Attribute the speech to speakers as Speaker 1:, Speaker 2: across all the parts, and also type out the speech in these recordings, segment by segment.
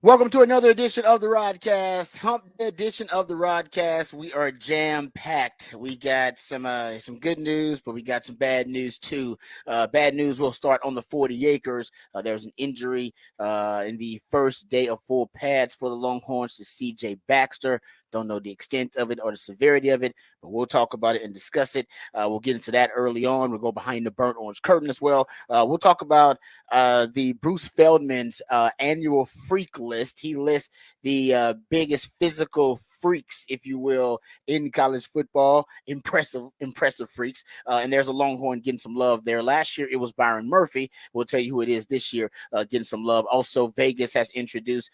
Speaker 1: Welcome to another edition of the Rodcast, Hump Day edition of the Rodcast. We are jam packed. We got some good news, but we got some bad news too. Bad news. We'll start on the 40 acres. There was an injury in the first day of full pads for the Longhorns to C.J. Baxter. Don't know the extent of it or the severity of it, but we'll talk about it and discuss it. We'll get into that early on. We'll go behind the burnt orange curtain as well. We'll talk about the Bruce Feldman's annual freak list. He lists the biggest physical freaks, if you will, in college football. Impressive freaks. And there's a Longhorn getting some love there. Last year it was Byron Murphy. We'll tell you who it is this year, getting some love. Also, Vegas has introduced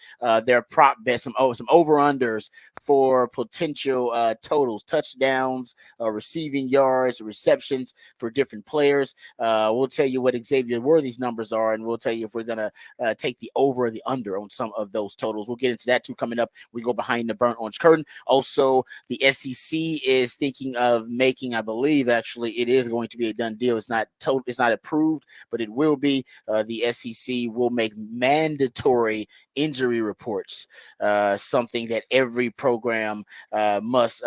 Speaker 1: their prop bet, some over unders for potential totals, touchdowns, receiving yards, receptions for different players. We'll tell you what Xavier Worthy's numbers are, and we'll tell you if we're going to take the over or the under on some of those totals. We'll get into that too coming up. We go behind the burnt orange curtain. Also, the SEC is thinking of making, I believe, actually, it is going to be a done deal. It's not approved, but it will be. The SEC will make mandatory injury reports, something that every program must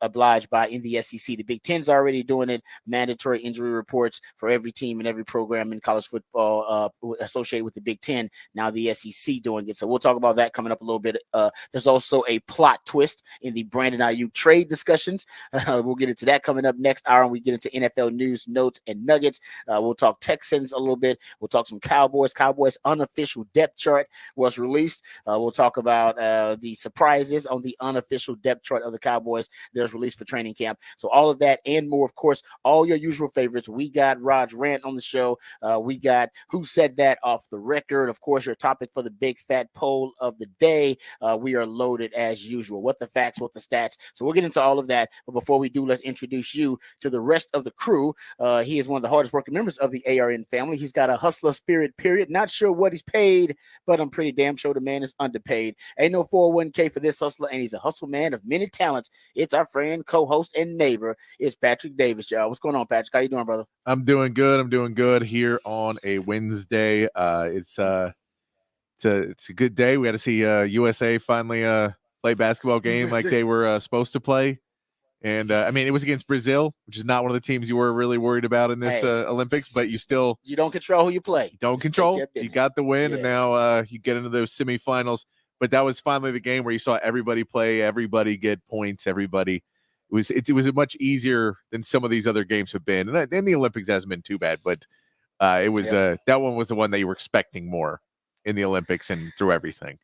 Speaker 1: oblige by in the SEC. The Big Ten's already doing it, mandatory injury reports for every team and every program in college football associated with the Big Ten. Now the SEC doing it. So we'll talk about that coming up a little bit. There's also a plot twist in the Brandon Ayuk trade discussions. We'll get into that coming up next hour, and we get into NFL news, notes, and nuggets. We'll talk Texans a little bit. We'll talk some Cowboys. Cowboys unofficial depth chart was released. We'll talk about the surprises on the unofficial depth chart of the Cowboys that was released for training camp. So all of that and more, of course, all your usual favorites. We got Raj Rant on the show. We got Who Said That off the record. Of course, your topic for the big fat poll of the day. We are loaded as usual. What the facts, what the stats. So we'll get into all of that. But before we do, let's introduce you to the rest of the crew. He is one of the hardest working members of the ARN family. He's got a hustler spirit, period. Not sure what he's paid, but I'm pretty damn sure the man is underpaid. Ain't no 401k for this hustler, and he's a hustle man of many talents. It's our friend, co-host, and neighbor. It's Patrick Davis, y'all. What's going on, Patrick? How you doing, brother?
Speaker 2: I'm doing good. I'm doing good here on a Wednesday. It's a good day. We got to see USA finally play basketball game like they were supposed to play. And I mean, it was against Brazil, which is not one of the teams you were really worried about in this Olympics. But
Speaker 1: you don't control who you play.
Speaker 2: You don't control. You got the win, and now you get into those semifinals. But that was finally the game where you saw everybody play, everybody get points, everybody. It was much easier than some of these other games have been, and the Olympics hasn't been too bad. But it was that one was the one that you were expecting more in the Olympics and through everything.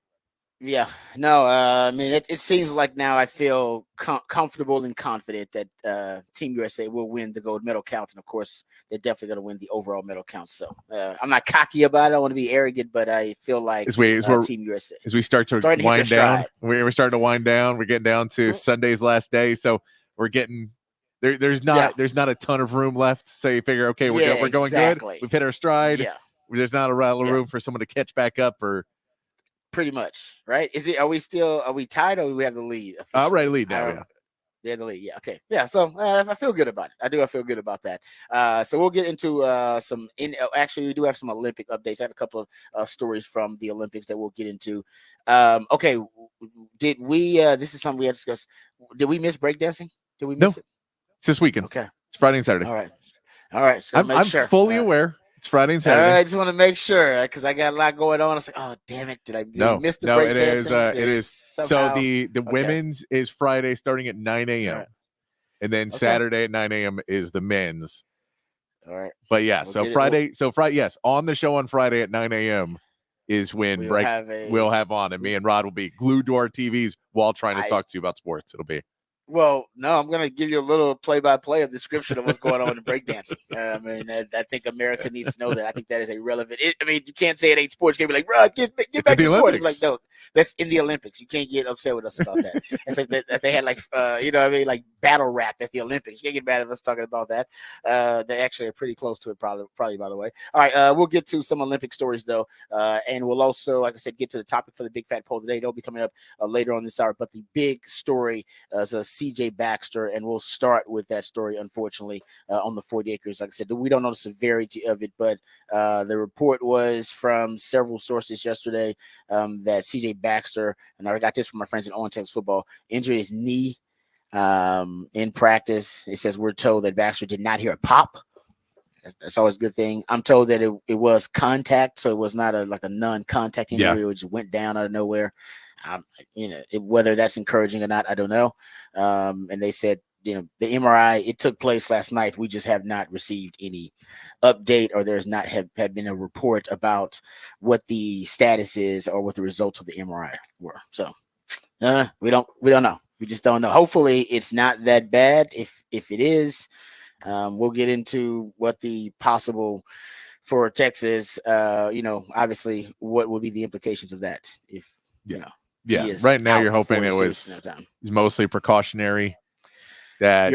Speaker 1: Yeah, no, I mean, it seems like now I feel comfortable and confident that Team USA will win the gold medal counts. And of course, they're definitely going to win the overall medal counts. So I'm not cocky about it. I want to be arrogant, but I feel like Team USA.
Speaker 2: As we start to wind down, we're starting to wind down. We're getting down to Sunday's last day. So we're getting there's not a ton of room left. So you figure, okay, we're going good. We've hit our stride. Yeah. There's not a lot of room for someone to catch back up or.
Speaker 1: Pretty much, right? Are we tied, or do we have the lead?
Speaker 2: Right, lead now. Yeah,
Speaker 1: they have the lead. Yeah, okay, yeah. So I feel good about it. I feel good about that. So we'll get into actually, we do have some Olympic updates. I have a couple of stories from the Olympics that we'll get into. Okay, did we? This is something we had to discuss. Did we miss breakdancing? Did we miss it?
Speaker 2: It's this weekend.
Speaker 1: Okay,
Speaker 2: it's Friday and Saturday.
Speaker 1: All right. So
Speaker 2: I'm fully aware. It's Friday and Saturday.
Speaker 1: I just want to make sure because I got a lot going on. I was like, oh, damn it. Did I miss the break dancing?
Speaker 2: It is. Somehow? So the women's is Friday starting at 9 a.m. Right. And then Saturday at 9 a.m. is the men's.
Speaker 1: All right.
Speaker 2: But yeah, Friday, yes, on the show on Friday at 9 a.m. is when we'll have on. And me and Rod will be glued to our TVs while trying to talk to you about sports. It'll be.
Speaker 1: Well, no, I'm going to give you a little play-by-play of description of what's going on in breakdancing. I mean, I think America needs to know that. I think that is a relevant. I mean, you can't say it ain't sports. You can't be like, Rod, get back to sport. Like, no, that's in the Olympics. You can't get upset with us about that. It's like that they had like you know what I mean, like battle rap at the Olympics. You can't get mad at us talking about that. They actually are pretty close to it, probably by the way. All right, we'll get to some Olympic stories though, and we'll also, like I said, get to the topic for the big fat poll today. They'll be coming up later on this hour. But the big story is CJ Baxter, and we'll start with that story. Unfortunately, on the 40 acres, like I said, we don't know the severity of it, but the report was from several sources yesterday that CJ Baxter, and I got this from my friends in On Texas Football, injured his knee in practice. It says we're told that Baxter did not hear a pop. That's always a good thing. I'm told that it was contact, so it was not a non-contact injury. It just went down out of nowhere. Whether that's encouraging or not, I don't know. And they said, the MRI, it took place last night. We just have not received any update, or there's not have been a report about what the status is or what the results of the MRI were. So we don't know. We just don't know. Hopefully it's not that bad. If it is, we'll get into what the possible for Texas, obviously what will be the implications of that.
Speaker 2: Right now you're hoping it was mostly precautionary, that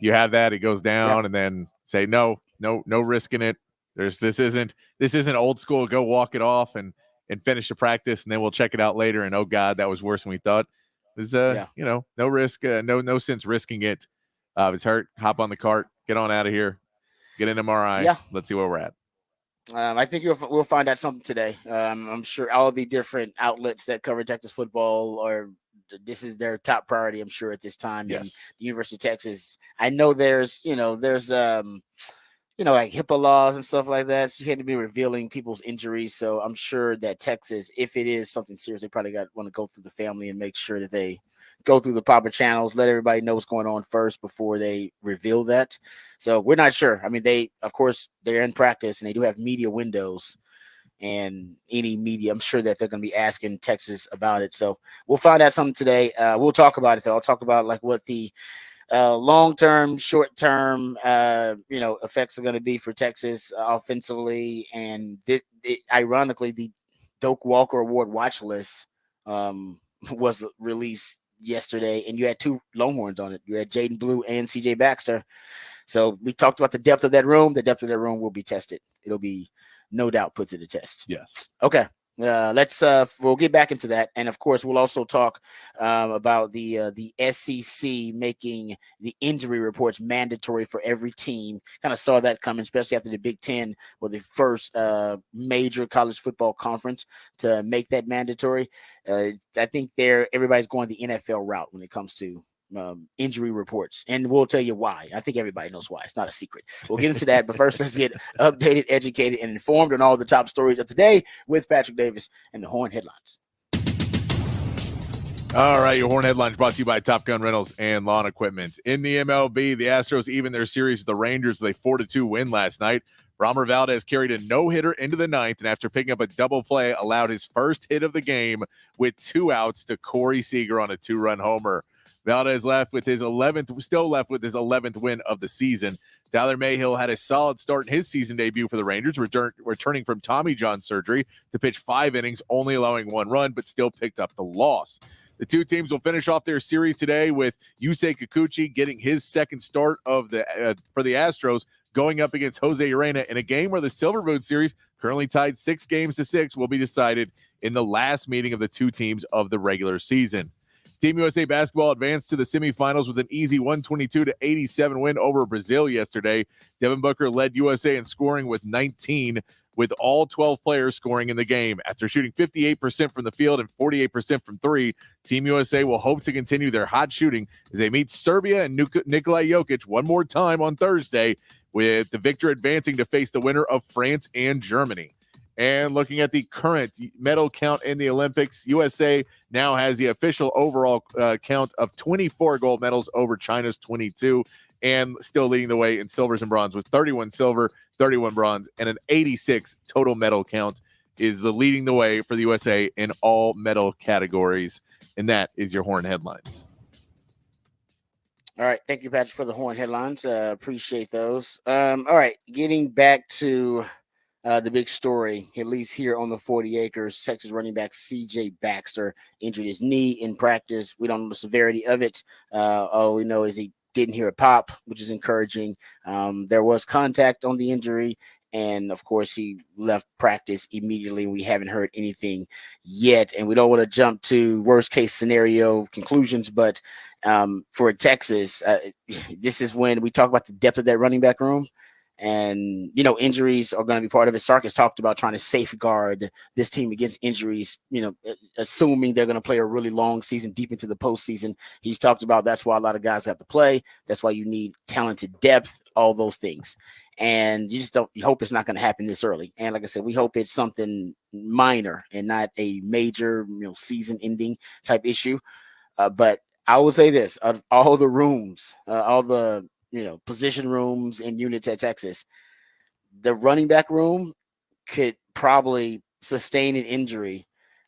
Speaker 2: you have that, it goes down, and then say no risk in it. This isn't old school, go walk it off and finish the practice, and then we'll check it out later, and oh god, that was worse than we thought. It was no risk, no sense risking it. If it's hurt, hop on the cart, get on out of here, get an MRI. Let's see where we're at.
Speaker 1: I think we'll find out something today. I'm sure all the different outlets that cover Texas football this is their top priority, I'm sure, at this time.
Speaker 2: Yes.
Speaker 1: And the University of Texas, I know there's like HIPAA laws and stuff like that. So you can't be revealing people's injuries. So I'm sure that Texas, if it is something serious, they probably want to go through the family and make sure that they go through the proper channels, let everybody know what's going on first before they reveal that. So we're not sure. I mean, they're in practice and they do have media windows, and any media, I'm sure that they're going to be asking Texas about it. So we'll find out something today. We'll talk about it though. I'll talk about like what the long-term, short-term, effects are going to be for Texas offensively. And ironically, the Doak Walker Award watch list was released yesterday, and you had two Longhorns on it. You had Jaden Blue and CJ Baxter. So we talked about the depth of that room. The depth of that room will be tested. It'll be no doubt put to the test.
Speaker 2: Yes.
Speaker 1: Okay. We'll get back into that, and of course we'll also talk about the SEC making the injury reports mandatory for every team. Kind of saw that coming, especially after the Big Ten was the first major college football conference to make that mandatory. I think everybody's going the NFL route when it comes to injury reports, and we'll tell you why. I think everybody knows why. It's not a secret. We'll get into that, but first let's get updated, educated, and informed on all the top stories of today with Patrick Davis and the Horn Headlines.
Speaker 2: All right, your Horn Headlines brought to you by Top Gun Rentals and Lawn Equipment. In the MLB, the Astros even their series with the Rangers with a 4-2 win last night. Romer Valdez carried a no-hitter into the ninth, and after picking up a double play, allowed his first hit of the game with 2 outs to Corey Seager on a 2-run homer. Valdez left with his 11th win of the season. Tyler Mayhill had a solid start in his season debut for the Rangers, returning from Tommy John surgery to pitch 5 innings, only allowing 1 run, but still picked up the loss. The two teams will finish off their series today with Yusei Kikuchi getting his second start for the Astros, going up against Jose Urena in a game where the Silver Boot series, currently tied 6-6, will be decided in the last meeting of the two teams of the regular season. Team USA basketball advanced to the semifinals with an easy 122-87 win over Brazil yesterday. Devin Booker led USA in scoring with 19, with all 12 players scoring in the game. After shooting 58% from the field and 48% from 3, Team USA will hope to continue their hot shooting as they meet Serbia and Nikola Jokic one more time on Thursday, with the victor advancing to face the winner of France and Germany. And looking at the current medal count in the Olympics, USA now has the official overall count of 24 gold medals over China's 22, and still leading the way in silvers and bronze with 31 silver, 31 bronze, and an 86 total medal count is leading the way for the USA in all medal categories. And that is your Horn Headlines.
Speaker 1: All right. Thank you, Patrick, for the Horn Headlines. Appreciate those. All right. Getting back to the big story, at least here on the 40 acres. Texas running back C.J. Baxter injured his knee in practice. We don't know the severity of it. All we know is he didn't hear a pop, which is encouraging. There was contact on the injury, and of course, he left practice immediately. We haven't heard anything yet, and we don't want to jump to worst case scenario conclusions, but for Texas, this is when we talk about the depth of that running back room. And injuries are going to be part of it. Sark has talked about trying to safeguard this team against injuries, assuming they're going to play a really long season deep into the postseason. He's talked about that's why a lot of guys have to play. That's why you need talented depth, all those things. And you hope it's not going to happen this early. And like I said, we hope it's something minor and not a major, season ending type issue. But I would say this: of all the rooms, all the position rooms and units at Texas, the running back room could probably sustain an injury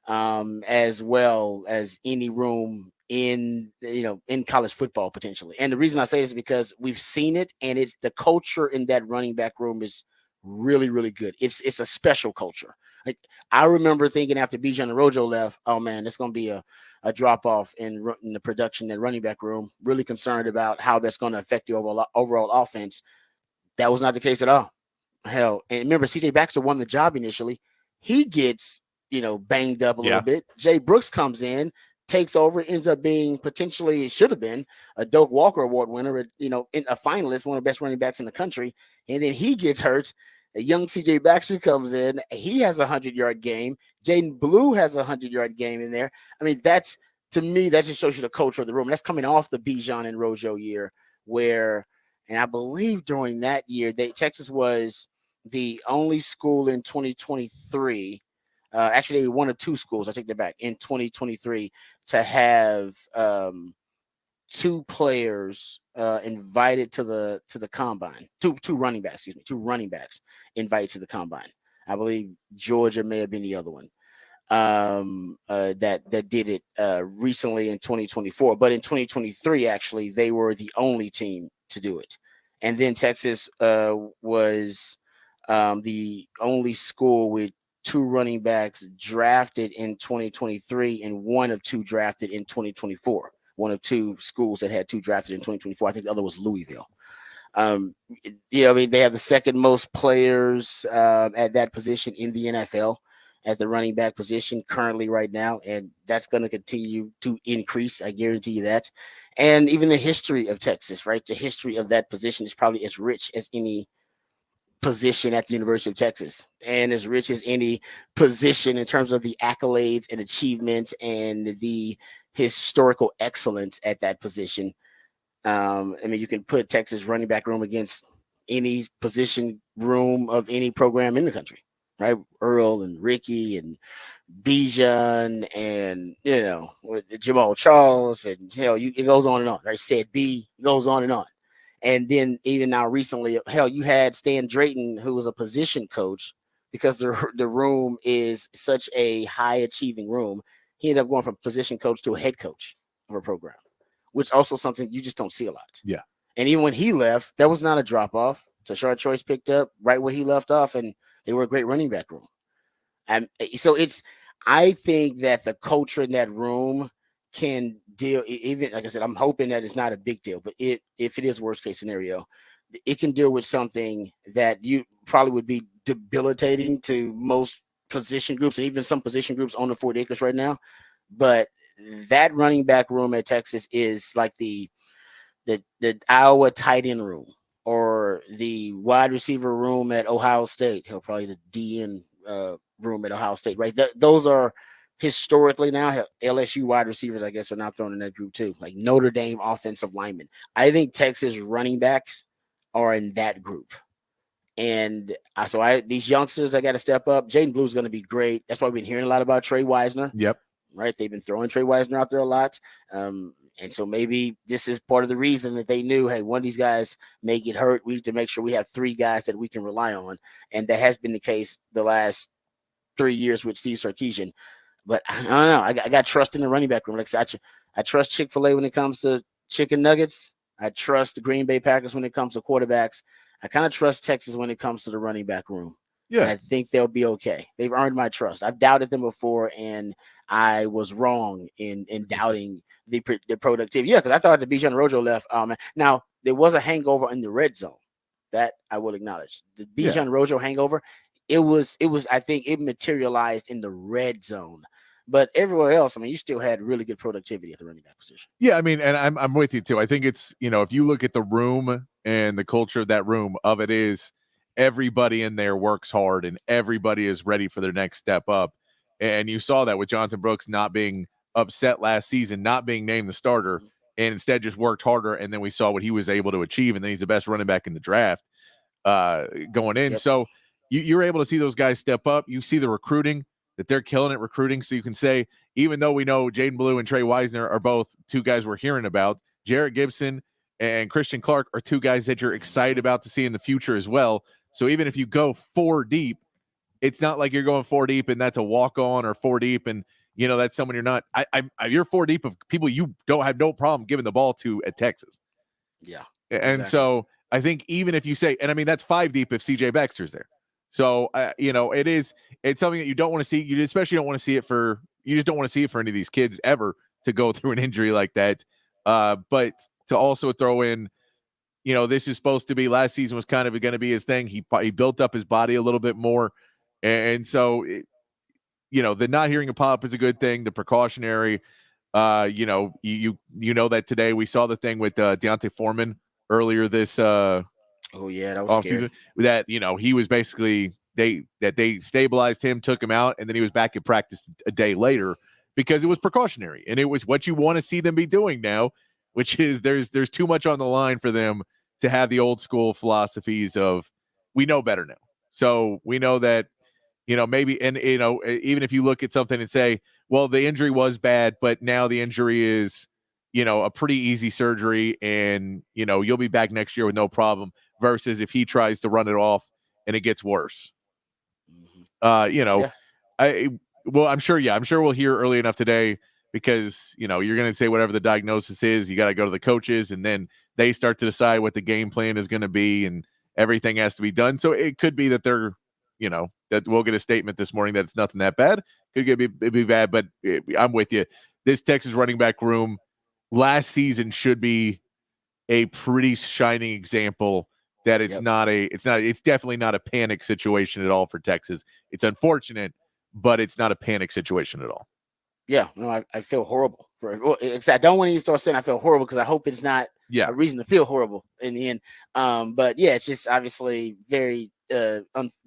Speaker 1: as well as any room in college football potentially. And the reason I say this is because we've seen it, and it's the culture in that running back room is really, really good. It's a special culture. Like, I remember thinking after Bijan and Rojo left, oh man, it's going to be a drop off in the production in running back room. Really concerned about how that's going to affect the overall offense. That was not the case at all. Hell, and remember, C.J. Baxter won the job initially. He gets banged up a little bit. Jay Brooks comes in, takes over, ends up being potentially, it should have been a Doak Walker Award winner, in a finalist, one of the best running backs in the country, and then he gets hurt. A young C.J. Baxter comes in. He has a 100-yard game. Jaden Blue has a 100-yard game in there. I mean, to me, that just shows you the culture of the room. That's coming off the Bijan and Rojo year where, and I believe during that year, Texas was the only school in 2023. Actually, one of two schools, I take that back, in 2023 to have two players invited to the combine. Two running backs, two running backs invited to the combine. I believe Georgia may have been the other one that did it recently in 2024. But in 2023, actually, they were the only team to do it. And then Texas was the only school with two running backs drafted in 2023 and one of two drafted in 2024. One of two schools that had two drafted in 2024. I think the other was Louisville. I mean, they have the second most players at that position in the NFL at the running back position currently right now, and that's going to continue to increase. I guarantee you that. And even the history of Texas, right? The history of that position is probably as rich as any position at the University of Texas, and as rich as any position in terms of the accolades and achievements and the historical excellence at that position. I mean, you can put Texas running back room against any position room of any program in the country, right? Earl and Ricky and Bijan and with Jamal Charles and it goes on and on. Right? Said B, it goes on and on. And then even now recently, you had Stan Drayton, who was a position coach, because the room is such a high achieving room. He ended up going from position coach to a head coach of a program, which also something you just don't see a lot.
Speaker 2: Yeah.
Speaker 1: And even when he left, that was not a drop off. Tashard Choice picked up right where he left off, and they were a great running back room. And so I think that the culture in that room can deal, even like I said, I'm hoping that it's not a big deal, but if it is worst case scenario, it can deal with something that you probably would be debilitating to most position groups and even some position groups on the 40 acres right now. But that running back room at Texas is like the Iowa tight end room or the wide receiver room at Ohio State. Probably the DN room at Ohio State, right? Those are historically now LSU wide receivers, I guess, are now thrown in that group too, like Notre Dame offensive linemen. I think Texas running backs are in that group. And these youngsters, I got to step up. Jaden Blue is going to be great. That's why we've been hearing a lot about Trey Wisner.
Speaker 2: Yep.
Speaker 1: Right. They've been throwing Trey Wisner out there a lot. And so maybe this is part of the reason that they knew, hey, one of these guys may get hurt. We need to make sure we have three guys that we can rely on. And that has been the case the last 3 years with Steve Sarkisian. But I don't know. I got trust in the running back room. Like I said, I trust Chick-fil-A when it comes to chicken nuggets. I trust the Green Bay Packers when it comes to quarterbacks. I kind of trust Texas when it comes to the running back room. and
Speaker 2: Yeah.
Speaker 1: I think they'll be okay. They've earned my trust. I've doubted them before, and I was wrong in doubting the productivity. Yeah, because I thought the Bijan Rojo left. Now there was a hangover in the red zone. That I will acknowledge. The
Speaker 2: Yeah.
Speaker 1: Bijan Rojo hangover, it was. I think it materialized in the red zone, but everywhere else, I mean, you still had really good productivity at the running back position.
Speaker 2: Yeah, I mean, and I'm with you too. I think it's, if you look at the room and the culture of that room, of it is everybody in there works hard and everybody is ready for their next step up. And you saw that with Jonathan Brooks not being upset last season, not being named the starter,
Speaker 1: Mhm.
Speaker 2: and instead just worked harder. And then we saw what he was able to achieve, and then he's the best running back in the draft going in.
Speaker 1: Yep.
Speaker 2: So you're able to see those guys step up. You see the recruiting that they're killing it recruiting. So you can say, even though we know Jaden Blue and Trey Wisner are both two guys we're hearing about, Jarrett Gibson and Christian Clark are two guys that you're excited
Speaker 1: Mhm.
Speaker 2: about to see in the future as well. So even if you go four deep, it's not like you're going four deep and that's a walk on, or four deep and that's someone you're not. You're four deep of people you don't have no problem giving the ball to at Texas.
Speaker 1: Yeah.
Speaker 2: And
Speaker 1: Exactly.
Speaker 2: so I think even if you say, and I mean, that's five deep if CJ Baxter's there. So, it's something that you don't want to see. You especially don't want to see it you just don't want to see it for any of these kids ever to go through an injury like that. But to also throw in, this is supposed to be, last season was kind of going to be his thing. He built up his body a little bit more. And so, the not hearing a pop is a good thing. The precautionary, you know that today we saw the thing with Deontay Foreman earlier this
Speaker 1: Oh yeah, that was
Speaker 2: offseason,
Speaker 1: scary.
Speaker 2: that he was basically they stabilized him, took him out, and then he was back at practice a day later because it was precautionary and it was what you want to see them be doing now, which is there's too much on the line for them to have the old school philosophies of, we know better now. So we know that, maybe, and even if you look at something and say, well, the injury was bad, but now the injury is, a pretty easy surgery, and you'll be back next year with no problem, versus if he tries to run it off and it gets worse.
Speaker 1: Mhm.
Speaker 2: uh you know
Speaker 1: Yeah.
Speaker 2: I well, I'm sure we'll hear early enough today, because you're going to say whatever the diagnosis is, you got to go to the coaches, and then they start to decide what the game plan is going to be, and everything has to be done. So it could be that that we'll get a statement this morning that it's nothing that bad. Could be bad, but I'm with you. This Texas running back room last season should be a pretty shining example that
Speaker 1: Yep.
Speaker 2: it's definitely not a panic situation at all for Texas. It's unfortunate, but it's not a panic situation at all.
Speaker 1: Yeah, no, I feel horrible for it. Well, I don't want to even start saying I feel horrible because I hope it's not
Speaker 2: Yeah.
Speaker 1: a reason to feel horrible in the end. But yeah, it's just obviously very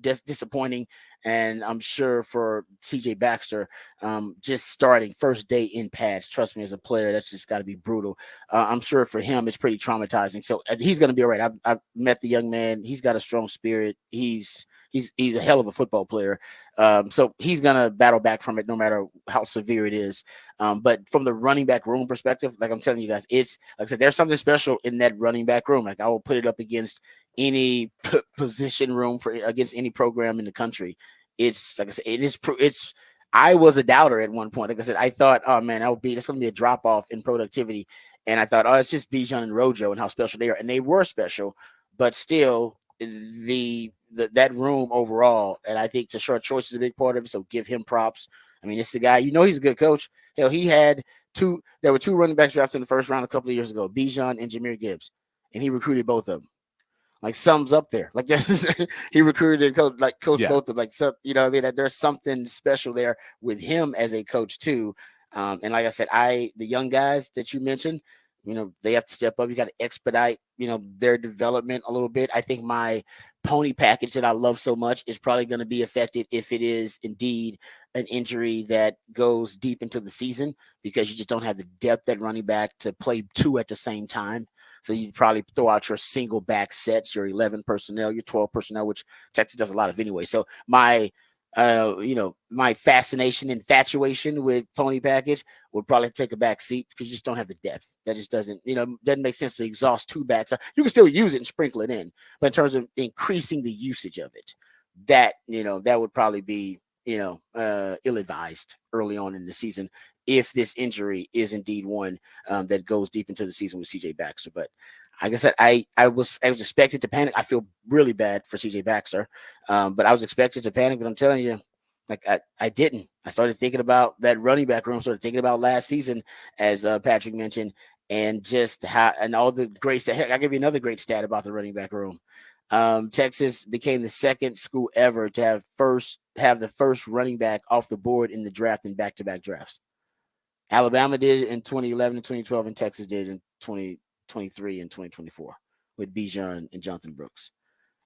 Speaker 1: disappointing, and I'm sure for CJ Baxter, just starting first day in pads. Trust me, as a player, that's just got to be brutal. I'm sure for him, it's pretty traumatizing. So he's going to be all right. I've met the young man. He's got a strong spirit. He's a hell of a football player. So he's gonna battle back from it no matter how severe it is. But from the running back room perspective, like I'm telling you guys, it's like I said, there's something special in that running back room. Like I will put it up against any position room for against any program in the country. It's like I said, it's. I was a doubter at one point. Like I said, I thought, oh man, that's going to be a drop off in productivity, and I thought, oh, it's just Bijan and Rojo and how special they are, and they were special, but still that room overall, and I think Tashard Choice is a big part of it. So give him props. I mean, this is a guy, he's a good coach. Hell, he had there were two running backs drafted in the first round a couple of years ago, Bijan and Jameer Gibbs, and he recruited both of them. Like sums up there, like he recruited and coached
Speaker 2: Yeah.
Speaker 1: both of them. Like so, I mean, that there's something special there with him as a coach too. And like I said, the young guys that you mentioned, they have to step up. You got to expedite, their development a little bit. I think my pony package that I love so much is probably going to be affected if it is indeed an injury that goes deep into the season, because you just don't have the depth at running back to play two at the same time. So you probably throw out your single back sets, your 11 personnel, your 12 personnel, which Texas does a lot of anyway. So my infatuation with pony package would probably take a back seat because you just don't have the depth. That just doesn't make sense to exhaust two backs. You can still use it and sprinkle it in, but in terms of increasing the usage of it, that would probably be ill advised early on in the season. if this injury is indeed one that goes deep into the season with CJ Baxter. But like I said, I was expected to panic. I feel really bad for CJ Baxter, but I was expected to panic. But I'm telling you, like I didn't. I started thinking about that running back room. Started thinking about last season, as Patrick mentioned, and just how and all the great stat. Heck, I'll give you another great stat about the running back room. Texas became the second school ever to have the first running back off the board in the draft in back-to-back drafts. Alabama did it in 2011 and 2012, and Texas did it in 2023 and 2024 with Bijan and Jonathan Brooks.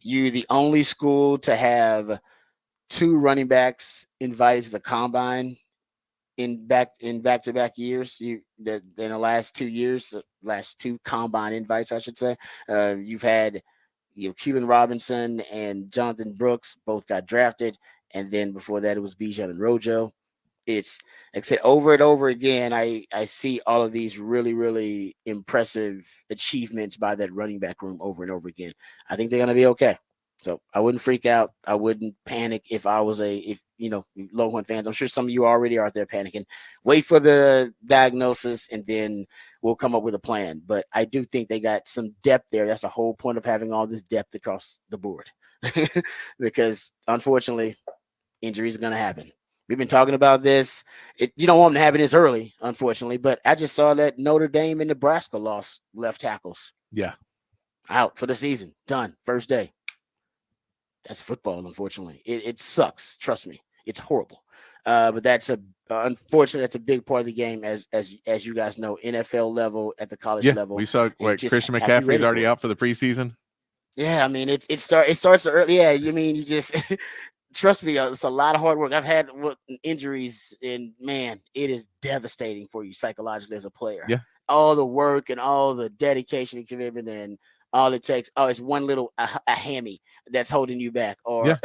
Speaker 1: You're the only school to have two running backs invited to the combine in back-to-back years. You that in the last 2 years, the last two combine invites, I should say. You've had Keelan Robinson and Jonathan Brooks both got drafted, and then before that it was Bijan and Rojo. It's like I said over and over again. I see all of these really impressive achievements by that running back room over and over again. I think they're gonna be okay. So I wouldn't freak out. I wouldn't panic if I was if Longhorn fans. I'm sure some of you already are out there panicking. Wait for the diagnosis and then we'll come up with a plan. But I do think they got some depth there. That's the whole point of having all this depth across the board, because unfortunately, injuries are going to happen. We've been talking about this. You don't want them to happen this early, unfortunately. But I just saw that Notre Dame and Nebraska lost left tackles.
Speaker 2: Yeah.
Speaker 1: Out for the season. Done. First day. That's football, unfortunately. It sucks. Trust me. It's horrible. But that's unfortunately, that's a big part of the game, as you guys know, NFL level, at the college level.
Speaker 2: We saw Christian McCaffrey's already out for the preseason.
Speaker 1: Yeah, I mean, it starts early. Yeah, you mean you just trust me, it's a lot of hard work. I've had injuries, and man, it is devastating for you psychologically as a player.
Speaker 2: Yeah,
Speaker 1: all the work and all the dedication and commitment, and all it takes, it's one little a hammy that's holding you back, or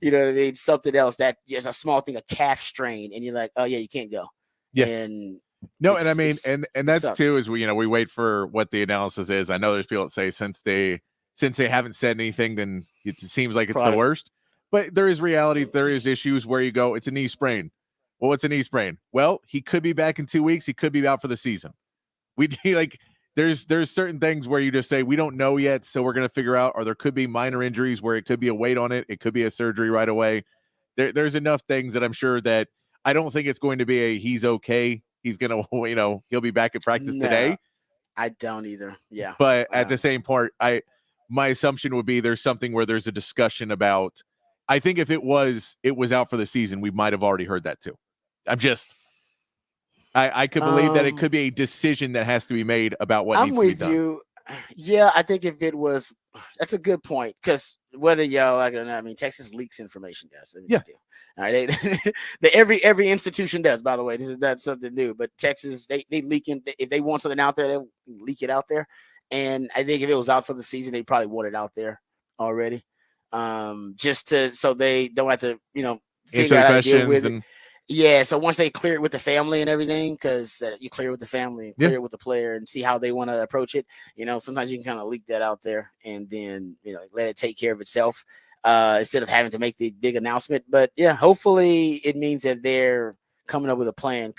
Speaker 1: you know what I mean, something else that is a small thing, a calf strain, and you're like, oh yeah, you can't go.
Speaker 2: Yeah.
Speaker 1: And
Speaker 2: no, and I mean, and that's too is we wait for what the analysis is. I know there's people that say since they haven't said anything, then it seems like it's the worst. But there is reality. There is issues where you go, it's a knee sprain. Well, what's a knee sprain? Well, he could be back in 2 weeks. He could be out for the season. There's certain things where you just say, we don't know yet. So we're going to figure out, or there could be minor injuries where it could be a weight on it. It could be a surgery right away. There's enough things that I'm sure that I don't think it's going to be he's okay. He's going to, he'll be back at practice today.
Speaker 1: I don't either. Yeah.
Speaker 2: But at the same part, my assumption would be there's something where there's a discussion about, I think if it was out for the season, we might have already heard that too. I could believe that it could be a decision that has to be made about what needs to be done. I'm with you.
Speaker 1: Yeah, I think if it was, that's a good point, because whether Texas leaks information, guys.
Speaker 2: Yeah.
Speaker 1: All right, every institution does. By the way, this is not something new, but Texas they leak in, if they want something out there, they leak it out there. And I think if it was out for the season, they probably want it out there already, just so they don't have to figure out how to deal with it. Yeah, so once they clear it with the family and everything, because you clear it with the family and clear it with the player and see how they want to approach it, sometimes you can kind of leak that out there and then, let it take care of itself instead of having to make the big announcement. But yeah, hopefully it means that they're coming up with a plan,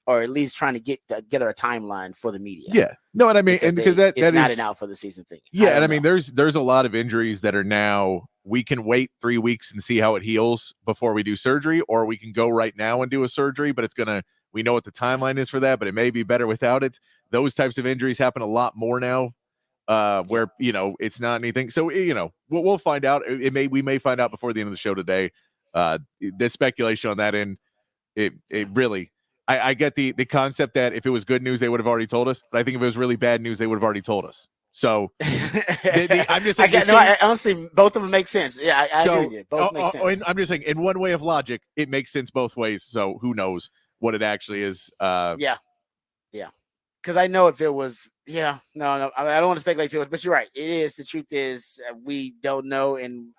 Speaker 1: or at least trying to get together a timeline for the media.
Speaker 2: Yeah, no, and I mean, because it's
Speaker 1: not an out for the season thing.
Speaker 2: Yeah, and I mean, there's a lot of injuries that are now, we can wait 3 weeks and see how it heals before we do surgery, or we can go right now and do a surgery, but we know what the timeline is for that, but it may be better without it. Those types of injuries happen a lot more now, where, it's not anything. So, we'll find out. We may find out before the end of the show today. The speculation on that end, it really, I get the concept that if it was good news, they would have already told us, but I think if it was really bad news, they would have already told us. So I'm just saying.
Speaker 1: Honestly, both of them make sense. Yeah, I agree with you. Both make sense.
Speaker 2: I'm just saying, in one way of logic, it makes sense both ways. So who knows what it actually is?
Speaker 1: Yeah. Because I know if it was, no, I don't want to speculate too much, but you're right. It is. The truth is, we don't know, and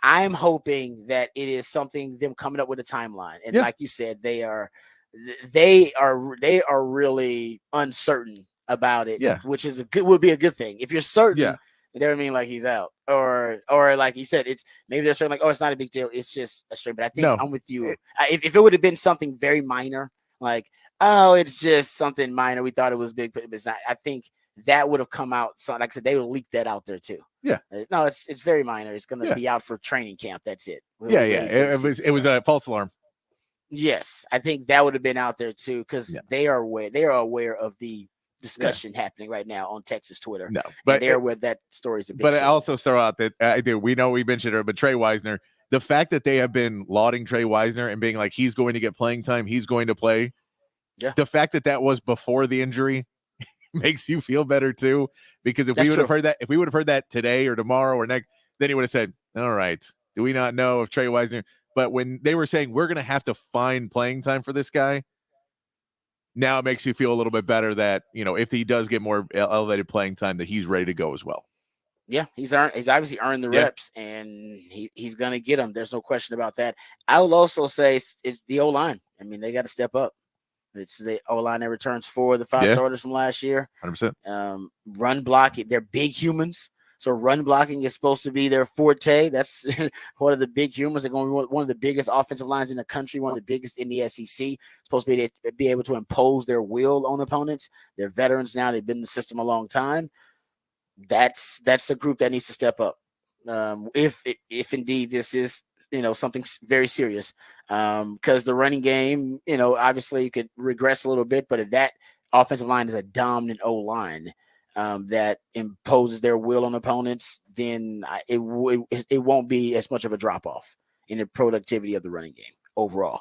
Speaker 1: I'm hoping that it is something, them coming up with a timeline, and like you said, they are really uncertain about it, which is would be a good thing. If you're certain, it doesn't mean like he's out, or like you said, it's maybe they're certain, like, oh, it's not a big deal, it's just a strain. But I think I'm with you. If it would have been something very minor, like, oh, it's just something minor. We thought it was big, but it's not. I think that would have come out. So, like I said, they would leak that out there too.
Speaker 2: Yeah.
Speaker 1: No, it's very minor. It's going to
Speaker 2: Yeah.
Speaker 1: be out for training camp. That's it. We'll
Speaker 2: Yeah.
Speaker 1: be
Speaker 2: Yeah.
Speaker 1: ready for the season
Speaker 2: It was
Speaker 1: start.
Speaker 2: a false alarm.
Speaker 1: Yes, I think that would have been out there too because
Speaker 2: Yeah.
Speaker 1: they are aware of the
Speaker 2: Yeah.
Speaker 1: discussion happening right now on Texas Twitter.
Speaker 2: No,
Speaker 1: And
Speaker 2: but
Speaker 1: they're aware that story is a big
Speaker 2: but I
Speaker 1: story.
Speaker 2: also throw out that I do. We know we mentioned her, but Trey Wisner. The fact that they have been lauding Trey Wisner and being like he's going to get playing time, he's going to play.
Speaker 1: Yeah.
Speaker 2: The fact that that was before the injury makes you feel better too, because if we
Speaker 1: That's
Speaker 2: would have
Speaker 1: true.
Speaker 2: heard that, if we would have heard that today or tomorrow or next, then he would have said, "All right, do we not know if Trey Wisner?" But when they were saying we're going to have to find playing time for this guy, now it makes you feel a little bit better that if he does get more elevated playing time, that he's ready to go as well.
Speaker 1: Yeah, he's obviously earned the
Speaker 2: Yeah.
Speaker 1: reps, and he's going to get them. There's no question about that. I will also say it's the O line. I mean, they got to step up. It's the O line that returns for the 5
Speaker 2: Yeah.
Speaker 1: starters from last year.
Speaker 2: 100%.
Speaker 1: Run blocking, they're big humans. So run blocking is supposed to be their forte. That's one of the big humans. They're going to be one of the biggest offensive lines in the country, one of the biggest in the SEC. Supposed to be able to impose their will on opponents. They're veterans now. They've been in the system a long time. That's a group that needs to step up. If indeed this is something very serious, because the running game, obviously could regress a little bit, but if that offensive line is a dominant O line that imposes their will on opponents, then it won't be as much of a drop off in the productivity of the running game overall.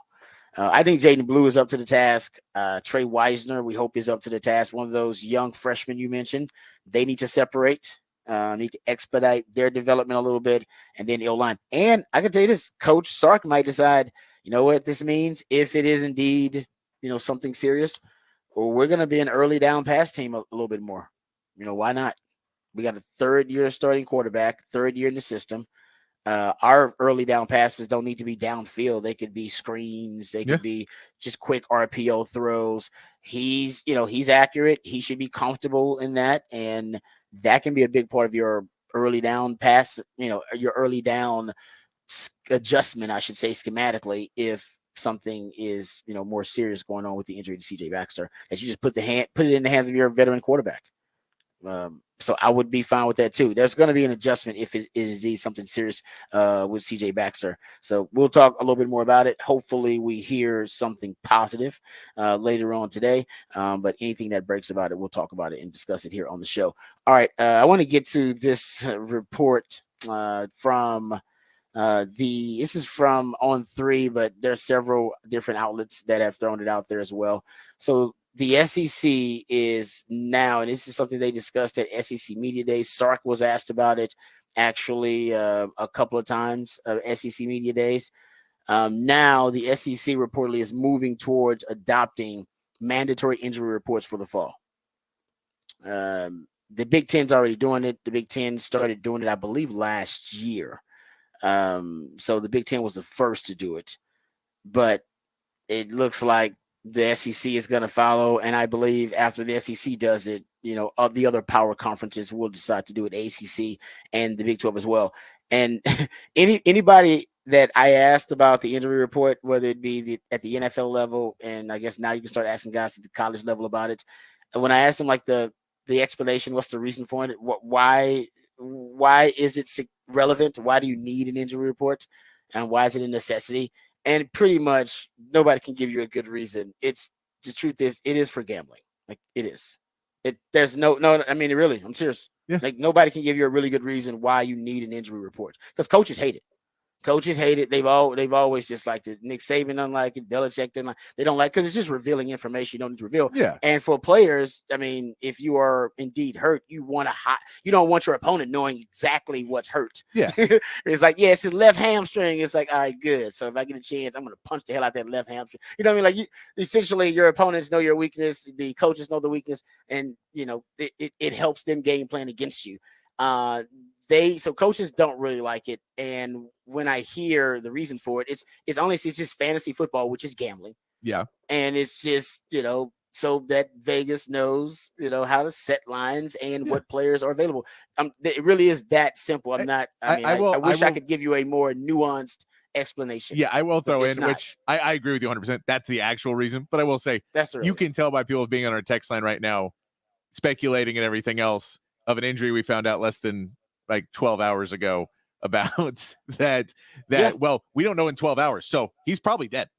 Speaker 1: I think Jaden Blue is up to the task. Trey Wisner, we hope, is up to the task. One of those young freshmen you mentioned, they need to separate, need to expedite their development a little bit, and then the O-line. And I can tell you this, Coach Sark might decide, you know what this means, if it is indeed, something serious, or we're going to be an early down pass team a little bit more. Why not? We got a third-year starting quarterback, third year in the system. Our early down passes don't need to be downfield. They could be screens. They could be just quick RPO throws. He's accurate. He should be comfortable in that. And that can be a big part of your early down pass, your early down adjustment, I should say, schematically, if something is, more serious going on with the injury to CJ Baxter, that you just put it in the hands of your veteran quarterback. So I would be fine with that too. There's going to be an adjustment if it is indeed something serious with CJ Baxter. So we'll talk a little bit more about it. Hopefully we hear something positive later on today. But anything that breaks about it, we'll talk about it and discuss it here on the show. All right. I want to get to this report from this is from On3, but there's several different outlets that have thrown it out there as well. So the SEC is now, and this is something they discussed at SEC Media Days. Sark was asked about it actually a couple of times at SEC Media Days. Now the SEC reportedly is moving towards adopting mandatory injury reports for the fall. The Big Ten's already doing it. The Big Ten started doing it, I believe, last year. So the Big Ten was the first to do it, but it looks like the SEC is going to follow. And I believe after the SEC does it, the other power conferences will decide to do it, ACC and the Big 12 as well. And anybody that I asked about the injury report, whether it be at the NFL level, and I guess now you can start asking guys at the college level about it. And when I asked them like the explanation, what's the reason for it? Why is it relevant? Why do you need an injury report? And why is it a necessity? And pretty much nobody can give you a good reason. It's the truth is it is for gambling. Like it is. There's no. I mean, really, I'm serious.
Speaker 2: Yeah.
Speaker 1: Like nobody can give you a really good reason why you need an injury report because coaches hate it. Coaches hate it. They've always just liked it. Nick Saban doesn't like it. Belichick didn't like. They don't like because it's just revealing information you don't need to reveal.
Speaker 2: Yeah.
Speaker 1: And for players, I mean, if you are indeed hurt, you don't want your opponent knowing exactly what's hurt.
Speaker 2: Yeah.
Speaker 1: It's like, yeah, it's his left hamstring. It's like, all right, good. So if I get a chance, I'm gonna punch the hell out that left hamstring. You know what I mean? Like essentially your opponents know your weakness, the coaches know the weakness, and it helps them game plan against you. So coaches don't really like it, and when I hear the reason for it, it's just fantasy football, which is gambling.
Speaker 2: Yeah,
Speaker 1: and it's just so that Vegas knows how to set lines and what players are available. It really is that simple. I wish I could give you a more nuanced explanation.
Speaker 2: Yeah, I will
Speaker 1: But
Speaker 2: throw
Speaker 1: it's
Speaker 2: in,
Speaker 1: not.
Speaker 2: which I agree with you 100%. That's the actual reason. But I will say,
Speaker 1: That's the real
Speaker 2: you
Speaker 1: reason.
Speaker 2: can tell by people being on our text line right now, speculating and everything else of an injury we found out less than like 12 hours ago about
Speaker 1: Yeah.
Speaker 2: well, we don't know in 12 hours. So he's probably dead.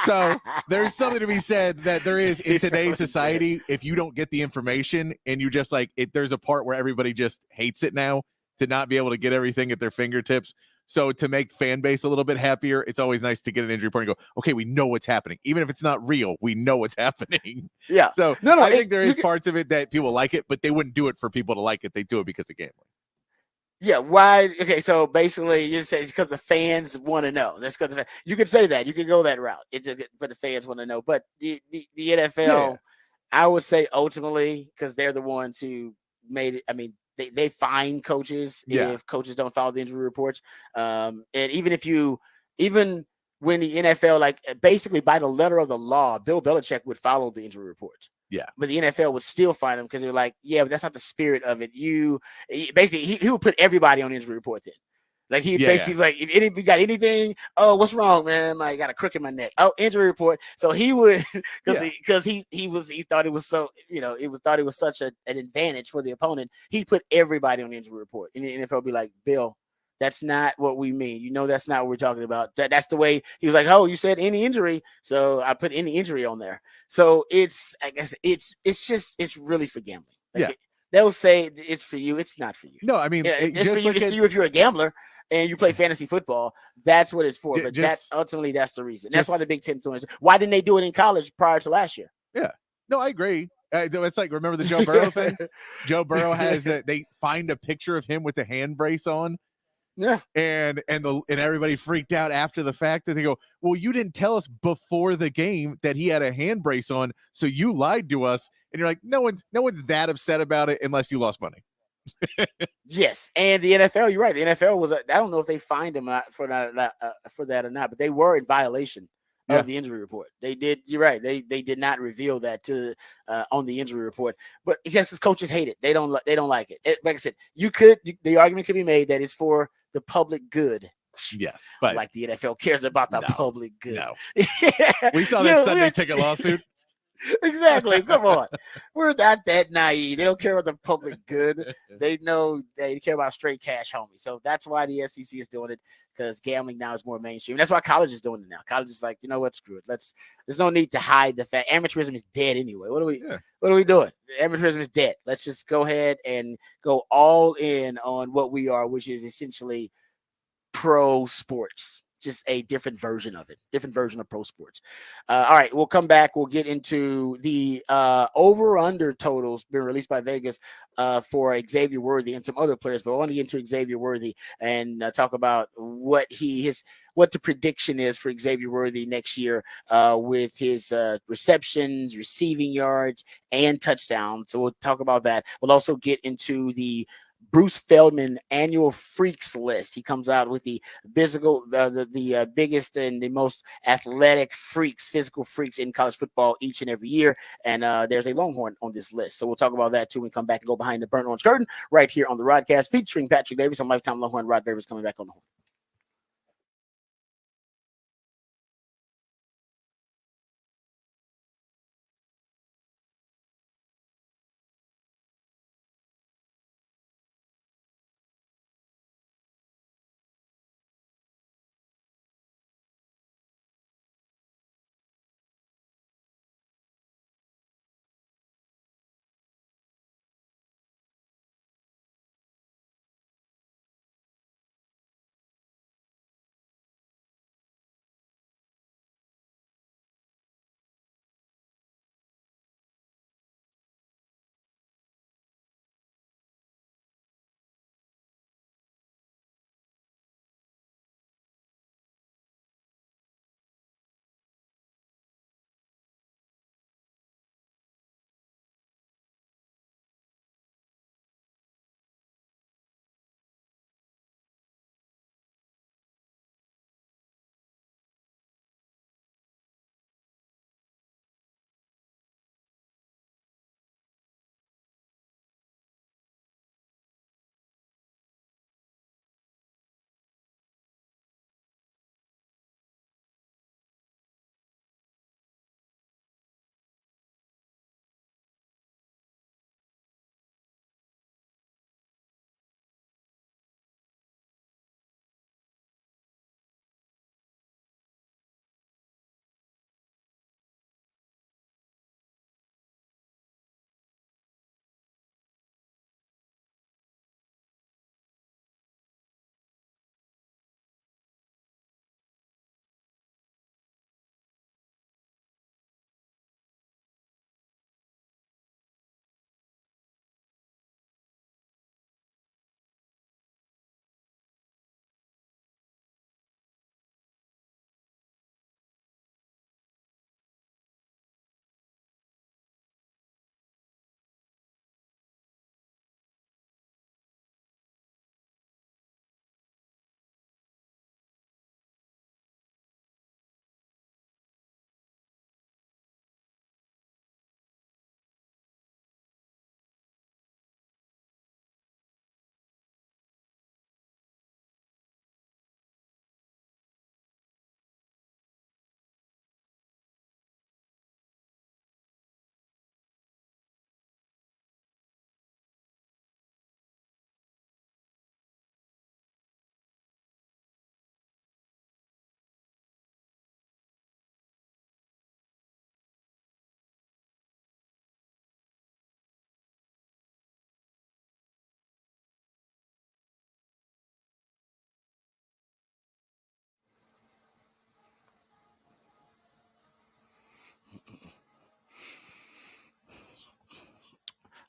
Speaker 2: So there's something to be said that there is in
Speaker 1: He's
Speaker 2: today's
Speaker 1: probably dead.
Speaker 2: society. If you don't get the information and you just like it, there's a part where everybody just hates it now to not be able to get everything at their fingertips. So to make fan base a little bit happier, it's always nice to get an injury report and go, okay, we know what's happening. Even if it's not real, we know what's happening.
Speaker 1: Yeah.
Speaker 2: So
Speaker 1: No,
Speaker 2: I think there is parts of it that people like it, but they wouldn't do it for people to like it. They do it because of gambling.
Speaker 1: Yeah, why? Okay, so basically, you say it's because the fans want to know. That's because you could say that. You could go that route. But the fans want to know. But the NFL, I would say ultimately, because they're the ones who made it. I mean, they fine coaches if coaches don't follow the injury reports. And even when the NFL, like basically by the letter of the law, Bill Belichick would follow the injury reports.
Speaker 2: Yeah.
Speaker 1: But the NFL would still find them because they're like, yeah, but that's not the spirit of it. Basically he would put everybody on the injury report then. Like he basically like if you got anything, oh, what's wrong, man? I got a crook in my neck. Oh, injury report. So he would because he thought it was so thought it was such an advantage for the opponent. He put everybody on the injury report, and the NFL would be like, Bill, that's not what we mean. That's not what we're talking about. That's the way he was like, oh, you said any injury, so I put any injury on there. So I guess it's really for gambling. Like they'll say it's for you. It's not for you.
Speaker 2: No, I mean,
Speaker 1: it's for you. It's for you if you're a gambler and you play fantasy football. That's what it's for. But that's ultimately that's the reason. That's why the Big Ten doing it. Why didn't they do it in college prior to last year?
Speaker 2: Yeah. No, I agree. It's like, remember the Joe Burrow thing? Joe Burrow has they find a picture of him with the hand brace on.
Speaker 1: Yeah.
Speaker 2: And everybody freaked out after the fact that they go, well, you didn't tell us before the game that he had a hand brace on, so you lied to us. And you're like, no one's that upset about it unless you lost money.
Speaker 1: Yes, and the NFL, you're right. The NFL was I don't know if they fined him for that or not, but they were in violation of the injury report. They did. You're right. They did not reveal that on the injury report. But I guess his coaches hate it. They don't like it. Like I said, the argument could be made that it's for the public good.
Speaker 2: Yes, but
Speaker 1: like the NFL cares about the public good.
Speaker 2: No, we saw that Sunday ticket lawsuit.
Speaker 1: Exactly. Come on. We're not that naive. They don't care about the public good. They know they care about straight cash, homie. So that's why the SEC is doing it, because gambling now is more mainstream. That's why college is doing it now. College is like, you know what, screw it. There's no need to hide the fact amateurism is dead anyway. What are we doing? Amateurism is dead. Let's just go ahead and go all in on what we are, which is essentially pro sports. Just a different version of it, different version of pro sports. All right, we'll come back. We'll get into the over-under totals being released by Vegas for Xavier Worthy and some other players. But I want to get into Xavier Worthy and talk about what the prediction is for Xavier Worthy next year with his receptions, receiving yards, and touchdowns. So we'll talk about that. We'll also get into the Bruce Feldman annual freaks list. He comes out with the the biggest and the most athletic physical freaks in college football each and every year. And there's a Longhorn on this list. So we'll talk about that too when we come back and go behind the burnt orange curtain right here on the Rodcast, featuring Patrick Davis on Lifetime Longhorn. Rod Davis coming back on the horn.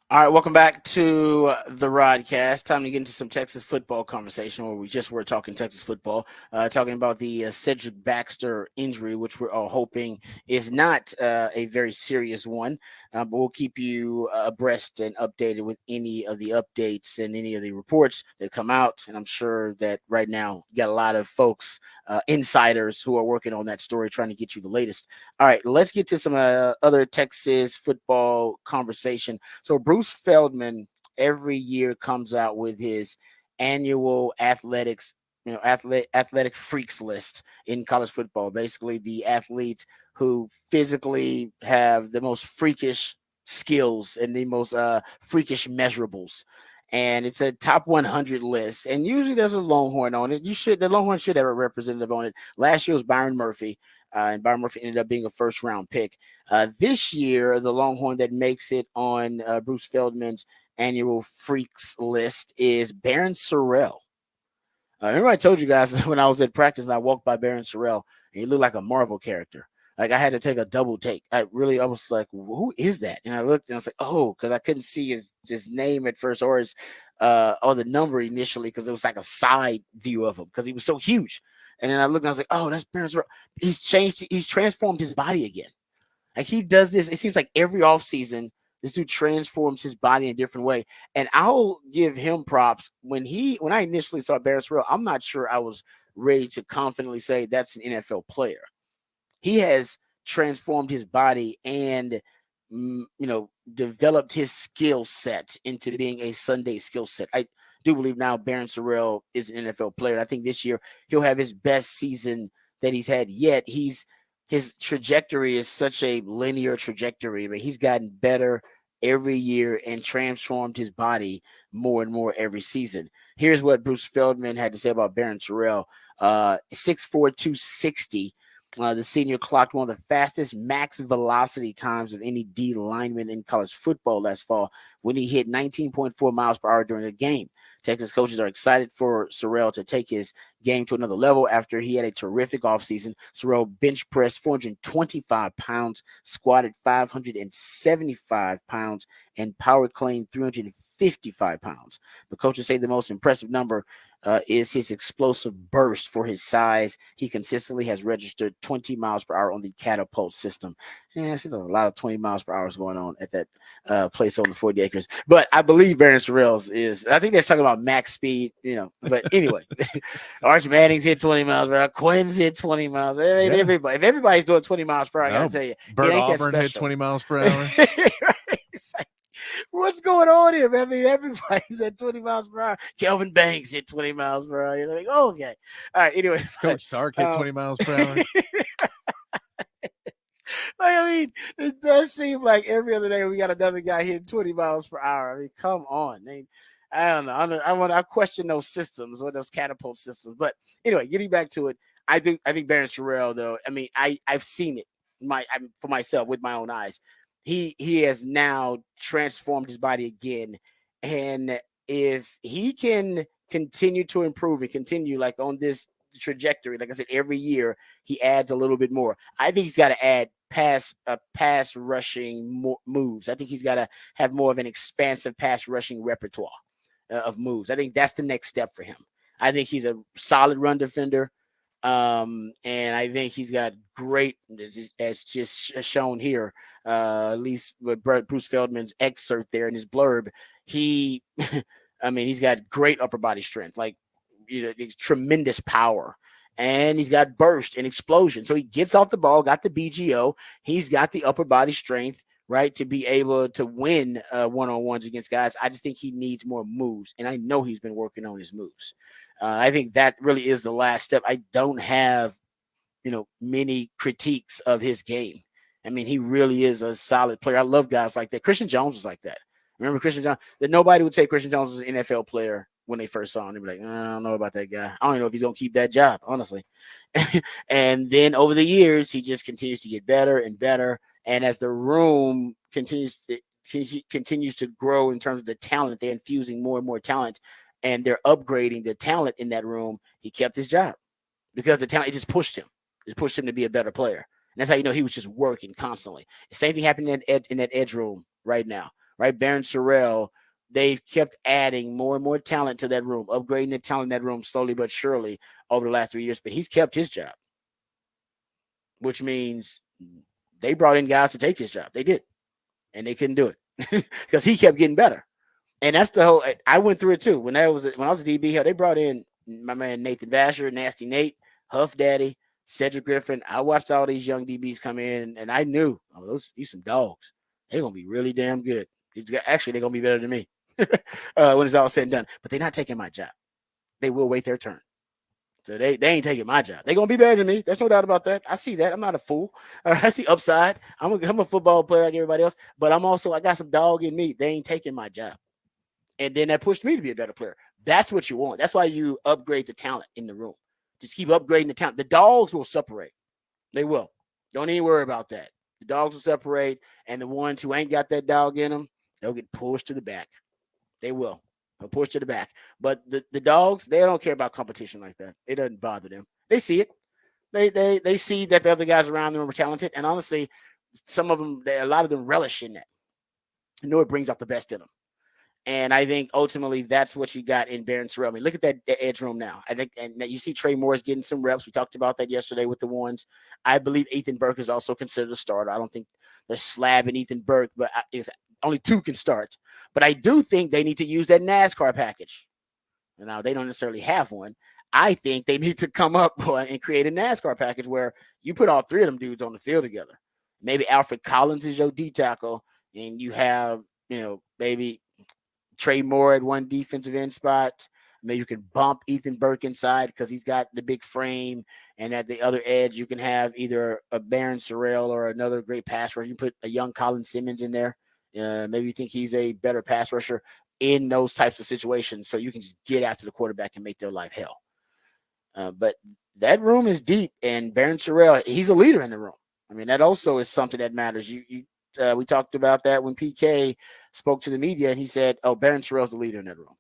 Speaker 1: All right, welcome back to the Rodcast. Time to get into some Texas football conversation where we just were talking Texas football, talking about the Cedric Baxter injury, which we're all hoping is not a very serious one, but we'll keep you abreast and updated with any of the updates and any of the reports that come out. And I'm sure that right now you got a lot of folks, insiders, who are working on that story, trying to get you the latest. All right, let's get to some other Texas football conversation. So Bruce Feldman every year comes out with his annual athletic freaks list in college football. Basically, the athletes who physically have the most freakish skills and the most freakish measurables. And it's a top 100 list, and usually there's a Longhorn on it. The Longhorn should have a representative on it. Last year was Byron Murphy, and Byron Murphy ended up being a first round pick. This year, the Longhorn that makes it on Bruce Feldman's annual freaks list is Barron Sorrell. Remember I told you guys when I was at practice and I walked by Barron Sorrell and he looked like a Marvel character. Like I had to take a double take. I was like, who is that? And I looked and I was like, oh, because I couldn't see his name at first or the number initially because it was like a side view of him because he was so huge. And then I looked and I was like, oh, that's Barron Sorrell. He's transformed his body again. Like he does this, it seems like every offseason, this dude transforms his body in a different way. And I'll give him props. When I initially saw Barrett Sorrell, I'm not sure I was ready to confidently say that's an NFL player. He has transformed his body and developed his skill set into being a Sunday skill set. I do believe now Barron Sorrell is an NFL player. I think this year he'll have his best season that he's had yet. His trajectory is such a linear trajectory, but he's gotten better every year and transformed his body more and more every season. Here's what Bruce Feldman had to say about Barron Sorrell. 6'4", 260. The senior clocked one of the fastest max velocity times of any D lineman in college football last fall when he hit 19.4 miles per hour during a game. Texas coaches are excited for Sorrell to take his game to another level after he had a terrific offseason. Sorrell bench pressed 425 pounds, squatted 575 pounds, and power cleaned 355 pounds. The coaches say the most impressive number is his explosive burst for his size. He consistently has registered 20 miles per hour on the catapult system. Yeah, there's a lot of 20 miles per hour going on at that place on the 40 acres. But I believe Barron Sorrell's I think they're talking about max speed, But anyway, Arch Manning's hit 20 miles per hour. Quinn's hit 20 miles.
Speaker 2: Yeah.
Speaker 1: If everybody's doing 20 miles per hour, I got to tell you,
Speaker 2: Bert
Speaker 1: it ain't
Speaker 2: Auburn
Speaker 1: that
Speaker 2: hit
Speaker 1: special.
Speaker 2: 20 miles per hour.
Speaker 1: What's going on here, man? I mean, everybody's at 20 miles per hour. Kelvin Banks hit 20 miles per hour. You're like, oh, okay. All right, anyway.
Speaker 2: Coach Sark hit 20 miles per hour.
Speaker 1: I mean, it does seem like every other day we got another guy hitting 20 miles per hour. I mean, come on. I don't know. I question those systems or those catapult systems. But anyway, getting back to it, I think Barron Sorrell, though, I mean, I've seen it for myself with my own eyes. He has now transformed his body again. And if he can continue to improve and continue like on this trajectory, like I said, every year he adds a little bit more. I think he's got to add pass rushing moves. I think he's got to have more of an expansive pass rushing repertoire of moves. I think that's the next step for him. I think he's a solid run defender. And I think he's got great, as just shown here, at least with Bruce Feldman's excerpt there in his blurb. He's got great upper body strength, like tremendous power, and he's got burst and explosion. So he gets off the ball, got the BGO. He's got the upper body strength, right, to be able to win one-on-ones against guys. I just think he needs more moves, and I know he's been working on his moves. I think that really is the last step. I don't have, many critiques of his game. I mean, he really is a solid player. I love guys like that. Christian Jones was like that. Remember Christian Jones? That nobody would say Christian Jones was an NFL player when they first saw him. They'd be like, I don't know about that guy. I don't even know if he's going to keep that job, honestly. And then over the years, he just continues to get better and better. And as the room continues to grow in terms of the talent, they're infusing more and more talent, and they're upgrading the talent in that room. He kept his job because the talent, it just pushed him. It pushed him to be a better player. And that's how he was just working constantly. The same thing happened in that edge room right now. right? Baron Sorrell, they've kept adding more and more talent to that room, upgrading the talent in that room slowly but surely over the last 3 years. But he's kept his job, which means they brought in guys to take his job. They did, and they couldn't do it because he kept getting better. And that's the whole. I went through it too when I was a DB. Hell, they brought in my man Nathan Vasher, Nasty Nate, Huff Daddy, Cedric Griffin. I watched all these young DBs come in, and I knew, oh, these some dogs. They're gonna be really damn good. Actually, they're gonna be better than me when it's all said and done. But they're not taking my job. They will wait their turn. So they ain't taking my job. They're gonna be better than me. There's no doubt about that. I see that. I'm not a fool. I see upside. I'm a football player like everybody else, but I got some dog in me. They ain't taking my job. And then that pushed me to be a better player. That's what you want. That's why you upgrade the talent in the room. Just keep upgrading the talent. The dogs will separate. They will. Don't even worry about that. The dogs will separate, and the ones who ain't got that dog in them, they'll get pushed to the back. They will. They'll push to the back. But the dogs, they don't care about competition like that. It doesn't bother them. They see it. They see that the other guys around them are talented, and honestly, some of them, a lot of them relish in that. You know, it brings out the best in them. And I think ultimately that's what you got in Baron Terrell. I mean, look at that edge room now. I think, and you see Trey Morris getting some reps. We talked about that yesterday with the ones. I believe Ethan Burke is also considered a starter. I don't think they're slabbing Ethan Burke, but it's only two can start. But I do think they need to use that NASCAR package. Now, they don't necessarily have one. I think they need to come up and create a NASCAR package where you put all three of them dudes on the field together. Maybe Alfred Collins is your D tackle, and you have, maybe Trey Moore at one defensive end spot. Maybe you can bump Ethan Burke inside because he's got the big frame. And at the other edge, you can have either a Baron Sorrell or another great pass rusher. You put a young Colin Simmons in there. Maybe you think he's a better pass rusher in those types of situations, so you can just get after the quarterback and make their life hell. But that room is deep, and Baron Sorrell, he's a leader in the room. I mean, that also is something that matters. We talked about that when PK spoke to the media, and he said, "Oh, Baron Sorrell's the leader in that room."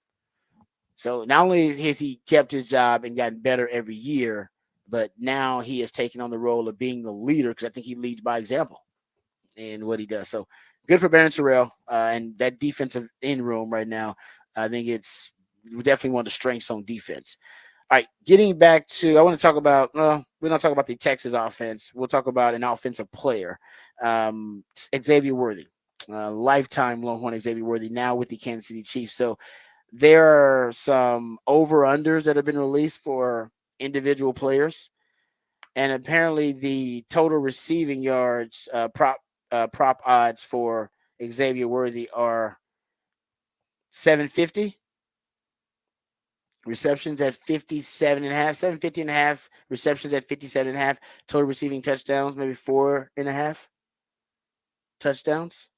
Speaker 1: So not only has he kept his job and gotten better every year, but now he has taken on the role of being the leader because I think he leads by example in what he does. So good for Baron Sorrell and that defensive end room right now. I think it's definitely one of the strengths on defense. All right, getting back to, I want to talk about, we're not talking about the Texas offense. We'll talk about an offensive player, Xavier Worthy, lifetime Longhorn Xavier Worthy, now with the Kansas City Chiefs. So there are some over-unders that have been released for individual players. And apparently the total receiving yards prop odds for Xavier Worthy are 750. Receptions at 57.5, 750 and a half, receptions at 57 and a half, total receiving touchdowns, maybe 4.5 touchdowns.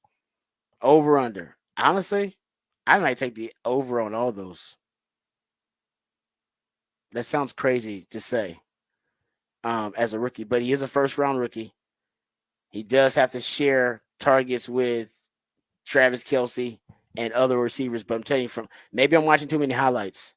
Speaker 1: Over under. Honestly, I might take the over on all those. That sounds crazy to say as a rookie, but he is a first round rookie. He does have to share targets with Travis Kelce and other receivers, but I'm telling you, maybe I'm watching too many highlights.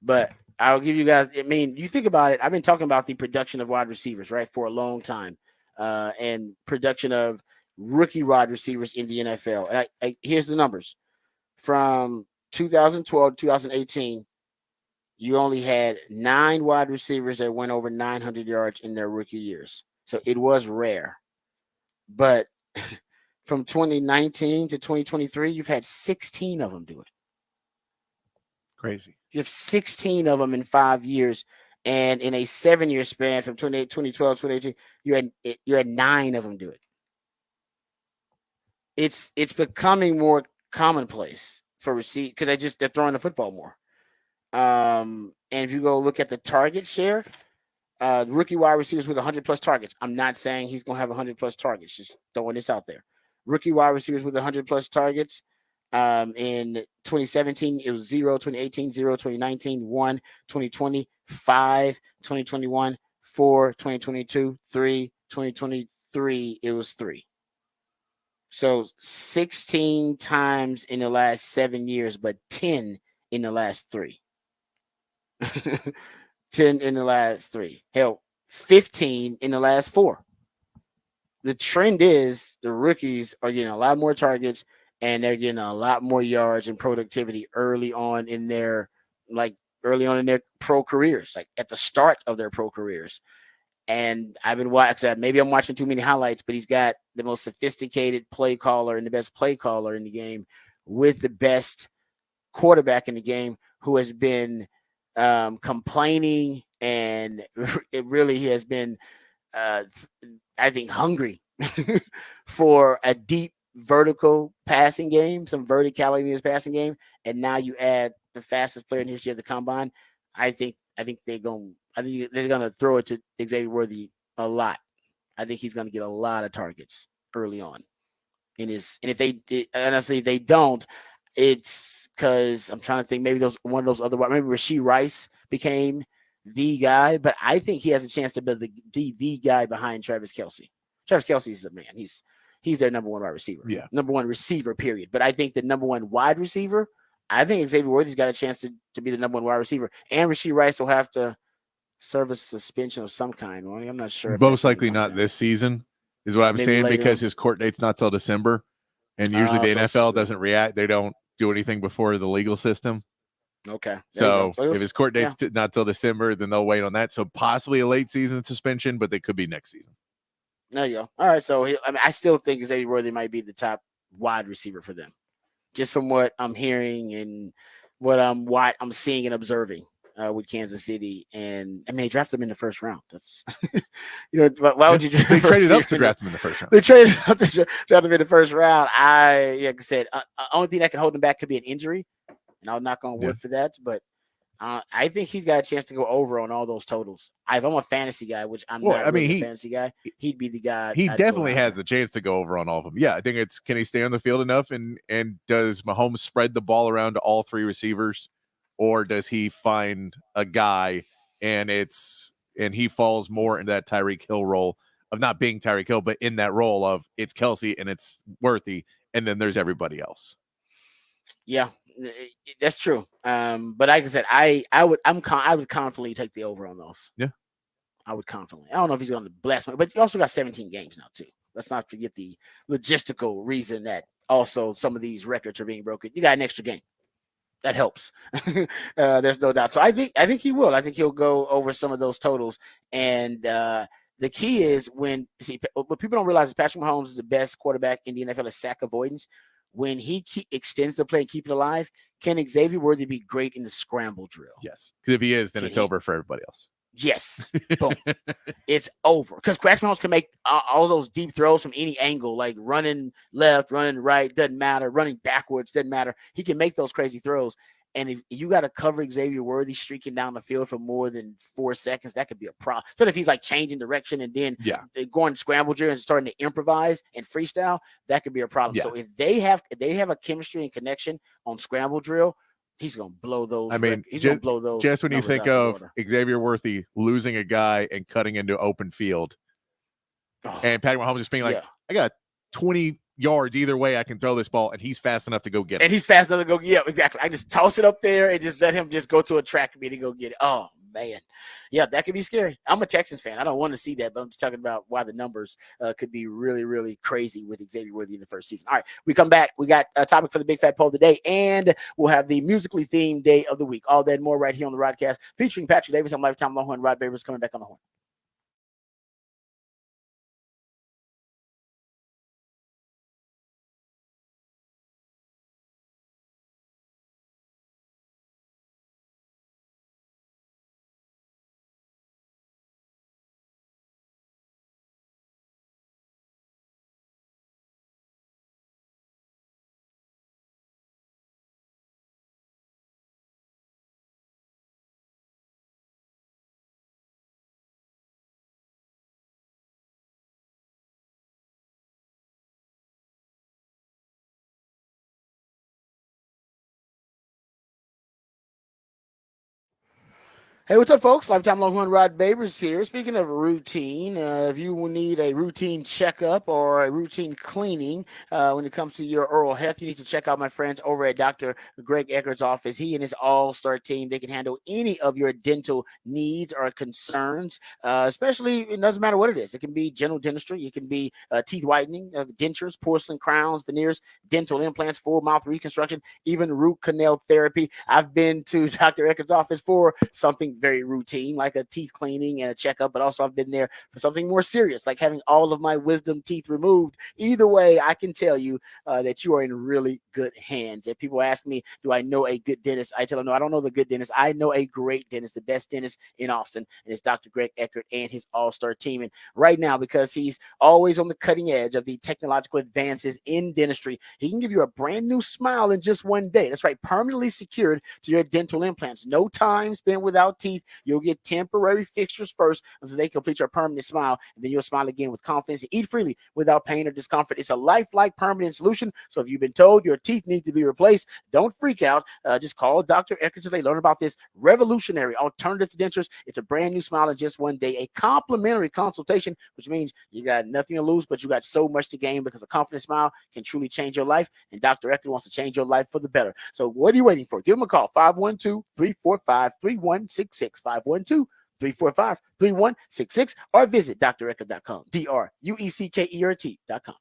Speaker 1: But I'll give you guys, I mean, you think about it. I've been talking about the production of wide receivers, right, for a long time, and production of rookie wide receivers in the NFL. And here's the numbers. From 2012 to 2018, you only had 9 wide receivers that went over 900 yards in their rookie years. So it was rare. But from 2019 to 2023, you've had 16 of them do it.
Speaker 2: Crazy.
Speaker 1: You have 16 of them in 5 years. And in a 7-year span from 2012 to 2018, you had 9 of them do it. It's becoming more commonplace for receive because they're throwing the football more. And if you go look at the target share, rookie wide receivers with 100 plus targets. I'm not saying he's going to have 100 plus targets. Just throwing this out there. Rookie wide receivers with 100 plus targets. In 2017, it was 0, 2018, 0, 2019, 1, 2020, 5, 2021, 4, 2022, 3, 2023, it was 3. So 16 times in the last 7 years, but 10 in the last 3. 10 in the last 3. Hell, 15 in the last 4. the trend is the rookies are getting a lot more targets and they're getting a lot more yards and productivity like early on in their pro careers, like at the start of their pro careers. And I've been watching. Maybe I'm watching too many highlights, but he's got the most sophisticated play caller and the best play caller in the game, with the best quarterback in the game, who has been complaining, and it really has been, I think, hungry for a deep vertical passing game, some verticality in his passing game. And now you add the fastest player in history of the combine. I think they're gonna throw it to Xavier Worthy a lot. I think he's gonna get a lot of targets early on in his. And if they don't, it's because I'm trying to think. Maybe one of those other. Maybe Rashee Rice became the guy, but I think he has a chance to be the guy behind Travis Kelce. Travis Kelce is the man. He's their number one wide receiver.
Speaker 2: Yeah,
Speaker 1: number one receiver. Period. But I think the number one wide receiver. I think Xavier Worthy's got a chance to be the number one wide receiver, and Rashee Rice will have to serve a suspension of some kind. Well, I'm not sure if
Speaker 2: most
Speaker 1: that's
Speaker 2: likely not this season, is what I'm
Speaker 1: Maybe
Speaker 2: saying,
Speaker 1: later
Speaker 2: because
Speaker 1: on.
Speaker 2: his court date's not till December, and usually the NFL doesn't react. They don't do anything before the legal system.
Speaker 1: Okay.
Speaker 2: So if his court date's not till December, then they'll wait on that. So possibly a late season suspension, but they could be next season.
Speaker 1: There you go. All right. So I still think Xavier Worthy might be the top wide receiver for them, just from what I'm hearing and what I'm seeing and observing with Kansas City. And I mean, they drafted him in the first round. That's why would you?
Speaker 2: They traded up to draft him in the first round.
Speaker 1: They traded up to draft him in the first round. Like I said, only thing that can hold him back could be an injury, and I'll knock on wood for that. But I think he's got a chance to go over on all those totals. If I'm a fantasy guy, which I'm not really a fantasy guy, he'd be the guy.
Speaker 2: He definitely has a chance to go over on all of them. Yeah, I think it's, can he stay on the field enough, and does Mahomes spread the ball around to all three receivers, or does he find a guy and he falls more into that Tyreek Hill role of not being Tyreek Hill, but in that role of it's Kelce and it's Worthy, and then there's everybody else.
Speaker 1: Yeah, that's true. But like I said, I would confidently take the over on those.
Speaker 2: Yeah,
Speaker 1: I would confidently. I don't know if he's going to blast me, but you also got 17 games now too. Let's not forget the logistical reason that also some of these records are being broken. You got an extra game. That helps. There's no doubt. So I think he will. I think he'll go over some of those totals. And the key is what people don't realize is Patrick Mahomes is the best quarterback in the NFL at sack avoidance. When he extends the play and keep it alive, can Xavier Worthy be great in the scramble drill?
Speaker 2: Yes. Because if he is, then it's over for everybody else.
Speaker 1: Yes. Boom. It's over. Because Patrick Mahomes can make all those deep throws from any angle, like running left, running right, doesn't matter. Running backwards, doesn't matter. He can make those crazy throws. And if you got to cover Xavier Worthy streaking down the field for more than 4 seconds, that could be a problem. But if he's like changing direction and then going scramble drill and starting to improvise and freestyle, that could be a problem. Yeah. So if they have a chemistry and connection on scramble drill, he's going to blow those.
Speaker 2: I mean, he's going to blow those. Just when you think of Xavier Worthy losing a guy and cutting into open field, and Patrick Mahomes just being like, I got 20 yards either way I can throw this ball, and he's fast enough to go get it.
Speaker 1: And he's fast enough to go, exactly. I just toss it up there and just let him just go to a track meet and go get it. Oh, man. Yeah, that could be scary. I'm a Texans fan. I don't want to see that, but I'm just talking about why the numbers could be really, really crazy with Xavier Worthy in the first season. All right, we come back. We got a topic for the Big Fat Poll today, and we'll have the musically themed day of the week. All that and more right here on the Rodcast, featuring Patrick Davis and Lifetime Longhorn Rod Babers coming back on the horn. Hey, what's up, folks? Lifetime Longhorn Rod Babers here. Speaking of routine, if you will need a routine checkup or a routine cleaning when it comes to your oral health, you need to check out my friends over at Dr. Greg Eckert's office. He and his all-star team, they can handle any of your dental needs or concerns, especially it doesn't matter what it is. It can be general dentistry, it can be teeth whitening, dentures, porcelain crowns, veneers, dental implants, full mouth reconstruction, even root canal therapy. I've been to Dr. Eckert's office for something very routine, like a teeth cleaning and a checkup, but also I've been there for something more serious, like having all of my wisdom teeth removed. Either way, I can tell you that you are in really good hands. If people ask me, do I know a good dentist? I tell them, no, I don't know the good dentist. I know a great dentist, the best dentist in Austin, and it's Dr. Greg Eckert and his all-star team. And right now, because he's always on the cutting edge of the technological advances in dentistry, he can give you a brand new smile in just one day. That's right, permanently secured to your dental implants. No time spent without teeth. You'll get temporary fixtures first until they complete your permanent smile, and then you'll smile again with confidence and eat freely without pain or discomfort. It's a lifelike permanent solution. So if you've been told your teeth need to be replaced, don't freak out. Just call Dr. Eckert today. Learn about this revolutionary alternative to dentures. It's a brand new smile in just one day, a complimentary consultation, which means you got nothing to lose, but you got so much to gain because a confident smile can truly change your life. And Dr. Eckert wants to change your life for the better. So what are you waiting for? Give him a call, 512-345-3166, 512-345-3166, or visit drueckert.com, drueckert.com.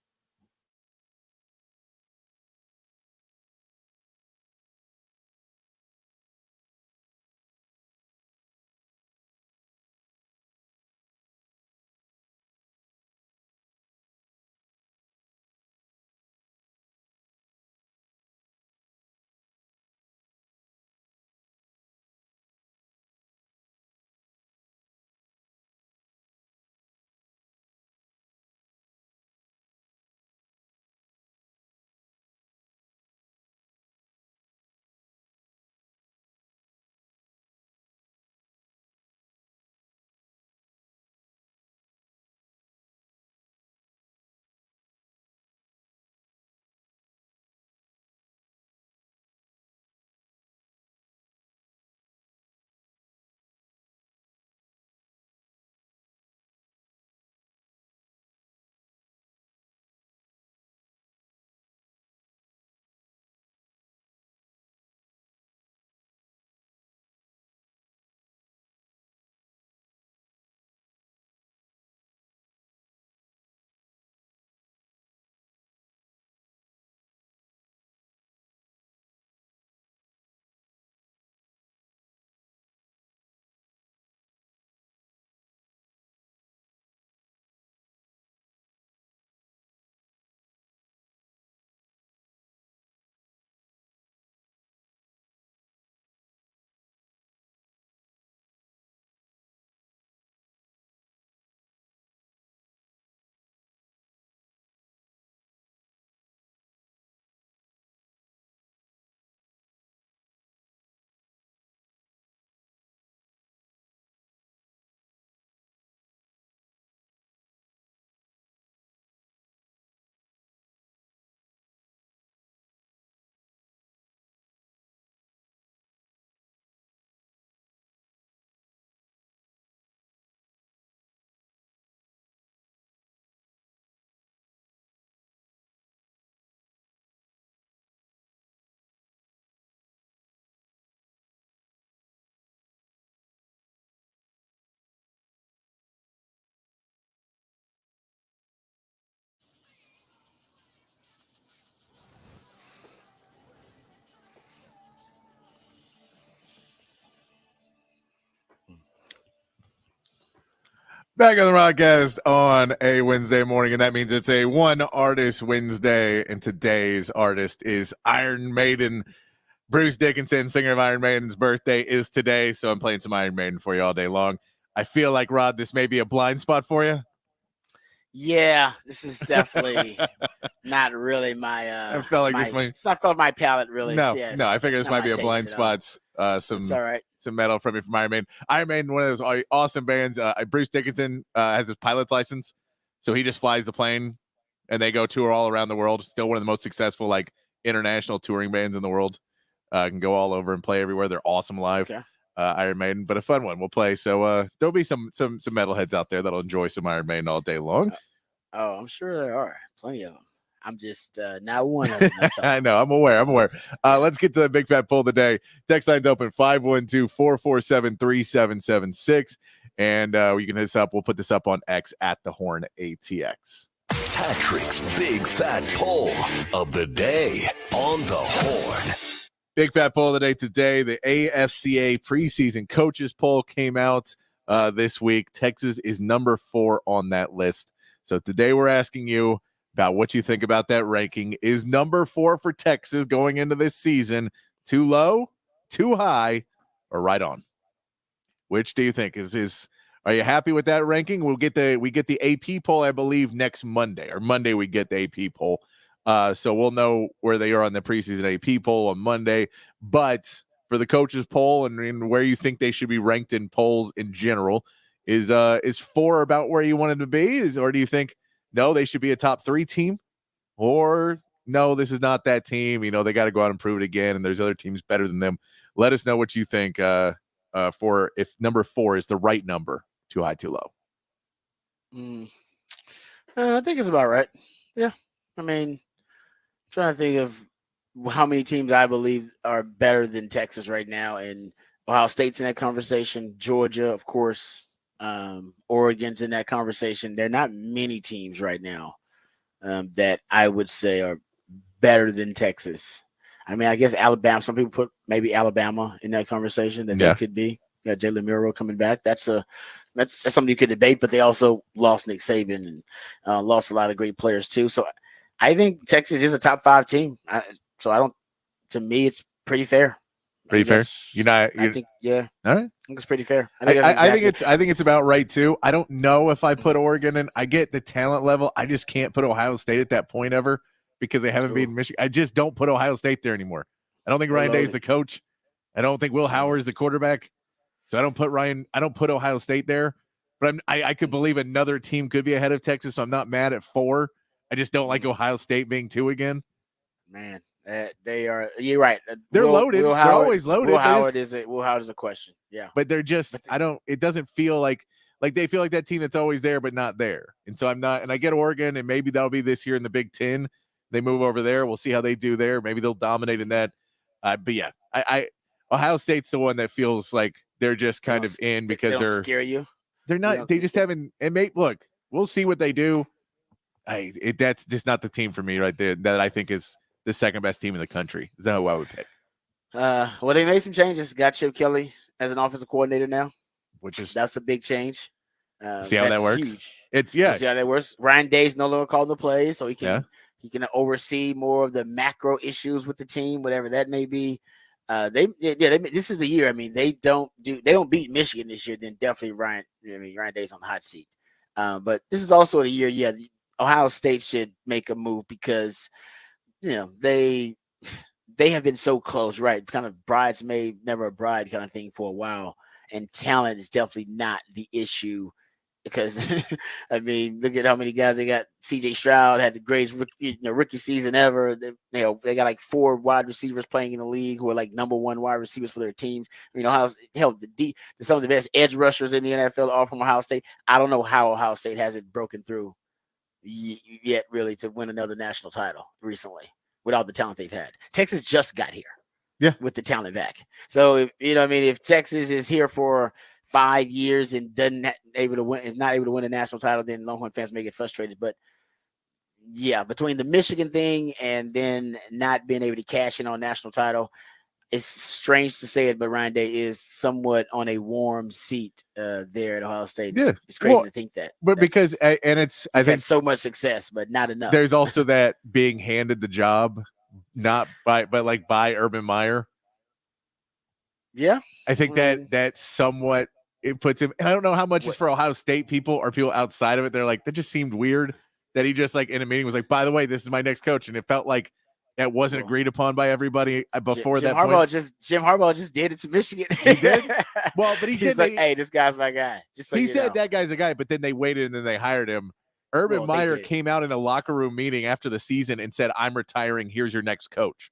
Speaker 2: Back on the Rodcast on a Wednesday morning, and that means it's a one artist Wednesday. And today's artist is Iron Maiden. Bruce Dickinson, singer of Iron Maiden's birthday is today, so I'm playing some Iron Maiden for you all day long. I feel like, Rod, this may be a blind spot for you.
Speaker 1: Yeah, this is definitely not really
Speaker 2: I felt like this might.
Speaker 1: It's not felt my palate really.
Speaker 2: No,
Speaker 1: Yes,
Speaker 2: no, I figure this
Speaker 1: not
Speaker 2: might
Speaker 1: my
Speaker 2: be a
Speaker 1: taste
Speaker 2: blind
Speaker 1: at all.
Speaker 2: spot.
Speaker 1: It's all right.
Speaker 2: Some metal from me from Iron Maiden. Iron Maiden, one of those awesome bands. Bruce Dickinson has his pilot's license, so he just flies the plane, and they go tour all around the world. Still one of the most successful like international touring bands in the world. Can go all over and play everywhere. They're awesome live.
Speaker 1: Okay.
Speaker 2: Iron Maiden, but a fun one. We'll play. So there'll be some metalheads out there that'll enjoy some Iron Maiden all day long.
Speaker 1: Oh, I'm sure there are plenty of them. I'm just not one of them. That's all.
Speaker 2: I know. I'm aware. Let's get to the big fat poll of the day. Text line's open 512-447-3776. And you can hit us up. We'll put this up on X at the Horn ATX.
Speaker 3: Patrick's big fat poll of the day on the Horn.
Speaker 2: Big fat poll of the day today. The AFCA preseason coaches poll came out this week. Texas is number 4 on that list. So today we're asking you about what you think about that ranking. Is number 4 for Texas going into this season too low, too high, or right on? Which do you think is are you happy with that ranking? We get the AP poll, I believe, next Monday, or Monday we get the AP poll. So we'll know where they are on the preseason AP poll on Monday. But for the coaches poll and where you think they should be ranked in polls in general, is 4 about where you want them to be? Or do you think no, they should be a top 3 team? Or no, this is not that team. They got to go out and prove it again, and there's other teams better than them. Let us know what you think for if number 4 is the right number, too high, too low.
Speaker 1: I think it's about right. Yeah. I mean, trying to think of how many teams I believe are better than Texas right now, and Ohio State's in that conversation. Georgia, of course. Oregon's in that conversation. There are not many teams right now that I would say are better than Texas. I mean, I guess Alabama. Some people put maybe Alabama in that conversation that they could be. You got Jalen Muro coming back. That's something you could debate. But they also lost Nick Saban and lost a lot of great players too. So I think Texas is a top 5 team. To me, it's pretty fair.
Speaker 2: Pretty fair.
Speaker 1: I think, yeah.
Speaker 2: All right.
Speaker 1: I think it's pretty fair.
Speaker 2: I think it's about right too. I don't know if I put Oregon in. I get the talent level. I just can't put Ohio State at that point ever because they haven't beaten Michigan. I just don't put Ohio State there anymore. I don't think Ryan Day is the coach. I don't think Will Howard is the quarterback. So I don't put Ohio State there. But I could believe another team could be ahead of Texas. So I'm not mad at 4. I just don't like Ohio State being 2 again.
Speaker 1: Man. They are. You're right.
Speaker 2: They're loaded. They're always loaded.
Speaker 1: Will Howard is a question. Yeah,
Speaker 2: but they're just. It doesn't feel like they feel like that team that's always there but not there. And so I'm not. And I get Oregon, and maybe that'll be this year in the Big Ten. They move over there. We'll see how they do there. Maybe they'll dominate in that. But yeah, Ohio State's the one that feels like they're just kind of in because they're
Speaker 1: scare you.
Speaker 2: They're not. They just haven't. And look, we'll see what they do. That's just not the team for me right there. That I think is the second best team in the country. Is that who I would pick?
Speaker 1: Well, they made some changes. Got Chip Kelly as an offensive coordinator now, that's a big change.
Speaker 2: See how that works?
Speaker 1: Huge.
Speaker 2: See
Speaker 1: how that works. Ryan Day's no longer calling the plays, so he can oversee more of the macro issues with the team, whatever that may be. This is the year. I mean, they don't beat Michigan this year. Then definitely Ryan Day's on the hot seat. But this is also the year. Yeah, Ohio State should make a move because they have been so close, right? Kind of bridesmaid, never a bride kind of thing for a while. And talent is definitely not the issue because, I mean, look at how many guys they got. C.J. Stroud had the greatest rookie season ever. They got like 4 wide receivers playing in the league who are like number 1 wide receivers for their teams. Some of the best edge rushers in the NFL are from Ohio State. I don't know how Ohio State hasn't broken through yet really to win another national title recently with all the talent they've had. Texas just got here with the talent back. So if Texas is here for 5 years and is not able to win a national title, then Longhorn fans may get frustrated. But yeah, between the Michigan thing and then not being able to cash in on a national title, it's strange to say it, but Ryan Day is somewhat on a warm seat there at Ohio State. It's crazy to think that.
Speaker 2: But because I think
Speaker 1: had so much success, but not enough.
Speaker 2: There's also that being handed the job, not by Urban Meyer.
Speaker 1: Yeah,
Speaker 2: I think that somewhat it puts him. And I don't know how much is for Ohio State people or people outside of it. They're like, that just seemed weird that he just like in a meeting was like, by the way, this is my next coach, and it felt like that wasn't agreed upon by everybody before that point.
Speaker 1: Jim Harbaugh just did it to Michigan.
Speaker 2: He did? Well, but
Speaker 1: he's like, hey, this guy's my guy. Just so
Speaker 2: he said that guy's a guy, but then they waited and then they hired him. Urban Meyer came out in a locker room meeting after the season and said, I'm retiring. Here's your next coach.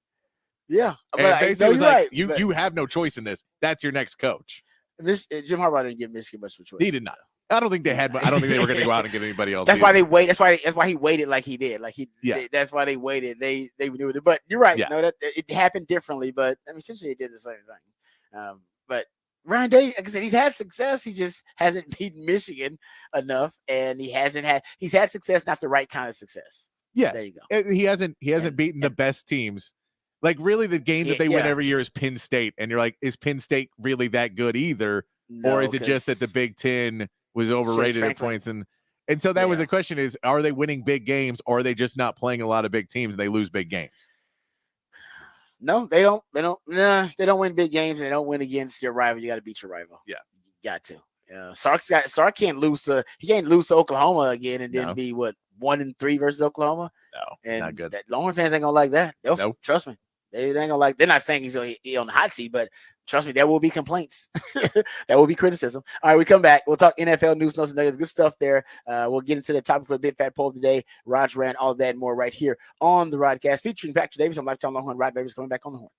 Speaker 1: Yeah,
Speaker 2: And
Speaker 1: but
Speaker 2: basically,
Speaker 1: no,
Speaker 2: it was
Speaker 1: you're
Speaker 2: like,
Speaker 1: right.
Speaker 2: you have no choice in this. That's your next coach.
Speaker 1: Jim Harbaugh didn't give Michigan much of a choice.
Speaker 2: He did not. I don't think they had. I don't think they were going to go out and get anybody else.
Speaker 1: That's why they wait. That's why he waited like he did. That's why they waited. They knew it. But you're right.
Speaker 2: Yeah.
Speaker 1: No, that it happened differently. But I mean, essentially, it did the same thing. But Ryan Day, like I said, he's had success. He just hasn't beaten Michigan enough, and he's had success, not the right kind of success.
Speaker 2: Yeah,
Speaker 1: there you go.
Speaker 2: He hasn't beaten the best teams. Like, really, the game that they win every year is Penn State, and you're like, is Penn State really that good either?
Speaker 1: No,
Speaker 2: or is it just that the Big Ten was overrated at points? And so that was the question: is, are they winning big games, or are they just not playing a lot of big teams and they lose big games?
Speaker 1: No, they don't. They don't. Nah, they don't win big games. And they don't win against your rival. You got to beat your rival.
Speaker 2: Yeah,
Speaker 1: you got to. Sark can't lose. He can't lose to Oklahoma again and then be 1-3 versus Oklahoma.
Speaker 2: No,
Speaker 1: and
Speaker 2: not good.
Speaker 1: Longhorn fans ain't gonna like that.
Speaker 2: Nope.
Speaker 1: Trust me. They ain't gonna like. They're not saying he's gonna be on the hot seat, but trust me, there will be complaints. There will be criticism. All right, we come back. We'll talk NFL news, notes, and nuggets. Good stuff there. We'll get into the topic for the Big Fat Poll of the day. Raj ran all of that and more right here on the Rodcast, featuring Patrick Davis. I'm Lifetime Longhorn. Rod Davis coming back on the horn.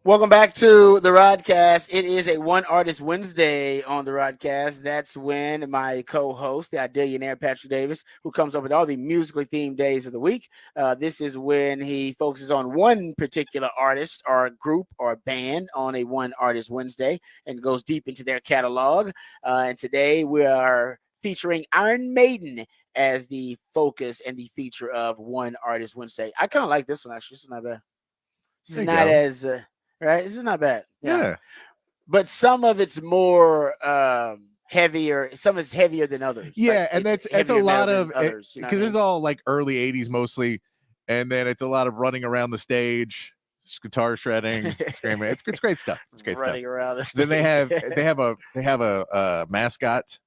Speaker 1: Welcome back to the Rodcast. It is a One Artist Wednesday on the Rodcast. That's when my co-host, the Idillionaire Patrick Davis, who comes up with all the musically themed days of the week, this is when he focuses on one particular artist or group or band on a One Artist Wednesday and goes deep into their catalog. And today we are featuring Iron Maiden as the focus and the feature of One Artist Wednesday. I kind of like this one, actually. This is not bad. This is not as... right, this is not bad.
Speaker 2: Yeah.
Speaker 1: But some of it's more heavier. Some is heavier than others.
Speaker 2: Yeah, and it's a lot of
Speaker 1: others,
Speaker 2: because it's all like early '80s mostly, and then it's a lot of running around the stage, guitar shredding, screaming. It's great stuff. It's great
Speaker 1: running
Speaker 2: stuff.
Speaker 1: Around the stage.
Speaker 2: Then they have a mascot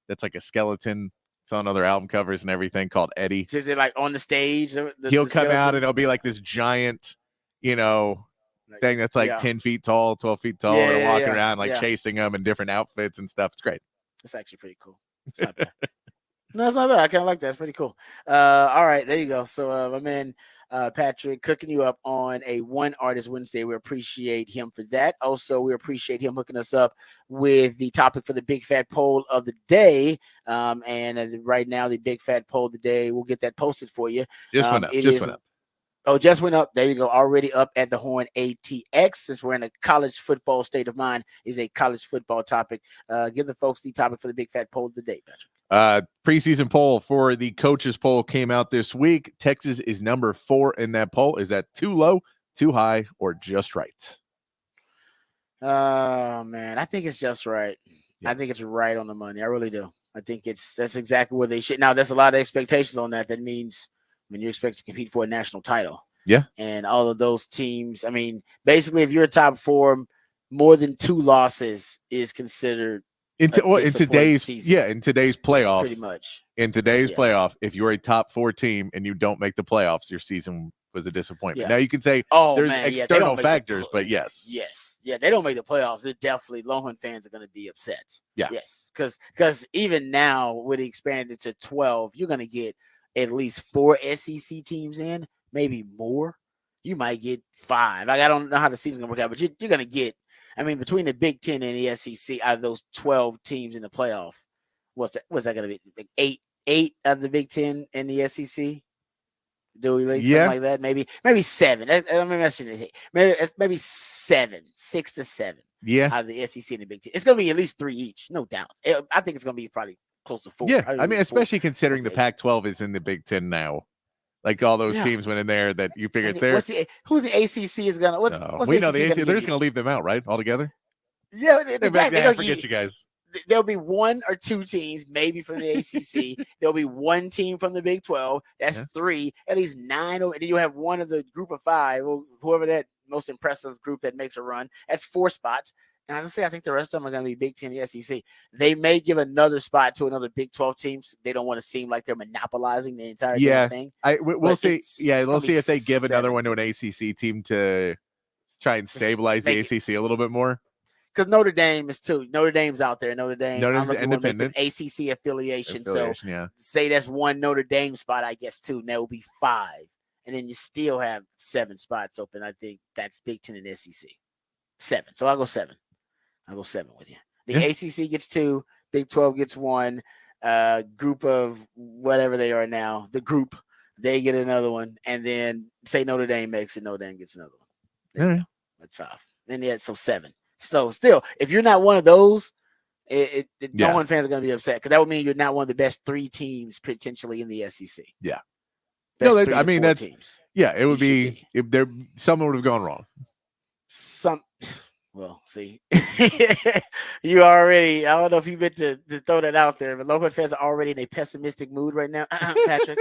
Speaker 2: that's like a skeleton. It's on other album covers and everything called Eddie.
Speaker 1: Is it like on the stage?
Speaker 2: He'll come out and it'll be like this giant, thing that's like 10 feet tall, 12 feet tall. They're walking around like chasing them in different outfits and stuff. It's great.
Speaker 1: It's actually pretty cool. It's not bad. No, it's not bad. I kind of like that. It's pretty cool. All right, there you go. So my man Patrick cooking you up on a One Artist Wednesday. We appreciate him for that. Also, we appreciate him hooking us up with the topic for the Big Fat Poll of the day. And right now, the Big Fat Poll of the day, we'll get that posted for you.
Speaker 2: Just went up.
Speaker 1: Oh, just went up. There you go. Already up at the Horn ATX. Since we're in a college football state of mind, is a college football topic. Give the folks the topic for the Big Fat Poll of the day, Patrick.
Speaker 2: Preseason poll for the coaches poll came out this week. Texas is number 4 in that poll. Is that too low, too high, or just right?
Speaker 1: Oh man, I think it's just right. Yeah. I think it's right on the money. I really do. I think that's exactly where they should. Now, there's a lot of expectations on that. That means when you expect to compete for a national title.
Speaker 2: Yeah.
Speaker 1: And all of those teams, I mean, basically, if you're a top 4, more than 2 losses is considered
Speaker 2: in today's playoff.
Speaker 1: Pretty much.
Speaker 2: In today's playoff, if you're a top 4 team and you don't make the playoffs, your season was a disappointment. Now you can say there's external factors, but yes.
Speaker 1: Yeah, they don't make the playoffs. They're definitely Longhorn fans are going to be upset.
Speaker 2: Yeah.
Speaker 1: Yes, because even now with it expanded to 12, you're going to get at least 4 SEC teams in, maybe more. You might get 5. Like, I don't know how the season's gonna work out, but you're gonna get. I mean, between the Big 10 and the SEC, out of those 12 teams in the playoff, what's that gonna be? Like 8 of the Big 10 and the SEC. Do we like something like that? Maybe 7. I mean, maybe 7, 6 to 7.
Speaker 2: Yeah,
Speaker 1: out of the SEC and the Big 10. It's gonna be at least 3 each, no doubt. I think it's gonna be probably close to 4.
Speaker 2: Yeah, I mean, especially considering the Pac-12 is in the Big 10 now. Like all those teams went in there that you figured there.
Speaker 1: Who's the ACC is gonna?
Speaker 2: We know the ACC. They're just gonna leave them out, right? Altogether.
Speaker 1: Yeah,
Speaker 2: exactly. I forget you guys.
Speaker 1: There'll be 1 or 2 teams, maybe from the ACC. There'll be 1 team from the Big 12. That's 3, at least 9. And then you have 1 of the group of 5, whoever that most impressive group that makes a run. That's 4 spots. And honestly, I think the rest of them are going to be Big 10 and the SEC. They may give another spot to another Big 12 team. They don't want to seem like they're monopolizing the entire thing.
Speaker 2: We'll see. Yeah, we'll see if they give another one to an ACC team to try and stabilize the ACC a little bit more.
Speaker 1: Because Notre Dame is too. Notre Dame's out there. Notre
Speaker 2: Dame's independent.
Speaker 1: ACC affiliation. So say that's 1 Notre Dame spot, I guess, too. And that will be 5. And then you still have 7 spots open. I think that's Big 10 and SEC. 7. So I'll go 7. I'll go 7 with you. The ACC gets 2, Big 12 gets 1, group of whatever they are now, the group, they get another one, and then say Notre Dame makes it, Notre Dame gets another one. That's 5. Then so 7. So still, if you're not one of those, Longhorn fans are going to be upset because that would mean you're not one of the best 3 teams potentially in the SEC.
Speaker 2: Yeah.
Speaker 1: I mean, that's
Speaker 2: teams. Yeah, it would be if there something would have gone wrong.
Speaker 1: Well, see, you already, I don't know if you meant to throw that out there, but Longhorn fans are already in a pessimistic mood right now, Patrick,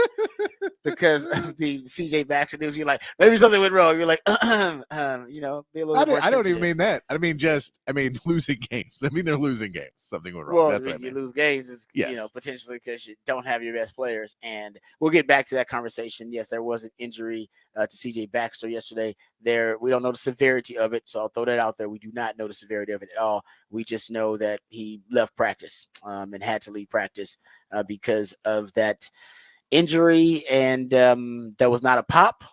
Speaker 1: because of the CJ Baxter news. You're like, maybe something went wrong. You're like, be a little
Speaker 2: I don't even mean that. I mean, losing games. I mean, they're losing games. Something went wrong.
Speaker 1: Well, you lose games is, potentially because you don't have your best players. And we'll get back to that conversation. Yes, there was an injury to CJ Baxter yesterday. We don't know the severity of it, so I'll throw that out there. We do not know the severity of it at all. We just know that he left practice and had to leave practice because of that injury, and that was not a pop,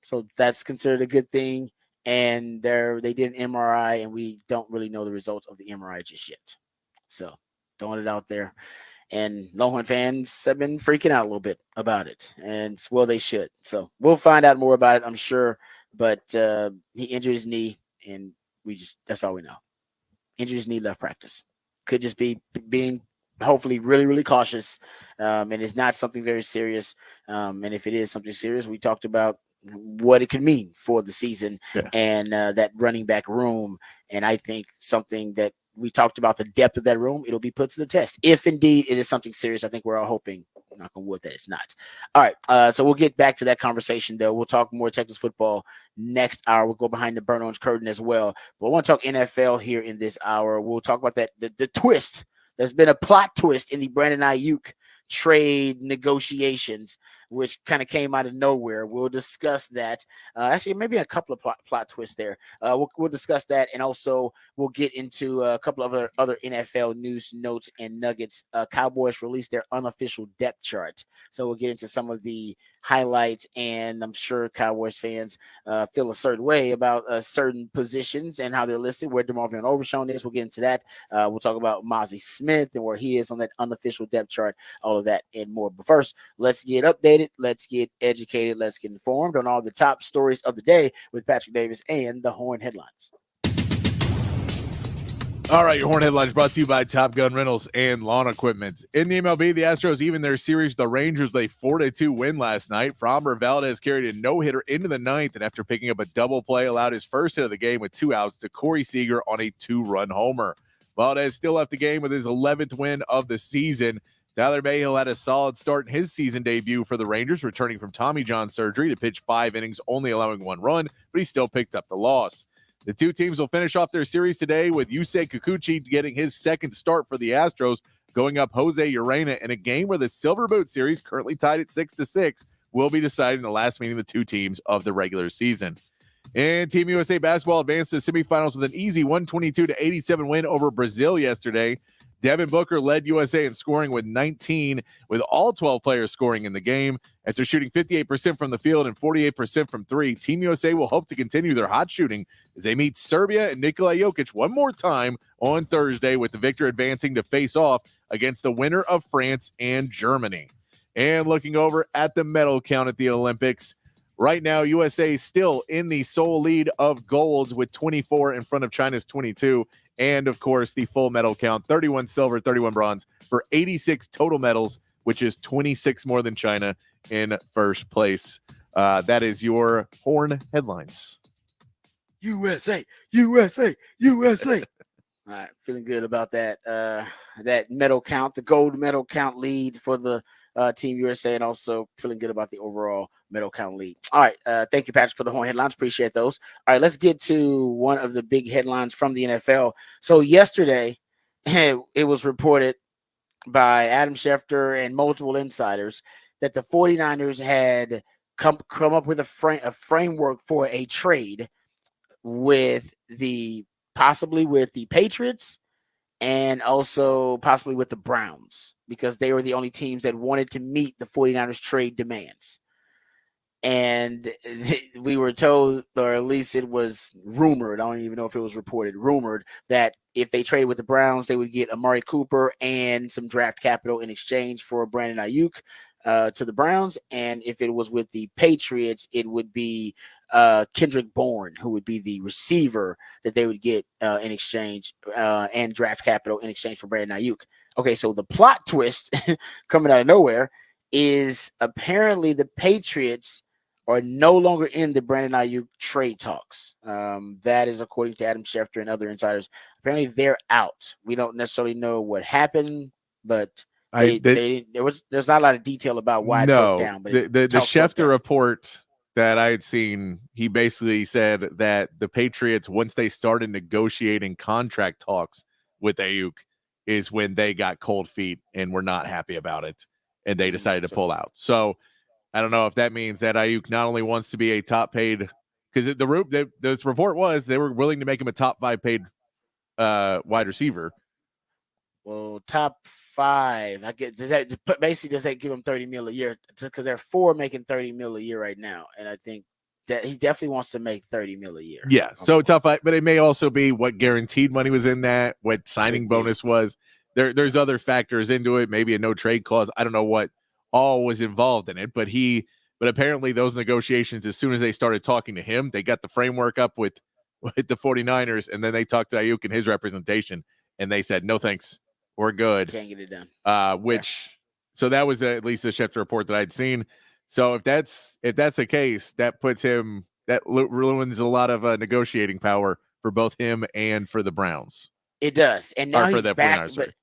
Speaker 1: so that's considered a good thing. and they did an MRI, and we don't really know the results of the MRI just yet. So throwing it out there. And Longhorn fans have been freaking out a little bit about it, and well, they should. So we'll find out more about it, I'm sure. But he injured his knee, and that's all we know. Injured his knee, left practice. Could just be being hopefully really, really cautious, and it's not something very serious. And if it is something serious, we talked about what it could mean for the season and that running back room. And I think something that we talked about, the depth of that room, it'll be put to the test. If indeed it is something serious, I think we're all hoping, knock on wood, that it's not. All right. So we'll get back to that conversation, though. We'll talk more Texas football next hour. We'll go behind the burnt orange curtain as well. But I want to talk NFL here in this hour. We'll talk about that, the twist. There's been a plot twist in the Brandon Ayuk trade negotiations, which kind of came out of nowhere. We'll discuss that. Actually, maybe a couple of plot twists there. We'll discuss that, and also we'll get into a couple of other NFL news, notes, and nuggets. Cowboys released their unofficial depth chart, so we'll get into some of the highlights, and I'm sure Cowboys fans feel a certain way about certain positions and how they're listed, where DeMarvin Overshown is. We'll get into that. We'll talk about Mozzie Smith and where he is on that unofficial depth chart, all of that and more. But first, let's get updated, let's get educated, let's get informed on all the top stories of the day with Patrick Davis and the Horn Headlines.
Speaker 2: All right, your Horn Headlines brought to you by Top Gun Rentals and Lawn Equipment. In the MLB, the Astros even their series with the Rangers with a 4-2 win last night. Framber Valdez carried a no-hitter into the ninth, and after picking up a double play, allowed his first hit of the game with 2 outs to Corey Seager on a 2-run homer. Valdez still left the game with his 11th win of the season. Tyler Mayhill had a solid start in his season debut for the Rangers, returning from Tommy John surgery to pitch 5 innings, only allowing 1 run, but he still picked up the loss. The two teams will finish off their series today with Yusei Kikuchi getting his second start for the Astros, going up Jose Urena in a game where the Silver Boot Series, currently tied at 6-6, will be decided in the last meeting of the two teams of the regular season. And Team USA Basketball advanced to the semifinals with an easy 122-87 win over Brazil yesterday. Devin Booker led USA in scoring with 19, with all 12 players scoring in the game. After shooting 58% from the field and 48% from 3, Team USA will hope to continue their hot shooting as they meet Serbia and Nikola Jokic one more time on Thursday, with the victor advancing to face off against the winner of France and Germany. And looking over at the medal count at the Olympics, right now USA is still in the sole lead of golds with 24 in front of China's 22. And, of course, the full medal count, 31 silver, 31 bronze for 86 total medals, which is 26 more than China in first place. That is your Horn Headlines.
Speaker 1: USA, USA, USA. All right, feeling good about that. That medal count, the gold medal count lead for the Team USA, and also feeling good about the overall medal count lead. All right, thank you, Patrick, for the Horn Headlines. Appreciate those. All right, let's get to one of the big headlines from the NFL. So yesterday, it was reported by Adam Schefter and multiple insiders that the 49ers had come up with a framework for a trade with possibly with the Patriots and also possibly with the Browns, because they were the only teams that wanted to meet the 49ers trade demands. And we were told, or at least it was rumored, I don't even know if it was reported, rumored that if they traded with the Browns, they would get Amari Cooper and some draft capital in exchange for Brandon Ayuk to the Browns. And if it was with the Patriots, it would be Kendrick Bourne, who would be the receiver that they would get in exchange and draft capital in exchange for Brandon Ayuk. Okay, so the plot twist coming out of nowhere is apparently the Patriots are no longer in the Brandon Ayuk trade talks. That is according to Adam Schefter and other insiders. Apparently they're out. We don't necessarily know what happened, but there's not a lot of detail about why it broke down. But
Speaker 2: the Schefter report that I had seen, he basically said that the Patriots, once they started negotiating contract talks with Ayuk, is when they got cold feet and were not happy about it, and they decided to pull out. So I don't know if that means that Ayuk not only wants to be a top paid, because this report was they were willing to make him a top 5 paid wide receiver.
Speaker 1: Well, top 5. I get does that give him $30 million a year? Because they're 4 making $30 million a year right now, and I think he definitely wants to make $30 million a year.
Speaker 2: Yeah, so tough, but it may also be what guaranteed money was in that, what signing bonus was. There's other factors into it, maybe a no trade clause. I don't know what all was involved in it, but apparently those negotiations, as soon as they started talking to him, they got the framework up with the 49ers, and then they talked to Ayuk and his representation, and they said, no thanks, we're good.
Speaker 1: Can't get it done.
Speaker 2: So that was at least a Schefter report that I'd seen. So if that's the case, that puts him, that ruins a lot of negotiating power for both him and for the Browns.
Speaker 1: It does, and now he's back. But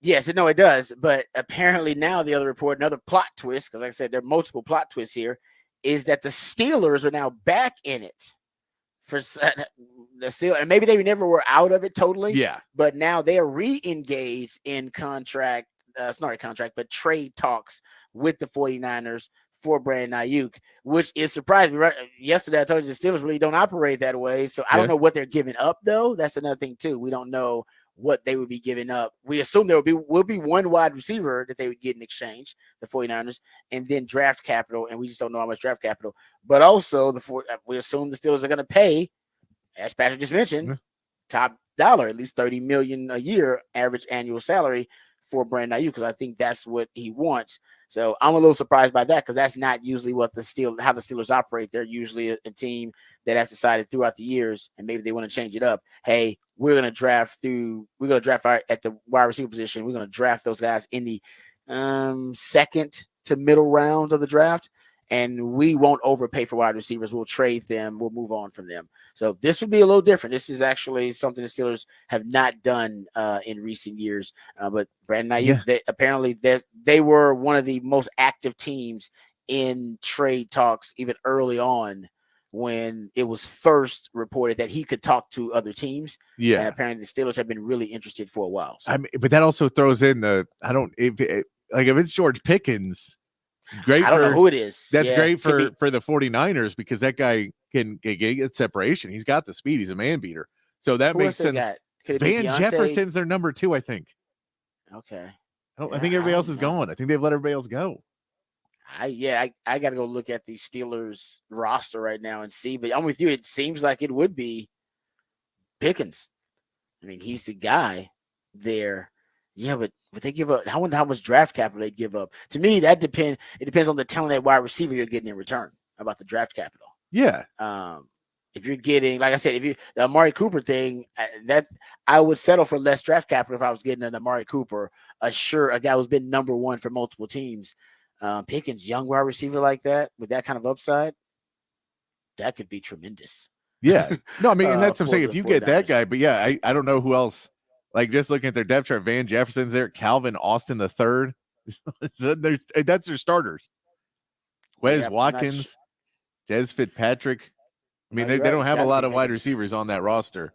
Speaker 1: yes, no, it does. But apparently now the other report, another plot twist, because like I said, there are multiple plot twists here, is that the Steelers are now back in it for the Steelers, and maybe they never were out of it totally.
Speaker 2: Yeah,
Speaker 1: but now they are re-engaged in but trade talks with the 49ers for Brandon Ayuk, which is surprising. Right? Yesterday, I told you the Steelers really don't operate that way. So I don't know what they're giving up, though. That's another thing, too. We don't know what they would be giving up. We assume there will be one wide receiver that they would get in exchange, the 49ers, and then draft capital, and we just don't know how much draft capital. But also, we assume the Steelers are going to pay, as Patrick just mentioned, top dollar, at least $30 million a year average annual salary for Brandon Ayuk, because I think that's what he wants. So I'm a little surprised by that, because that's not usually what how the Steelers operate. They're usually a team that has decided throughout the years, and maybe they want to change it up. Hey, we're going to draft at the wide receiver position. We're going to draft those guys in the second to middle rounds of the draft, and we won't overpay for wide receivers. We'll trade them. We'll move on from them. So this would be a little different. This is actually something the Steelers have not done in recent years. But Brandon Ayuk, they were one of the most active teams in trade talks even early on, when it was first reported that he could talk to other teams. Yeah. And apparently the Steelers have been really interested for a while. So.
Speaker 2: But that also throws in if it's George Pickens, great.
Speaker 1: I don't know who it is.
Speaker 2: That's great for the 49ers, because that guy can get separation. He's got the speed. He's a man beater. So that makes sense. Van Jefferson's their number 2, I think.
Speaker 1: Okay.
Speaker 2: I think everybody else is gone. I think they've let everybody else go.
Speaker 1: I got to go look at the Steelers roster right now and see. But I'm with you. It seems like it would be Pickens. I mean, he's the guy there. Yeah, but they give up. I wonder how much draft capital they give up. To me, it depends on the talented wide receiver you're getting in return about the draft capital.
Speaker 2: Yeah.
Speaker 1: If you're getting, like I said, the Amari Cooper thing, that I would settle for less draft capital if I was getting an Amari Cooper, a guy who's been number 1 for multiple teams. Pickens, young wide receiver like that with that kind of upside, that could be tremendous.
Speaker 2: Yeah. No, I mean, and that's what I'm saying. If you get that guy, but yeah, I don't know who else. Like, just looking at their depth chart, Van Jefferson's there, Calvin Austin III. That's their starters. Wes Watkins, Des Fitzpatrick. I mean, they don't have a lot of wide receivers on that roster.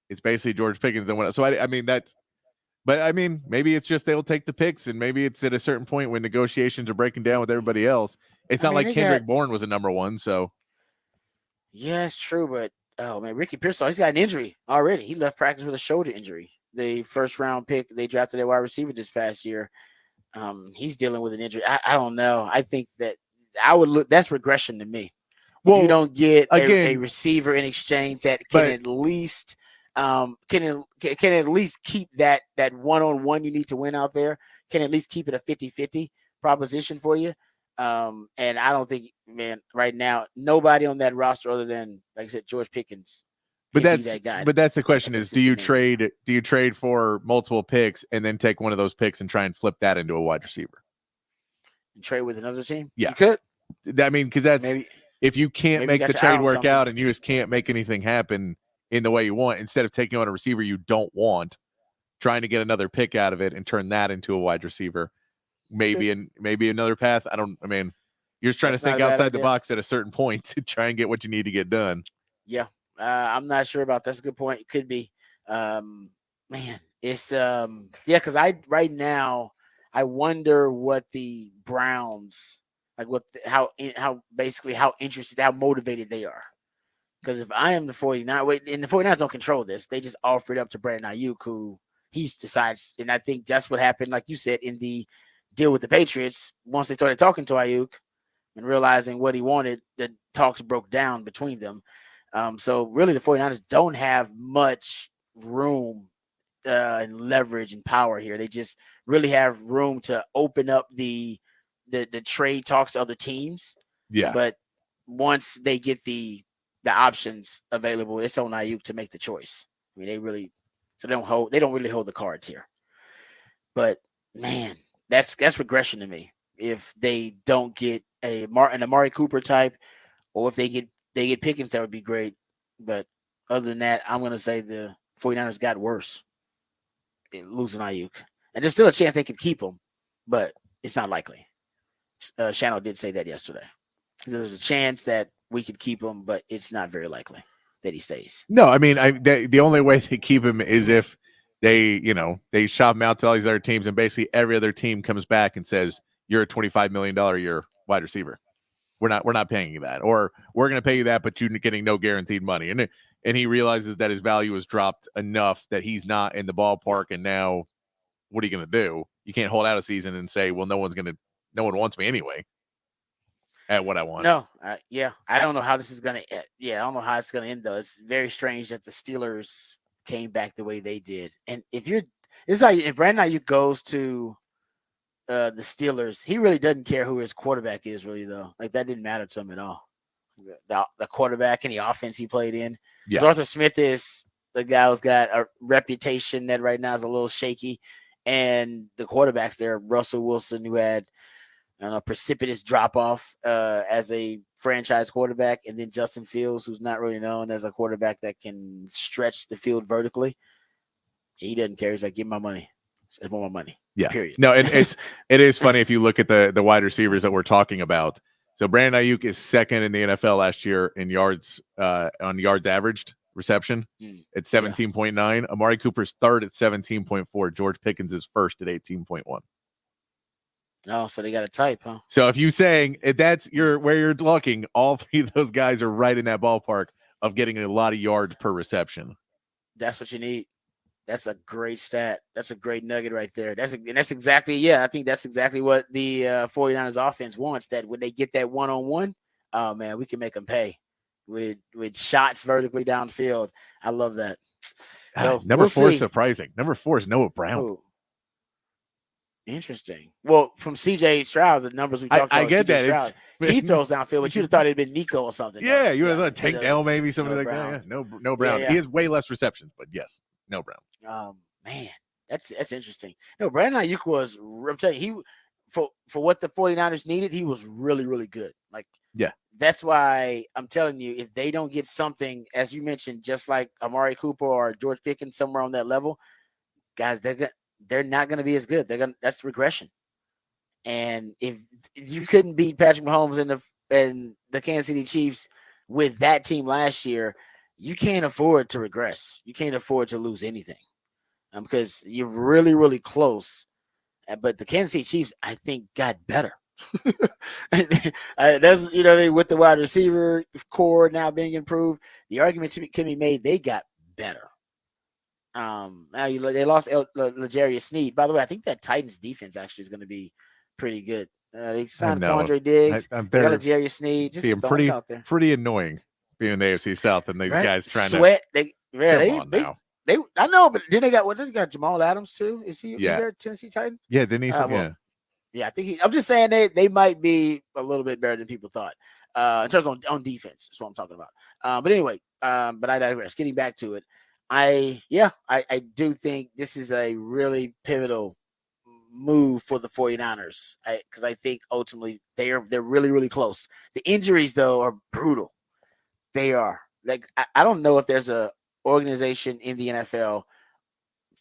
Speaker 2: It's basically George Pickens and what. So I mean, maybe it's just they'll take the picks, and maybe it's at a certain point when negotiations are breaking down with everybody else. It's not like Kendrick Bourne was a number 1. So
Speaker 1: yeah, it's true, but oh man, Ricky Pearsall, he's got an injury already. He left practice with a shoulder injury. The first round pick they drafted their wide receiver this past year. He's dealing with an injury. I don't know. I think that I would look. That's regression to me. Well, if you don't get a receiver in exchange that can at least keep that one-on-one you need to win out there, can at least keep it a 50-50 proposition for you. And I don't think, man, right now, nobody on that roster other than, like I said, George Pickens.
Speaker 2: But that's the question: is do you trade for multiple picks and then take one of those picks and try and flip that into a wide receiver
Speaker 1: and trade with another team?
Speaker 2: Yeah,
Speaker 1: you could.
Speaker 2: I mean, because that's if you can't make the trade work out and you just can't make anything happen in the way you want, instead of taking on a receiver you don't want, trying to get another pick out of it and turn that into a wide receiver, maybe another path. You're just trying to think outside the box at a certain point to try and get what you need to get done.
Speaker 1: Yeah. I'm not sure about that's a good point. It could be. Man, it's because right now I wonder what the Browns how interested, how motivated they are. Because if I am the 49ers, and the 49ers don't control this, they just offer it up to Brandon Ayuk, who he decides, and I think that's what happened, like you said, in the deal with the Patriots. Once they started talking to Ayuk, and realizing what he wanted, the talks broke down between them. So really the 49ers don't have much room and leverage and power here. They just really have room to open up the trade talks to other teams.
Speaker 2: Yeah.
Speaker 1: But once they get the options available, it's on Ayuk to make the choice. I mean, they don't really hold the cards here. But man, that's regression to me. If they don't get an Amari Cooper type, or if they get Pickens, that would be great. But other than that, I'm going to say the 49ers got worse losing Ayuk. And there's still a chance they could keep him, but it's not likely. Shano did say that yesterday. There's a chance that we could keep him, but it's not very likely that he stays.
Speaker 2: No, I mean, the only way they keep him is if they shop him out to all these other teams, and basically every other team comes back and says, "You're a $25 million a year wide receiver. We're not paying you that, or we're going to pay you that, but you're getting no guaranteed money." And he realizes that his value has dropped enough that he's not in the ballpark. And now, what are you going to do? You can't hold out a season and say, "Well, no one wants me anyway." At what I want.
Speaker 1: No, I don't know how this is gonna. I don't know how it's gonna end though. It's very strange that the Steelers came back the way they did. And it's like if Brandon Ayuk goes to the Steelers, he really doesn't care who his quarterback is, really though. Like that didn't matter to him at all. The quarterback and the offense he played in.
Speaker 2: Yeah.
Speaker 1: Arthur Smith is the guy who's got a reputation that right now is a little shaky, and the quarterbacks there, Russell Wilson, who had a precipitous drop off as a franchise quarterback, and then Justin Fields, who's not really known as a quarterback that can stretch the field vertically. He doesn't care. He's like, "Give me my money. I want my money."
Speaker 2: Yeah.
Speaker 1: Period.
Speaker 2: No, and it is funny if you look at the wide receivers that we're talking about. So Brandon Ayuk is second in the NFL last year in yards on yards averaged reception at 17.9. Amari Cooper's third at 17.4. George Pickens is first at 18.1.
Speaker 1: Oh, so they got a type, huh?
Speaker 2: So if you saying that's where you're looking, all three of those guys are right in that ballpark of getting a lot of yards per reception.
Speaker 1: That's what you need. That's a great stat. That's a great nugget right there. That's exactly, I think that's exactly what the 49ers offense wants, that when they get that one-on-one, oh man, we can make them pay with shots vertically downfield. I love that. So
Speaker 2: number four is surprising. Number 4 is Noah Brown.
Speaker 1: Ooh. Interesting. Well, from CJ Stroud, the numbers we talked about.
Speaker 2: I get that.
Speaker 1: Stroud, he throws downfield, but you'd have thought it'd been Nico or something.
Speaker 2: Yeah, you would have thought Tank Dell, maybe something like that. Yeah, no Brown. He has way less receptions, but yes, no Brown.
Speaker 1: Man, that's interesting. No, Brandon Ayuk was, I'm telling you, for what the 49ers needed, he was really, really good. Like,
Speaker 2: yeah,
Speaker 1: that's why I'm telling you, if they don't get something, as you mentioned, just like Amari Cooper or George Pickens, somewhere on that level, guys, they're not going to be as good. That's regression. And if you couldn't beat Patrick Mahomes and the Kansas City Chiefs with that team last year, you can't afford to regress. You can't afford to lose anything because you're really, really close. But the Kansas City Chiefs, I think, got better. That's with the wide receiver core now being improved, the argument can be made they got better. Now they lost L'Jarius Sneed. By the way, I think that Titans defense actually is going to be pretty good. They signed Quandre Diggs. They got L'Jarius Sneed. Just throwing it out there.
Speaker 2: Pretty annoying being in the AFC South and these guys trying
Speaker 1: to
Speaker 2: sweat.
Speaker 1: I know, but then they got Jamal Adams too. Is he there, Tennessee Titan?
Speaker 2: Yeah, didn't he?
Speaker 1: Yeah, I think I'm just saying they might be a little bit better than people thought in terms on defense. That's what I'm talking about. But anyway, but I digress. Getting back to it, I do think this is a really pivotal move for the 49ers because I think ultimately they're really, really close. The injuries though are brutal. They are like I don't know if there's a organization in the NFL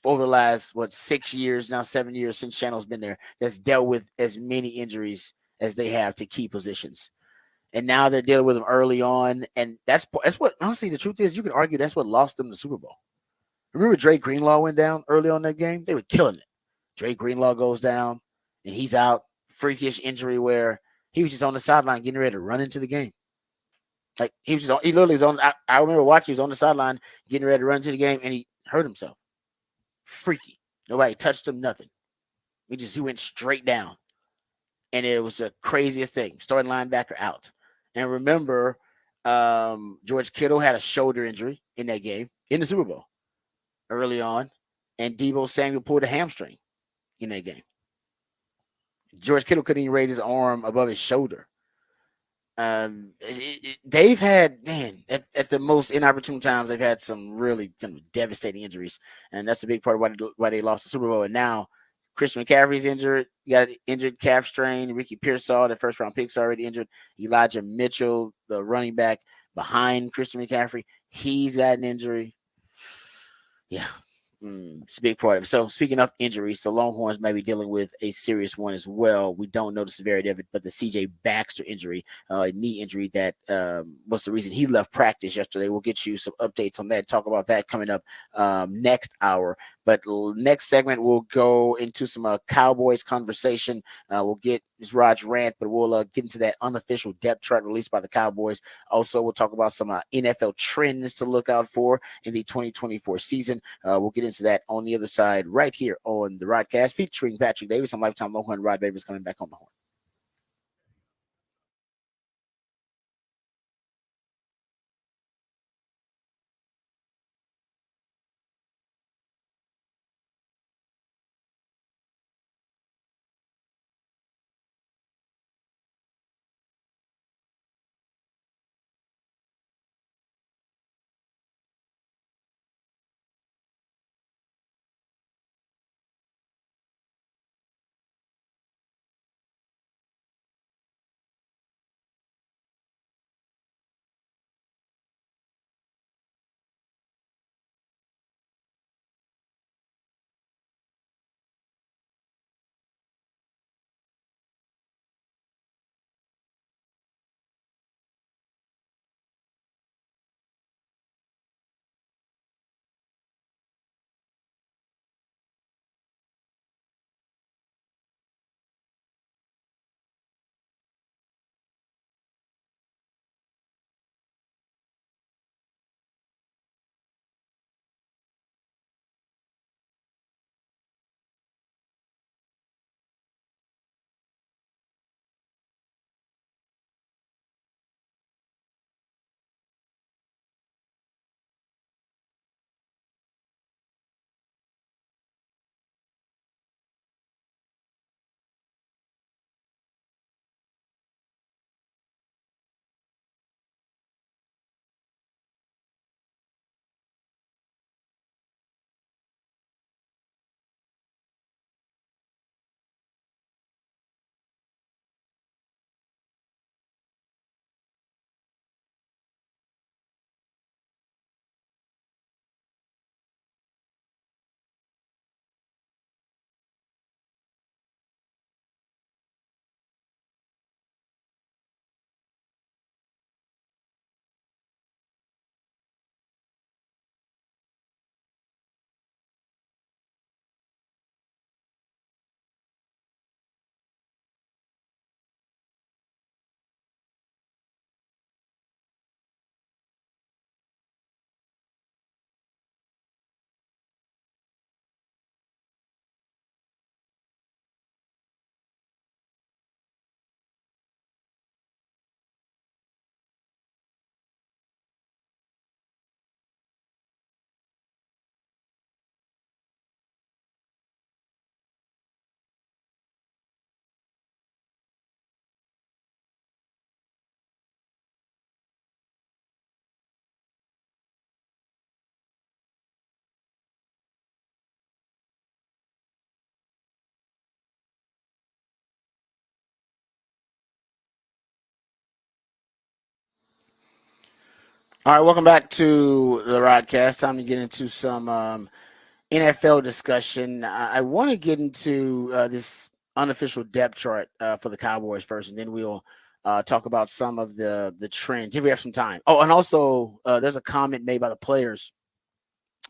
Speaker 1: over the last 6 years now, 7 years since Shannon's been there that's dealt with as many injuries as they have to key positions. And now they're dealing with them early on. And that's what, honestly, the truth is, you could argue that's what lost them the Super Bowl. Remember Dre Greenlaw went down early on that game? They were killing it. Dre Greenlaw goes down and he's out, freakish injury where he was just on the sideline getting ready to run into the game. Like he literally was on, I remember watching, he was on the sideline getting ready to run into the game and he hurt himself. Freaky. Nobody touched him, nothing. He went straight down. and it was the craziest thing. Starting linebacker out. And remember, George Kittle had a shoulder injury in that game in the Super Bowl early on, and Deebo Samuel pulled a hamstring in that game. George Kittle couldn't even raise his arm above his shoulder. They've had, man, at the most inopportune times, they've had some really kind of devastating injuries, and that's a big part of why they lost the Super Bowl. And now Christian McCaffrey's injured. You got an injured calf strain. Ricky Pearsall, the first round pick's already injured. Elijah Mitchell, the running back behind Christian McCaffrey, he's got an injury. Yeah. It's a big part of it. So, speaking of injuries, the Longhorns may be dealing with a serious one as well. We don't know the severity of it, but the CJ Baxter injury, a knee injury that was the reason he left practice yesterday. We'll get you some updates on that, talk about that coming up next hour. But next segment, we'll go into some Cowboys conversation. We'll get Raj rant, but we'll get into that unofficial depth chart released by the Cowboys. Also, we'll talk about some NFL trends to look out for in the 2024 season. We'll get into that on the other side right here on the Rodcast featuring Patrick Davis. I'm Lifetime Longhorn. Rod Davis coming back on the horn. All right, welcome back to the Rodcast. Time to get into some NFL discussion. I want to get into this unofficial depth chart for the Cowboys first, and then we'll talk about some of the trends if we have some time. Oh, and also there's a comment made by the players,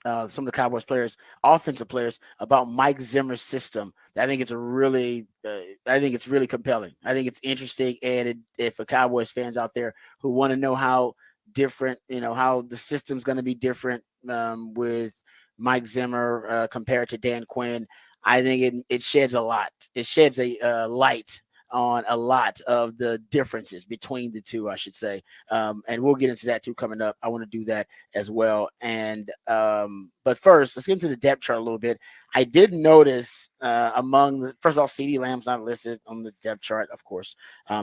Speaker 1: some of the Cowboys players, offensive players, about Mike Zimmer's system. I think it's I think it's really compelling. I think it's interesting, and if for Cowboys fans out there who want to know how different, how the system's going to be different with Mike Zimmer compared to Dan Quinn, I think it sheds a lot. It sheds a light on a lot of the differences between the two, I should say. And we'll get into that too coming up. I want to do that as well. And but first, let's get into the depth chart a little bit. I did notice first of all, CD Lamb's not listed on the depth chart, of course.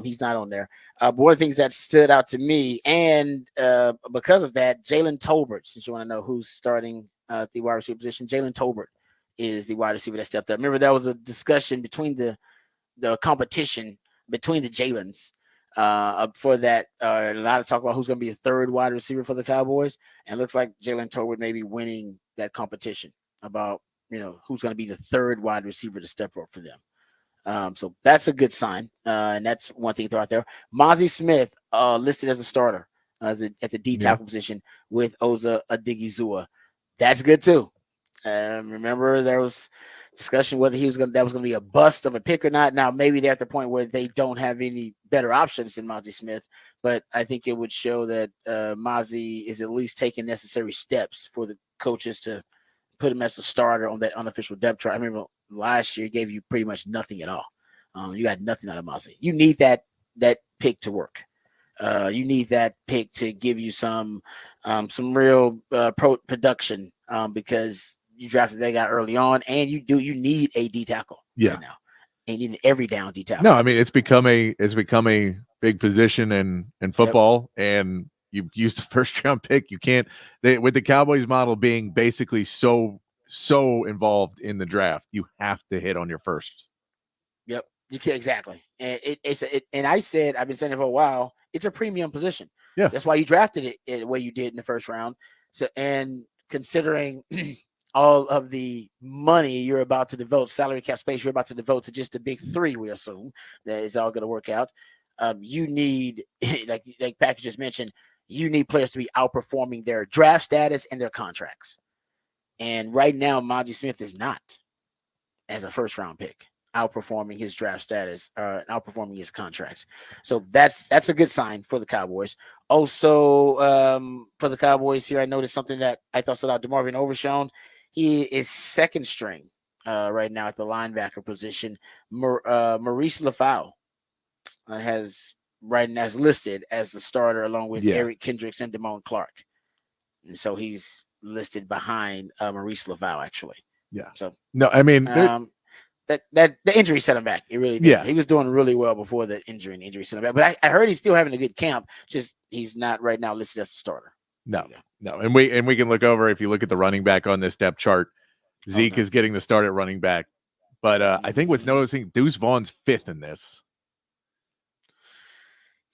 Speaker 1: He's not on there. But one of the things that stood out to me, and because of that, Jalen Tolbert, since you want to know who's starting the wide receiver position, Jalen Tolbert is the wide receiver that stepped up. Remember, there was a discussion between the competition between the Jalen's for that. A lot of talk about who's going to be a third wide receiver for the Cowboys, and it looks like Jalen Tolbert may be winning that competition about who's going to be the third wide receiver to step up for them. So that's a good sign, and that's one thing to throw out there. Mozzie Smith listed as a starter at the D tackle position with Oza Adigizua. That's good too. Remember, there was discussion whether that was going to be a bust of a pick or not. Now, maybe they're at the point where they don't have any better options than Mozzie Smith, but I think it would show that Mozzie is at least taking necessary steps for the coaches to put him as a starter on that unofficial depth chart. I remember last year gave you pretty much nothing at all. You got nothing out of Mozzie. You need that pick to work. You need that pick to give you some real production because you drafted that guy early on, and you need a D tackle right now. And you need an every down D tackle.
Speaker 2: No, I mean it's become a big position in football, and you've used a first round pick. You can't with the Cowboys model being basically so involved in the draft, you have to hit on your first.
Speaker 1: Yep, you can exactly. And and I said I've been saying it for a while. It's a premium position.
Speaker 2: Yeah,
Speaker 1: that's why you drafted it the way you did in the first round. So, and considering all of the money you're about to devote, salary cap space you're about to devote to just the big three, we assume that is all going to work out. You need, like Patrick just mentioned, you need players to be outperforming their draft status and their contracts. And right now, Mozzie Smith is not, as a first round pick, outperforming his draft status, outperforming his contracts. So that's a good sign for the Cowboys. Also, for the Cowboys here, I noticed something that I thought stood out. DeMarvin Overshown, he is second string right now at the linebacker position. Maurice Lafau has listed as the starter along with Eric Kendricks and Damone Clark. And so he's listed behind Maurice Lafau, actually.
Speaker 2: Yeah.
Speaker 1: So
Speaker 2: no, I mean
Speaker 1: that the injury set him back. It really did. Yeah. He was doing really well before the injury set him back. But I heard he's still having a good camp. Just he's not right now listed as a starter.
Speaker 2: No. And we can look over, if you look at the running back on this depth chart, Zeke is getting the start at running back. But I think what's noticing, Deuce Vaughn's fifth in this.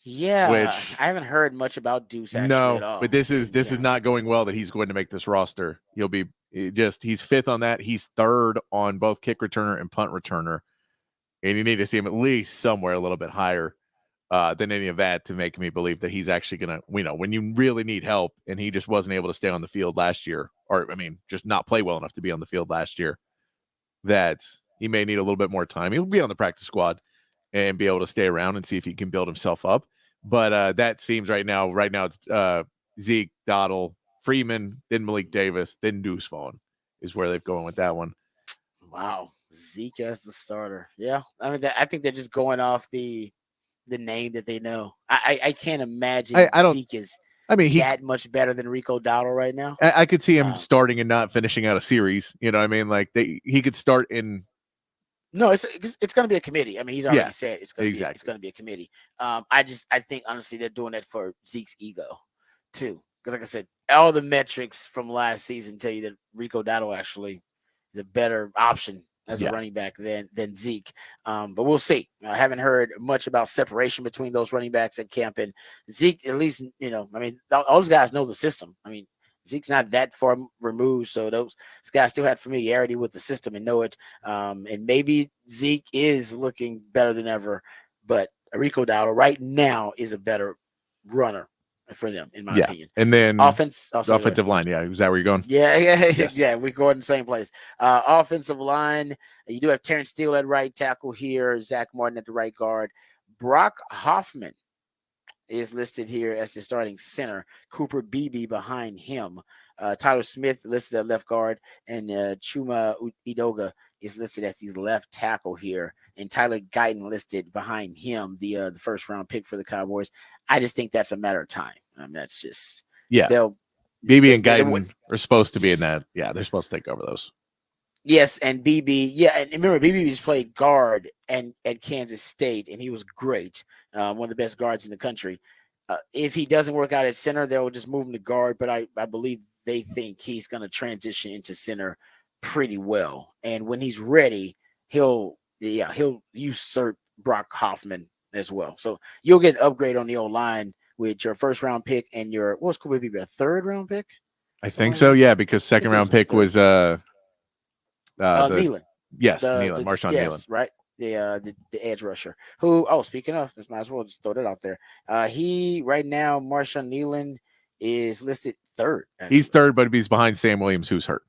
Speaker 1: Yeah, I haven't heard much about Deuce actually at all.
Speaker 2: But this is not going well that he's going to make this roster. He'll be he's fifth on that. He's third on both kick returner and punt returner. And you need to see him at least somewhere a little bit higher than any of that to make me believe that he's actually going to, when you really need help, and he just wasn't able to stay on the field last year, or, just not play well enough to be on the field last year, that he may need a little bit more time. He'll be on the practice squad and be able to stay around and see if he can build himself up. But that seems right now it's Zeke, Dottle, Freeman, then Malik Davis, then Deuce Vaughn is where they're going with that one.
Speaker 1: Wow. Zeke as the starter. Yeah. I think they're just going off the name that they know. I can't imagine Zeke is that much better than Rico Dowdle right now.
Speaker 2: I could see him starting and not finishing out a series. You know what I mean? Like he could start in.
Speaker 1: No, it's going to be a committee. He's already said it's going to be a committee. I think honestly they're doing that for Zeke's ego too, because like I said, all the metrics from last season tell you that Rico Dowdle actually is a better option as a running back than Zeke. But we'll see. I haven't heard much about separation between those running backs at camp, and Zeke, at least, all those guys know the system. Zeke's not that far removed, so those guys still had familiarity with the system and know it. And maybe Zeke is looking better than ever, but Rico Dowdle right now is a better runner for them, in my opinion.
Speaker 2: And then
Speaker 1: offensive
Speaker 2: line. Yeah, is that where you're going?
Speaker 1: Yeah. Yeah. We're going in the same place. Offensive line. You do have Terrence Steele at right tackle here. Zach Martin at the right guard. Brock Hoffman is listed here as the starting center. Cooper Beebe behind him. Tyler Smith listed at left guard, and Chuma Idoga is listed as his left tackle here, and Tyler Guyton listed behind him, the first round pick for the Cowboys. I just think that's a matter of time. I mean, that's just they'll
Speaker 2: BB and Guyton are supposed to be in
Speaker 1: yes.
Speaker 2: that. Yeah, they're supposed to take over those.
Speaker 1: Yes, and BB, yeah, and remember BB just played guard and at Kansas State, and he was great, one of the best guards in the country. If he doesn't work out at center, they'll just move him to guard. But I believe they think he's going to transition into center pretty well, and when he's ready, he'll usurp Brock Hoffman as well. So you'll get an upgrade on the old line with your first round pick and your what's could be a third round pick.
Speaker 2: I think so, yeah, because second round pick was
Speaker 1: Nealon.
Speaker 2: Nealon, Marshawn Nealon.
Speaker 1: Right. The edge rusher who, speaking of, this might as well just throw that out there. He right now, Marshawn Nealon is listed third. Actually.
Speaker 2: He's third, but he's behind Sam Williams, who's hurt.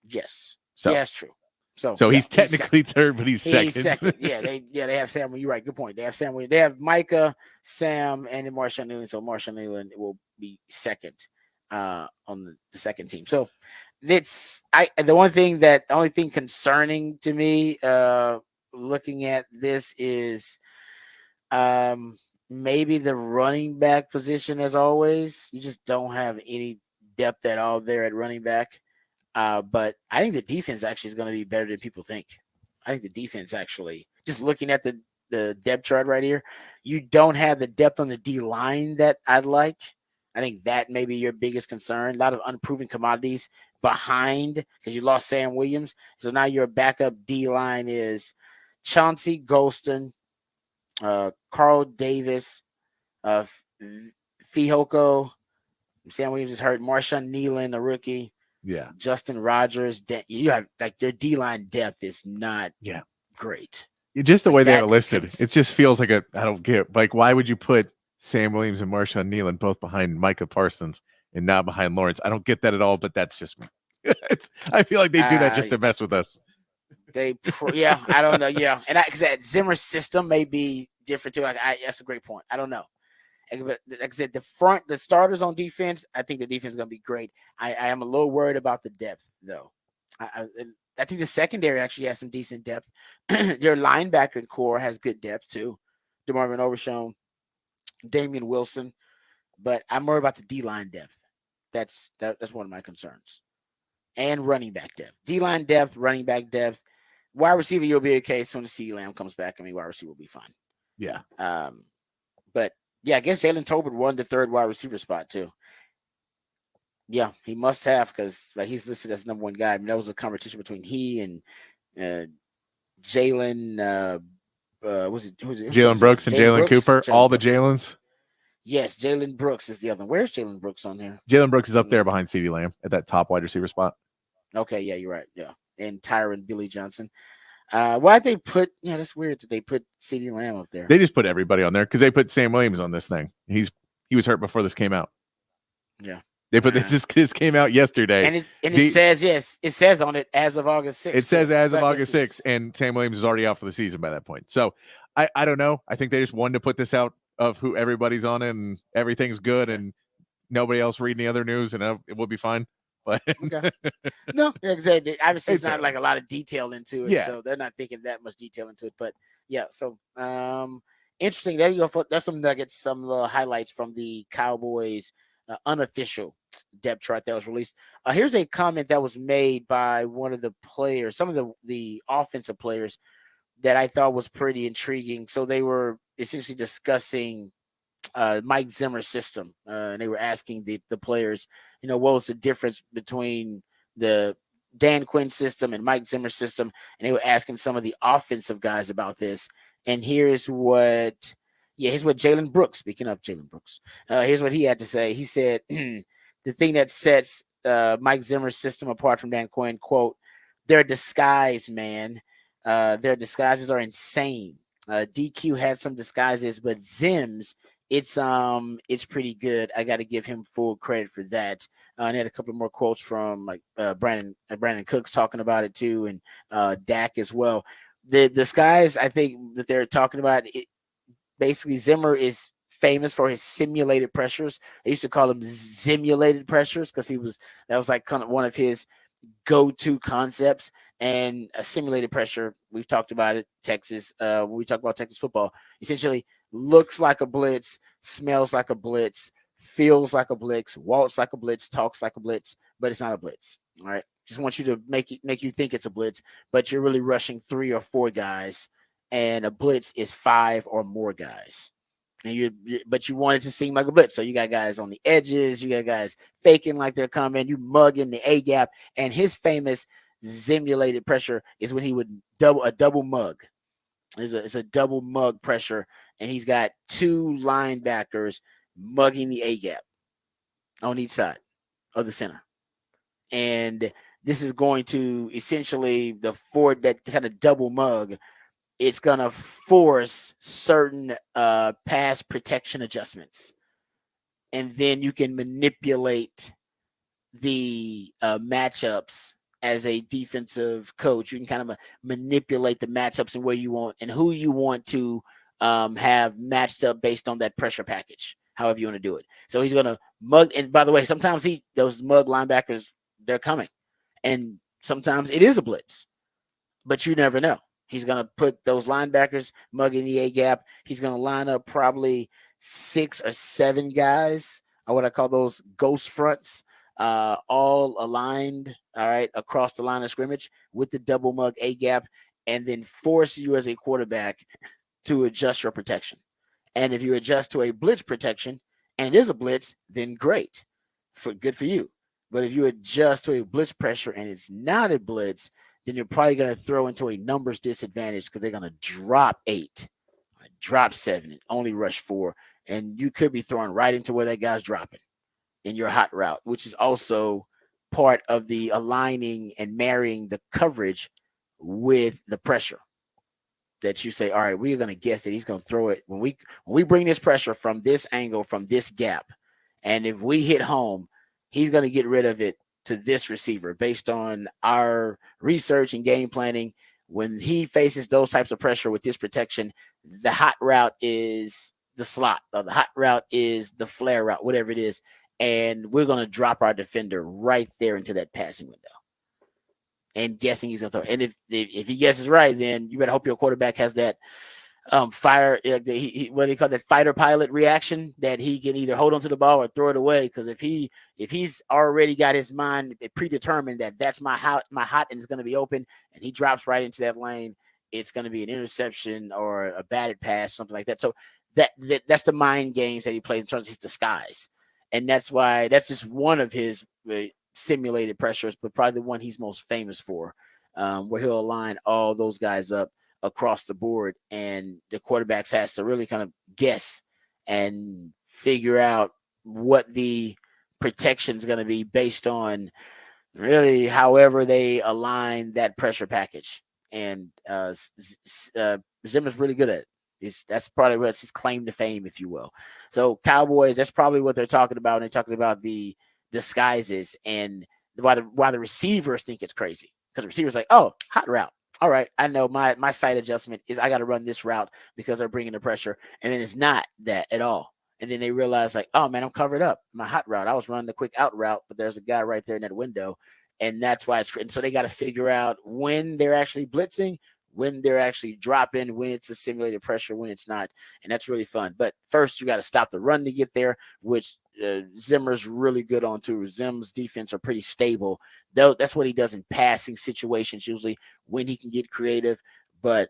Speaker 1: Yes.
Speaker 2: So
Speaker 1: yeah, that's true. So
Speaker 2: he's technically third, but he's second.
Speaker 1: He's second. They have Sam. You're right. Good point. They have Sam. They have Micah, Sam, and then Marshawn Nealon. So Marshawn Nealon will be second on the second team. So the only thing concerning to me looking at this is maybe the running back position. As always, you just don't have any depth at all there at running back. But I think the defense actually is going to be better than people think. I think the defense actually, just looking at the depth chart right here, you don't have the depth on the D line that I'd like. I think that may be your biggest concern. A lot of unproven commodities behind because you lost Sam Williams. So now your backup D line is Chauncey Golston, Carl Davis, Fihoko. Sam Williams is hurt. Marshawn Nealon, a rookie.
Speaker 2: Yeah.
Speaker 1: Justin Rogers. You have like their D line depth is not great.
Speaker 2: Just the way they are listed, it just feels like I don't get like why would you put Sam Williams and Marshawn Nealon both behind Micah Parsons and not behind Lawrence? I don't get that at all, but that's just I feel like they do that just to mess with us.
Speaker 1: I don't know. Yeah, and because that Zimmer system may be different too. That's a great point. I don't know. But like I said, the starters on defense, I think the defense is going to be great. I am a little worried about the depth, though. I think the secondary actually has some decent depth. Their linebacker core has good depth, too. DeMarvin Overshown, Damian Wilson. But I'm worried about the D-line depth. That's one of my concerns. And running back depth. D-line depth, running back depth. Wide receiver, you'll be okay as soon as CeeDee Lamb comes back. I mean, wide receiver will be fine.
Speaker 2: Yeah.
Speaker 1: But yeah, I guess Jalen Tolbert won the third wide receiver spot too. Yeah, he must have because he's listed as number one guy. I mean, that was a competition between he and Jalen.
Speaker 2: Jalen Brooks and Jalen Cooper. All the Jalens.
Speaker 1: Yes, Jalen Brooks is the other one. Where's Jalen Brooks on here?
Speaker 2: Jalen Brooks is up there behind CeeDee Lamb at that top wide receiver spot.
Speaker 1: Okay, yeah, you're right. Yeah, and Tyron Billy Johnson. Why'd they put? Yeah, that's weird that they put CeeDee Lamb up there.
Speaker 2: They just put everybody on there because they put Sam Williams on this thing. He was hurt before this came out.
Speaker 1: Yeah,
Speaker 2: they put this came out yesterday,
Speaker 1: and it says it says on it as of August 6th.
Speaker 2: It says as of August 6th, and Sam Williams is already out for the season by that point. So I don't know. I think they just wanted to put this out of who everybody's on it and everything's good and nobody else reading the other news and it will be fine. But
Speaker 1: okay. No, exactly. Obviously, it's not like a lot of detail into it,
Speaker 2: yeah.
Speaker 1: So they're not thinking that much detail into it. But yeah, so interesting. There you go. That's some nuggets, some little highlights from the Cowboys' unofficial depth chart that was released. Here's a comment that was made by one of the players, some of the offensive players that I thought was pretty intriguing. So they were essentially discussing Mike Zimmer's system, and they were asking the players, what was the difference between the Dan Quinn system and Mike Zimmer system, and they were asking some of the offensive guys about this. And here's what Jalen Brooks, speaking of Jalen Brooks, here's what he had to say. He said, the thing that sets Mike Zimmer's system apart from Dan Quinn, quote, their disguise, man. Their disguises are insane. DQ had some disguises, but Zim's, it's pretty good. I got to give him full credit for that. And I had a couple more quotes from like Brandon Cooks talking about it too, and Dak as well. The disguise, I think that they're talking about it. Basically, Zimmer is famous for his simulated pressures. They used to call him simulated pressures because that was like kind of one of his go-to concepts. And a simulated pressure, we've talked about it. Texas, when we talk about Texas football, essentially looks like a blitz, smells like a blitz, feels like a blitz, walks like a blitz, talks like a blitz, but it's not a blitz. All right, just want you to make you think it's a blitz, but you're really rushing 3 or 4 guys, and a blitz is 5 or more guys. And but you want it to seem like a blitz. So you got guys on the edges, you got guys faking like they're coming, you mugging the A gap. And his famous simulated pressure is when he would double mug. It's a double mug pressure, and he's got 2 linebackers mugging the A gap on each side of the center. And this is going to essentially the Ford that kind of double mug. It's going to force certain pass protection adjustments. And then you can manipulate the matchups as a defensive coach. You can kind of manipulate the matchups and where you want and who you want to have matched up based on that pressure package, however you want to do it. So he's going to mug. And by the way, sometimes those mug linebackers, they're coming. And sometimes it is a blitz, but you never know. He's going to put those linebackers mugging the A gap. He's going to line up probably 6 or 7 guys, or what I call those ghost fronts, all aligned, all right, across the line of scrimmage with the double mug A gap, and then force you as a quarterback to adjust your protection. And if you adjust to a blitz protection and it is a blitz, then great, good for you. But if you adjust to a blitz pressure and it's not a blitz, then you're probably going to throw into a numbers disadvantage because they're going to drop 8, drop 7, and only rush 4. And you could be thrown right into where that guy's dropping in your hot route, which is also part of the aligning and marrying the coverage with the pressure. That you say, all right, we're going to guess that he's going to throw it when we bring this pressure from this angle, from this gap. And if we hit home, he's going to get rid of it to this receiver based on our research and game planning. When he faces those types of pressure with this protection, the hot route is the slot, or the hot route is the flare route, whatever it is. And we're going to drop our defender right there into that passing window. And guessing he's going to throw. And if he guesses right, then you better hope your quarterback has that fire, what do you call that, fighter pilot reaction, that he can either hold onto the ball or throw it away. Because if he's already got his mind predetermined that that's my hot and it's going to be open, and he drops right into that lane, it's going to be an interception or a batted pass, something like that. So that's the mind games that he plays in terms of his disguise, and that's just one of his simulated pressures, but probably the one he's most famous for, where he'll align all those guys up across the board, and the quarterbacks has to really kind of guess and figure out what the protection is going to be based on really however they align that pressure package. And Zimmer's really good at it. That's probably what's his claim to fame, if you will. So Cowboys, that's probably what they're talking about. And they're talking about the disguises and why the receivers think it's crazy, because the receivers like, oh, hot route. All right, I know my sight adjustment is I got to run this route because they're bringing the pressure, and then it's not that at all. And then they realize like, oh man, I'm covered up. My hot route, I was running the quick out route, but there's a guy right there in that window, and that's why it's. And so they got to figure out when they're actually blitzing, when they're actually dropping, when it's a simulated pressure, when it's not, and that's really fun. But first, you got to stop the run to get there, which Zimmer's really good on too. Zim's defense are pretty stable. That's what he does in passing situations usually, when he can get creative. But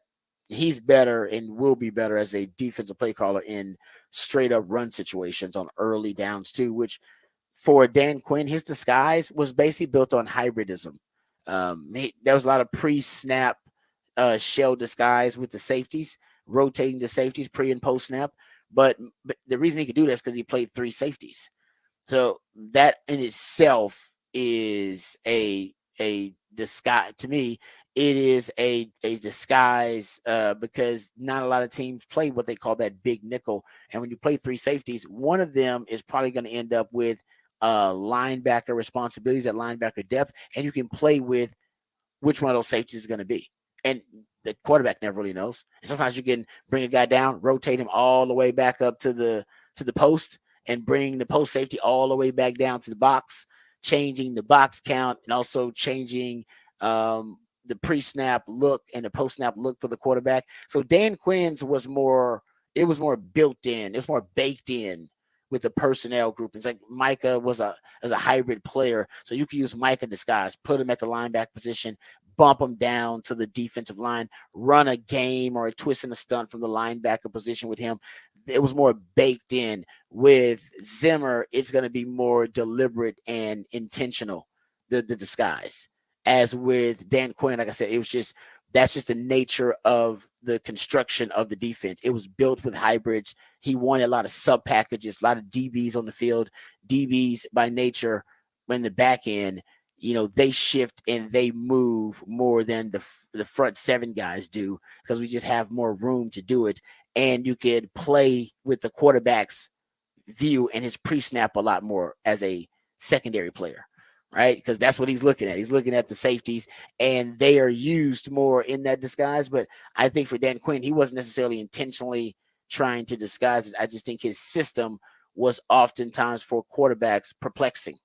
Speaker 1: he's better and will be better as a defensive play caller in straight up run situations on early downs too, which for Dan Quinn, his disguise was basically built on hybridism. There was a lot of pre-snap shell disguise with the safeties, rotating the safeties pre and post snap. But the reason he could do that is because he played 3 safeties. So that in itself is a disguise. To me, it is a disguise because not a lot of teams play what they call that big nickel. And when you play 3 safeties, one of them is probably going to end up with linebacker responsibilities at linebacker depth, and you can play with which one of those safeties is going to be. And the quarterback never really knows. And sometimes you can bring a guy down, rotate him all the way back up to the post, and bring the post safety all the way back down to the box, changing the box count and also changing the pre-snap look and the post-snap look for the quarterback. So Dan Quinn's was more, it was more built in, it was more baked in with the personnel groupings. Like Micah was a hybrid player, so you could use Micah disguise, put him at the linebacker position, bump him down to the defensive line, run a game or a twist and a stunt from the linebacker position with him. It was more baked in. With Zimmer, it's going to be more deliberate and intentional, the disguise. As with Dan Quinn, like I said, it was just, that's just the nature of the construction of the defense. It was built with hybrids. He wanted a lot of sub packages, a lot of DBs on the field. DBs by nature, when the back end, you know, they shift and they move more than the front seven guys do, because we just have more room to do it. And you could play with the quarterback's view and his pre-snap a lot more as a secondary player, right? Because that's what he's looking at. He's looking at the safeties, and they are used more in that disguise. But I think for Dan Quinn, he wasn't necessarily intentionally trying to disguise it. I just think his system was oftentimes for quarterbacks perplexing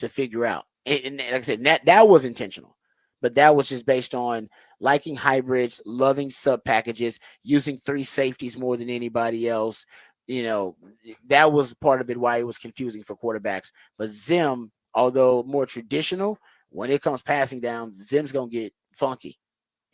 Speaker 1: to figure out. And like I said, that was intentional, but that was just based on liking hybrids, loving sub packages, using three safeties more than anybody else. You know, that was part of it why it was confusing for quarterbacks. But Zim, although more traditional, when it comes passing down, Zim's gonna get funky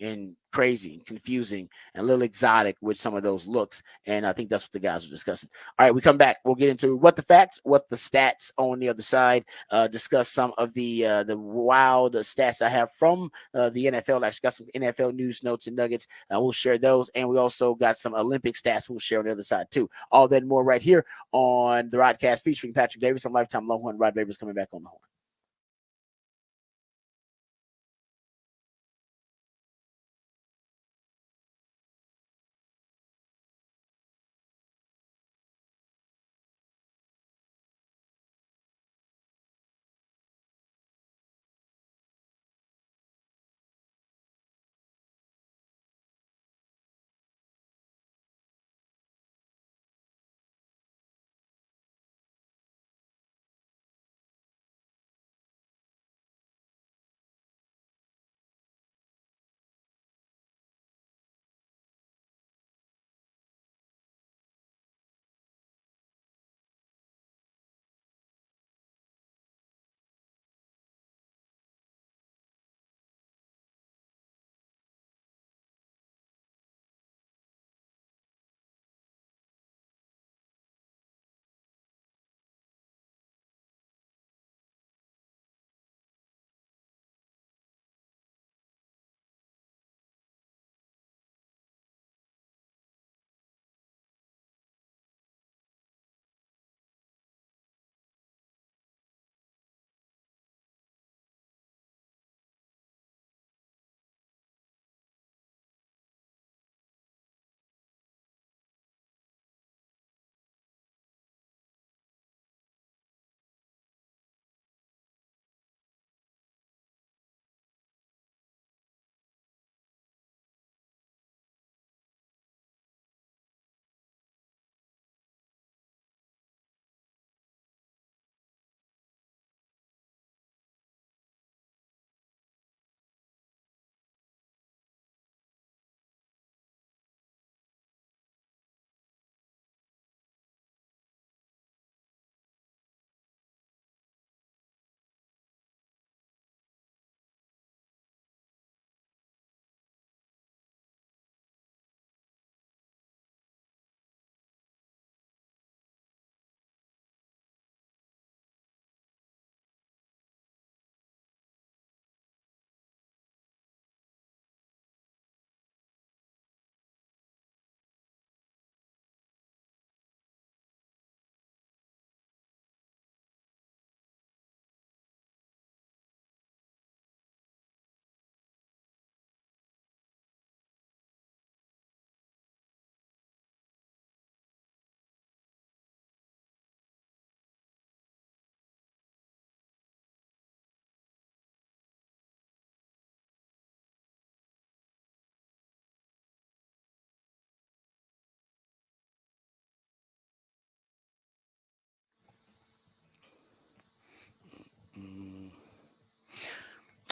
Speaker 1: and crazy and confusing and a little exotic with some of those looks. And I think that's what the guys are discussing. All right, we come back. We'll get into what the facts, what the stats on the other side, discuss some of the wild stats I have from the NFL. Actually got some NFL news, notes, and nuggets. We'll share those. And we also got some Olympic stats we'll share on the other side too. All that and more right here on the Rodcast featuring Patrick Davis. I'm Lifetime Longhorn. Rod Babers coming back on the horn.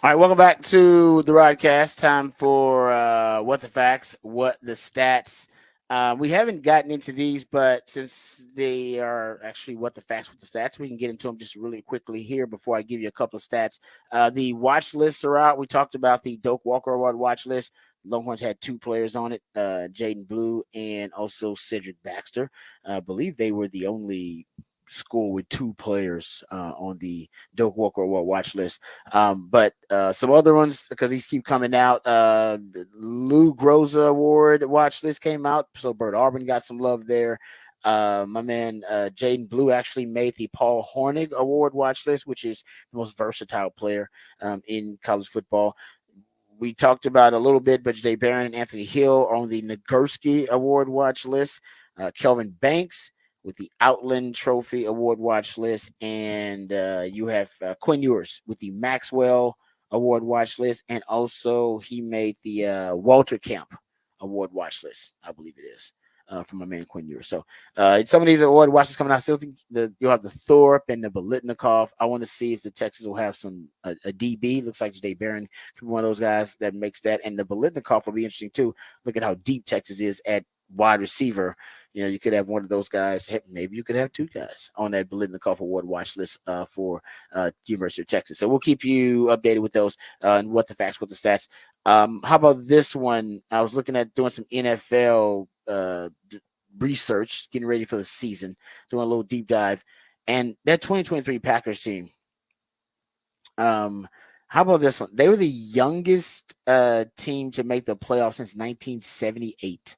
Speaker 1: All right, welcome back to the Rodcast. Time for what the facts, what the stats. We haven't gotten into these, but since they are actually what the facts, what the stats, we can get into them just really quickly here before I give you a couple of stats. The watch lists are out. We talked about the Doak Walker Award watch list. Longhorns had 2 players on it, Jaden Blue and also Cedric Baxter. I believe they were the only school with 2 players on the Doak Walker Award watch list. But some other ones, because these keep coming out. Lou Groza Award watch list came out, so Bert Auburn got some love there. My man Jaden Blue actually made the Paul Hornig Award watch list, which is the most versatile player in college football. We talked about a little bit, but Jay Barron and Anthony Hill are on the Nagurski Award watch list. Kelvin Banks with the Outland Trophy Award watch list, and you have Quinn Ewers with the Maxwell Award watch list, and also he made the Walter Camp Award watch list, I believe it is, from my man Quinn Ewers. So some of these award watches coming out. I still think you'll have the Thorpe and the Bolitnikov. I want to see if the Texas will have some a DB. Looks like Jay Barron could be one of those guys that makes that, and the Bolitnikov will be interesting too. Look at how deep Texas is at wide receiver. You know, you could have one of those guys. Maybe you could have 2 guys on that Bolitnikov Award watch list for University of Texas. So we'll keep you updated with those and what the facts, what the stats. How about this one? I was looking at doing some NFL research, getting ready for the season, doing a little deep dive, and that 2023 Packers team. How about this one? They were the youngest team to make the playoffs since 1978.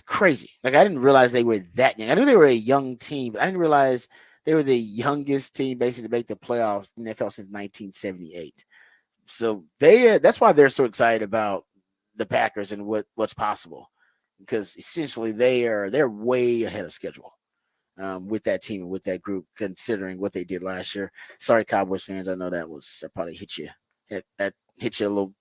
Speaker 1: Crazy. Like, I didn't realize they were that young. I knew they were a young team, but I didn't realize they were the youngest team basically to make the playoffs in the NFL since 1978. So that's why they're so excited about the Packers and what's possible, because essentially they're way ahead of schedule with that team and with that group, considering what they did last year. Sorry, Cowboys fans. I know that probably hit you. That hit you a little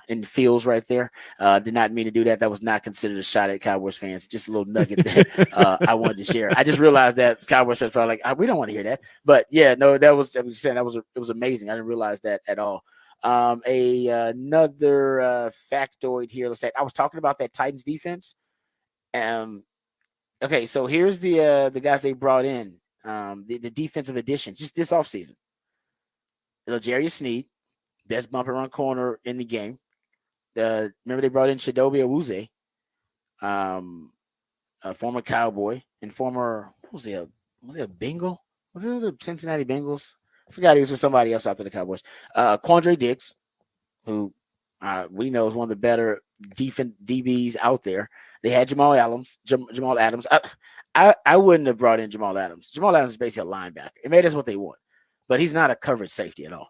Speaker 1: in the feels right there. Did not mean to do that. That was not considered a shot at Cowboys fans. Just a little nugget that I wanted to share. I just realized that Cowboys fans probably like, we don't want to hear that. But yeah, no, that was it was amazing. I didn't realize that at all. Another factoid here. Let's say I was talking about that Titans defense. Okay, so here's the guys they brought in, the defensive additions just this offseason. L'Jarius Sneed, best bumper run corner in the game. Remember they brought in Chidobe Awuzie, a former Cowboy and former was he a Bengal? Was it the Cincinnati Bengals? I forgot he was with somebody else after the Cowboys. Quandre Diggs, who we know is one of the better defense DBs out there. They had Jamal Adams. I wouldn't have brought in Jamal Adams. Jamal Adams is basically a linebacker. It made us what they want, but he's not a coverage safety at all.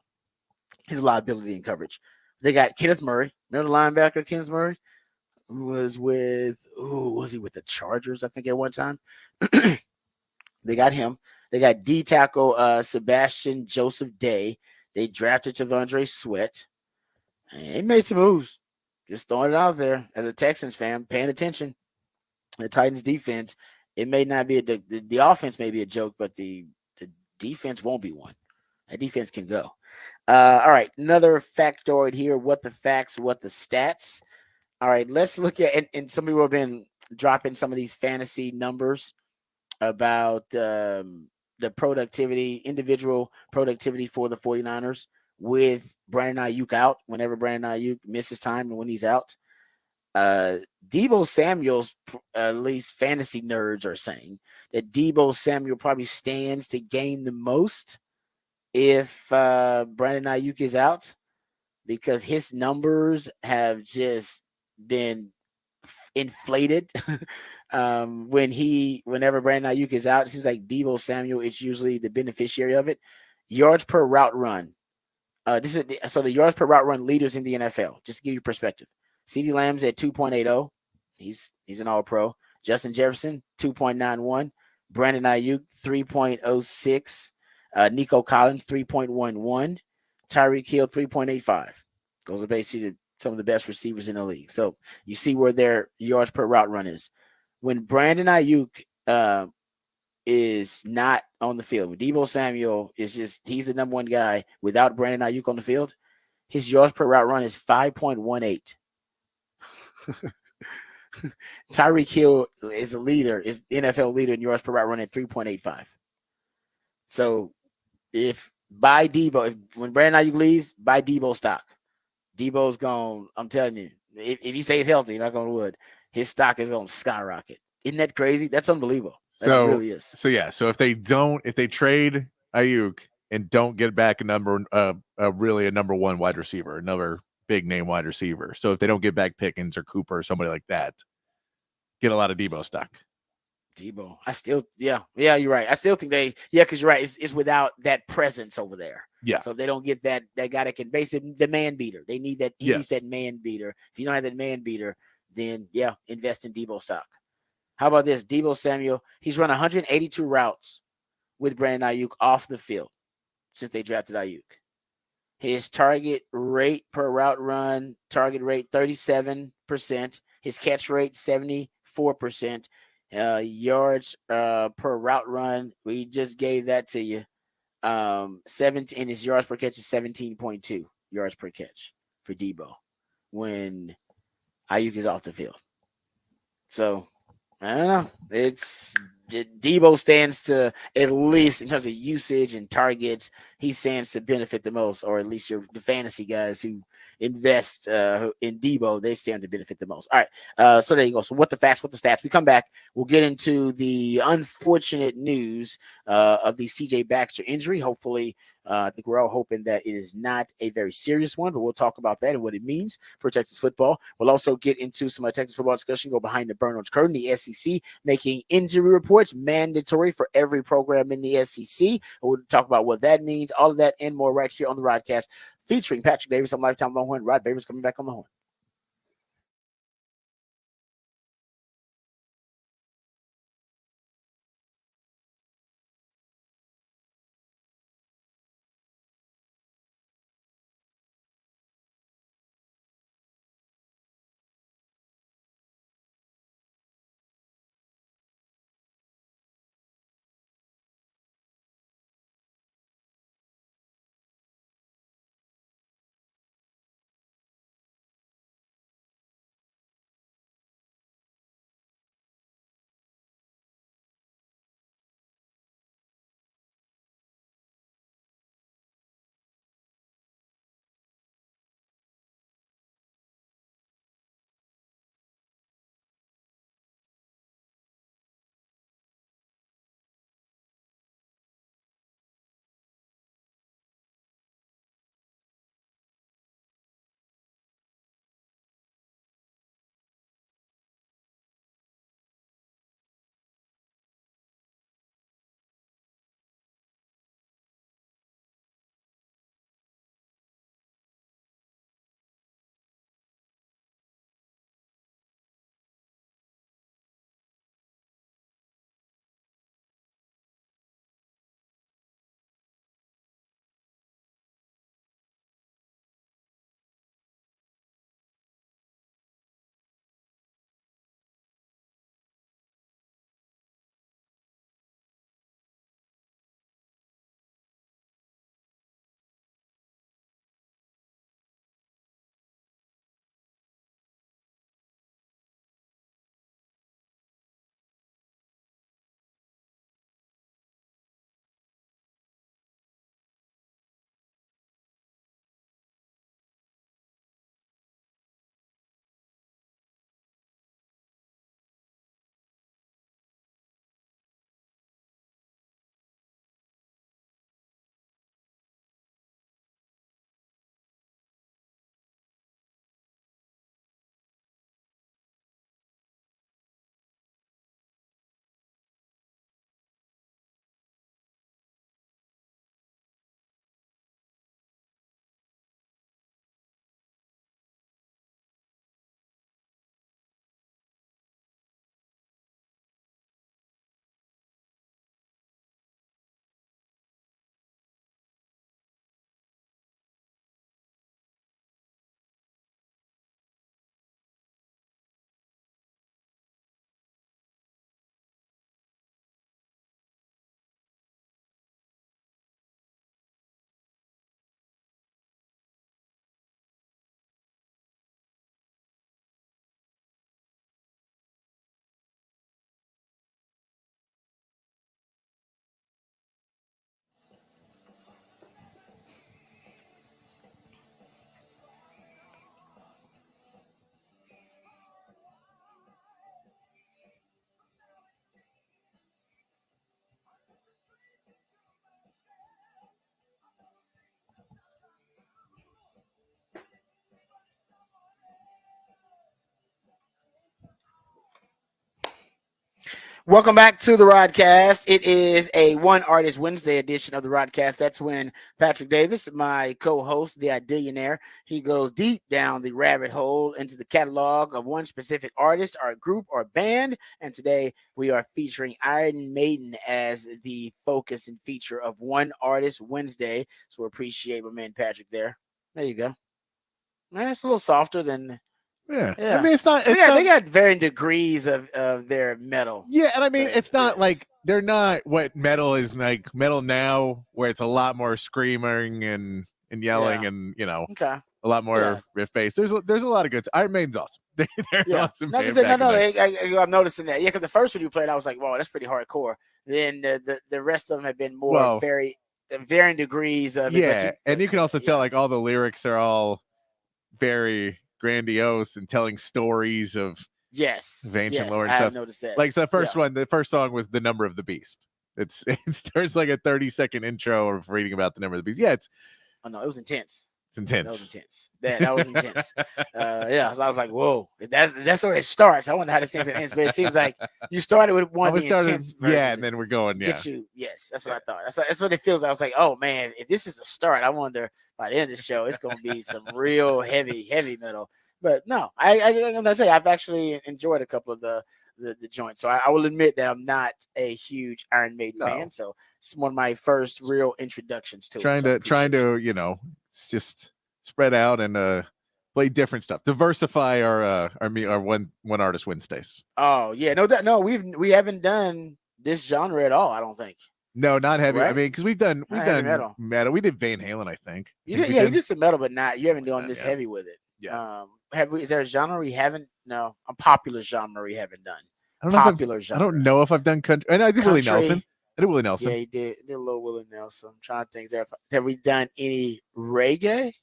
Speaker 1: He's a liability in coverage. They got Kenneth Murray. Remember the linebacker Kenneth Murray, who was with was he with the Chargers? I think at one time. They got him. They got D tackle Sebastian Joseph Day. They drafted Tavondre Sweat. They made some moves. Just throwing it out there as a Texans fan, paying attention. The Titans defense, it may not be the offense may be a joke, but the defense won't be one. That defense can go. All right, another factoid here. What the facts, what the stats. All right, let's look at, and some people have been dropping some of these fantasy numbers about the productivity, individual productivity for the 49ers with Brandon Ayuk out, whenever Brandon Ayuk misses time and when he's out. Deebo Samuel's, at least fantasy nerds are saying that Deebo Samuel probably stands to gain the most if Brandon Ayuk is out, because his numbers have just been inflated. Whenever Brandon Ayuk is out, it seems like Deebo Samuel is usually the beneficiary of it. Yards per route run. So the yards per route run leaders in the NFL. Just to give you perspective. CeeDee Lamb's at 2.80. He's an all-pro. Justin Jefferson, 2.91. Brandon Ayuk, 3.06. Nico Collins, 3.11. Tyreek Hill, 3.85. Those are basically some of the best receivers in the league. So you see where their yards per route run is. When Brandon Ayuk is not on the field, when Deebo Samuel is he's the number one guy without Brandon Ayuk on the field, his yards per route run is 5.18. Tyreek Hill is a leader, is NFL leader in yards per route run at 3.85. So when Brandon Ayuk leaves, buy Deebo stock. Deebo's gone. I'm telling you, if he stays healthy, knock on wood, his stock is going to skyrocket. Isn't that crazy? That's unbelievable. That really is.
Speaker 2: So if they trade Ayuk and don't get back a number one wide receiver, another big name wide receiver. So if they don't get back Pickens or Cooper or somebody like that, get a lot of Deebo stock.
Speaker 1: Deebo, you're right. I still think because you're right. It's without that presence over there.
Speaker 2: Yeah.
Speaker 1: So if they don't get that guy that can basically the man beater, they need that. He needs that man beater. If you don't have that man beater, then invest in Deebo stock. How about this? Deebo Samuel, he's run 182 routes with Brandon Ayuk off the field since they drafted Ayuk. His target rate per route run, 37%. His catch rate, 74%. Yards per route run, we just gave that to you. 17, and his yards per catch is 17.2 yards per catch for Deebo when Ayuk is off the field. So I don't know. Deebo stands to, at least in terms of usage and targets, he stands to benefit the most, or at least the fantasy guys who invest in Deebo, they stand to benefit the most. All right. So there you go. So what the facts, what the stats. We come back. We'll get into the unfortunate news of the CJ Baxter injury. Hopefully, I think we're all hoping that it is not a very serious one, but we'll talk about that and what it means for Texas football. We'll also get into some Texas football discussion, go behind the Burnage curtain, the SEC making injury reports mandatory for every program in the SEC. We'll talk about what that means, all of that and more right here on the Rodcast, featuring Patrick Davis on Lifetime Longhorn. Rod Babers coming back on the horn. Welcome back to the Rodcast. It is a One Artist Wednesday edition of the Rodcast. That's when Patrick Davis, my co-host, the Idillionaire, he goes deep down the rabbit hole into the catalog of one specific artist, or group, or band. And today we are featuring Iron Maiden as the focus and feature of One Artist Wednesday. So we appreciate my man Patrick there. There you go. Man, it's a little softer than.
Speaker 2: Yeah.
Speaker 1: Yeah.
Speaker 2: I mean, it's not.
Speaker 1: So
Speaker 2: It's not,
Speaker 1: they got varying degrees of their metal.
Speaker 2: yeah, and I mean,
Speaker 1: But
Speaker 2: it's not
Speaker 1: yes.
Speaker 2: like they're not what metal is like. Metal now, where it's a lot more screaming and yelling,
Speaker 1: Yeah.
Speaker 2: and
Speaker 1: Okay.
Speaker 2: a lot more
Speaker 1: Yeah.
Speaker 2: riff bass. There's a lot of good. Iron Maiden's awesome. They're an
Speaker 1: Yeah.
Speaker 2: awesome
Speaker 1: No,
Speaker 2: band.
Speaker 1: I'm noticing that. Yeah, because the first one you played, I was like, wow, that's pretty hardcore. Then the rest of them have been more varying degrees of it.
Speaker 2: Yeah, and you can also tell like all the lyrics are all very grandiose and telling stories of ancient lore and
Speaker 1: I
Speaker 2: stuff.
Speaker 1: have noticed that.
Speaker 2: Like so the first song was The Number of the Beast. It starts like a 30-second intro of reading about the number of the beast. Yeah, it
Speaker 1: was intense.
Speaker 2: It's intense.
Speaker 1: That was intense. That was intense. So I was like, whoa, that's where it starts. I wonder how this thing ends, but it seems like you started with one of the intense versions.
Speaker 2: Yeah, and then we're going. Yeah,
Speaker 1: that's what I thought. That's what it feels like. I was like, oh man, if this is a start, I wonder by the end of the show it's going to be some real heavy metal. But no, I'm gonna say I've actually enjoyed a couple of the joints. So I will admit that I'm not a huge Iron Maiden fan. So it's one of my first real introductions to
Speaker 2: trying to it's just spread out and play different stuff, diversify our one artist Wednesdays.
Speaker 1: Oh yeah, no, we haven't done this genre at all. I don't think.
Speaker 2: No, not heavy.
Speaker 1: Right?
Speaker 2: I mean, because we've done
Speaker 1: metal.
Speaker 2: We did Van Halen, I think.
Speaker 1: You did some metal, but you haven't done this heavy with it.
Speaker 2: Yeah.
Speaker 1: Is there a genre we haven't? No, a popular genre we haven't done.
Speaker 2: I don't know if I've done country. And I did Willie Nelson.
Speaker 1: Yeah, he did a little Willie Nelson. I'm trying to think. Have we done any reggae?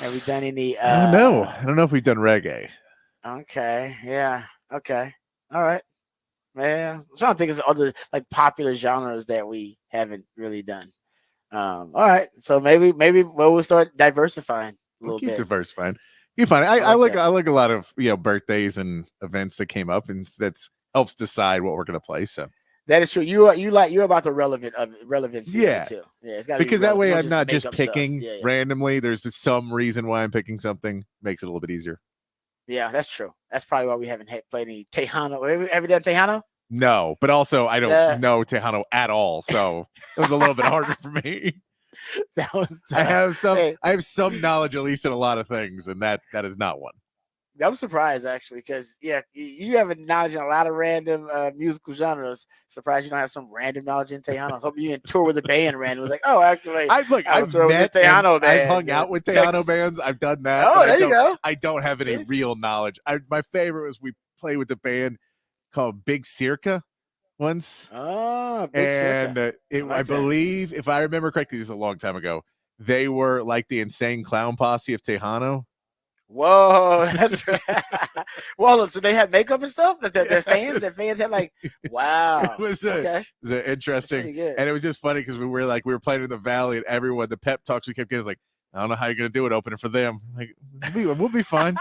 Speaker 1: Have we done any?
Speaker 2: I don't know. I don't know if we've done reggae.
Speaker 1: Okay. Yeah. Okay. All right. Yeah. I'm trying to think of other like popular genres that we haven't really done. All right. So maybe we'll start diversifying a little bit.
Speaker 2: Diversifying. You find it. I like a lot of birthdays and events that came up, and that helps decide what we're gonna play. So
Speaker 1: that is true. You're about the relevancy.
Speaker 2: Yeah,
Speaker 1: too. Yeah, it's got
Speaker 2: because that way I'm not
Speaker 1: just
Speaker 2: just picking randomly. There's some reason why I'm picking something. Makes it a little bit easier.
Speaker 1: Yeah, that's true. That's probably why we haven't played any Tejano. Have you done Tejano?
Speaker 2: No, but also I don't know Tejano at all, so it was a little bit harder for me.
Speaker 1: That was.
Speaker 2: I have some knowledge, at least in a lot of things, and that is not one.
Speaker 1: I'm surprised actually, because you have a knowledge in a lot of random musical genres. Surprised you don't have some random knowledge in Tejano. I was hoping you didn't tour with a band randomly. Like, oh, actually,
Speaker 2: I've met
Speaker 1: Tejano band.
Speaker 2: I've hung out with Tejano bands. I've done that.
Speaker 1: Oh, there you go.
Speaker 2: I don't have any real knowledge. My favorite was we played with a band called Big Circa once.
Speaker 1: Oh, Big Circa.
Speaker 2: I believe, if I remember correctly, this is a long time ago. They were like the Insane Clown Posse of Tejano.
Speaker 1: Whoa, that's right. Well, so they had makeup and stuff. That their fans had like, wow.
Speaker 2: It was interesting, and it was just funny because we were playing in the Valley, and everyone, the pep talks we kept getting was like, I don't know how you're gonna do it opening for them. Like, we'll be fine.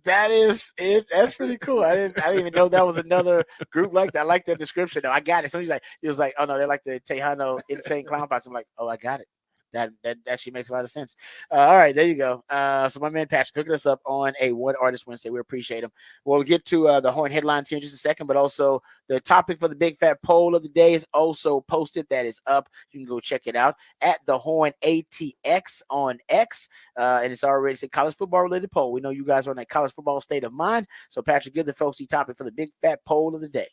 Speaker 1: That is it. That's pretty cool. I didn't even know that was another group like that. I like that description though. I got it. So he was like, oh no, they're like the Tejano Insane Clown Posse. I'm like, oh, I got it. That actually makes a lot of sense. All right, there you go. So my man Patrick hooking us up on a One Artist Wednesday. We appreciate him. We'll get to the Horn headlines here in just a second, but also the topic for the Big Fat Poll of the day is also posted. That is up. You can go check it out at the Horn ATX on X, and it's already a college football related poll. We know you guys are in a college football state of mind. So Patrick, give the folks the topic for the Big Fat Poll of the day.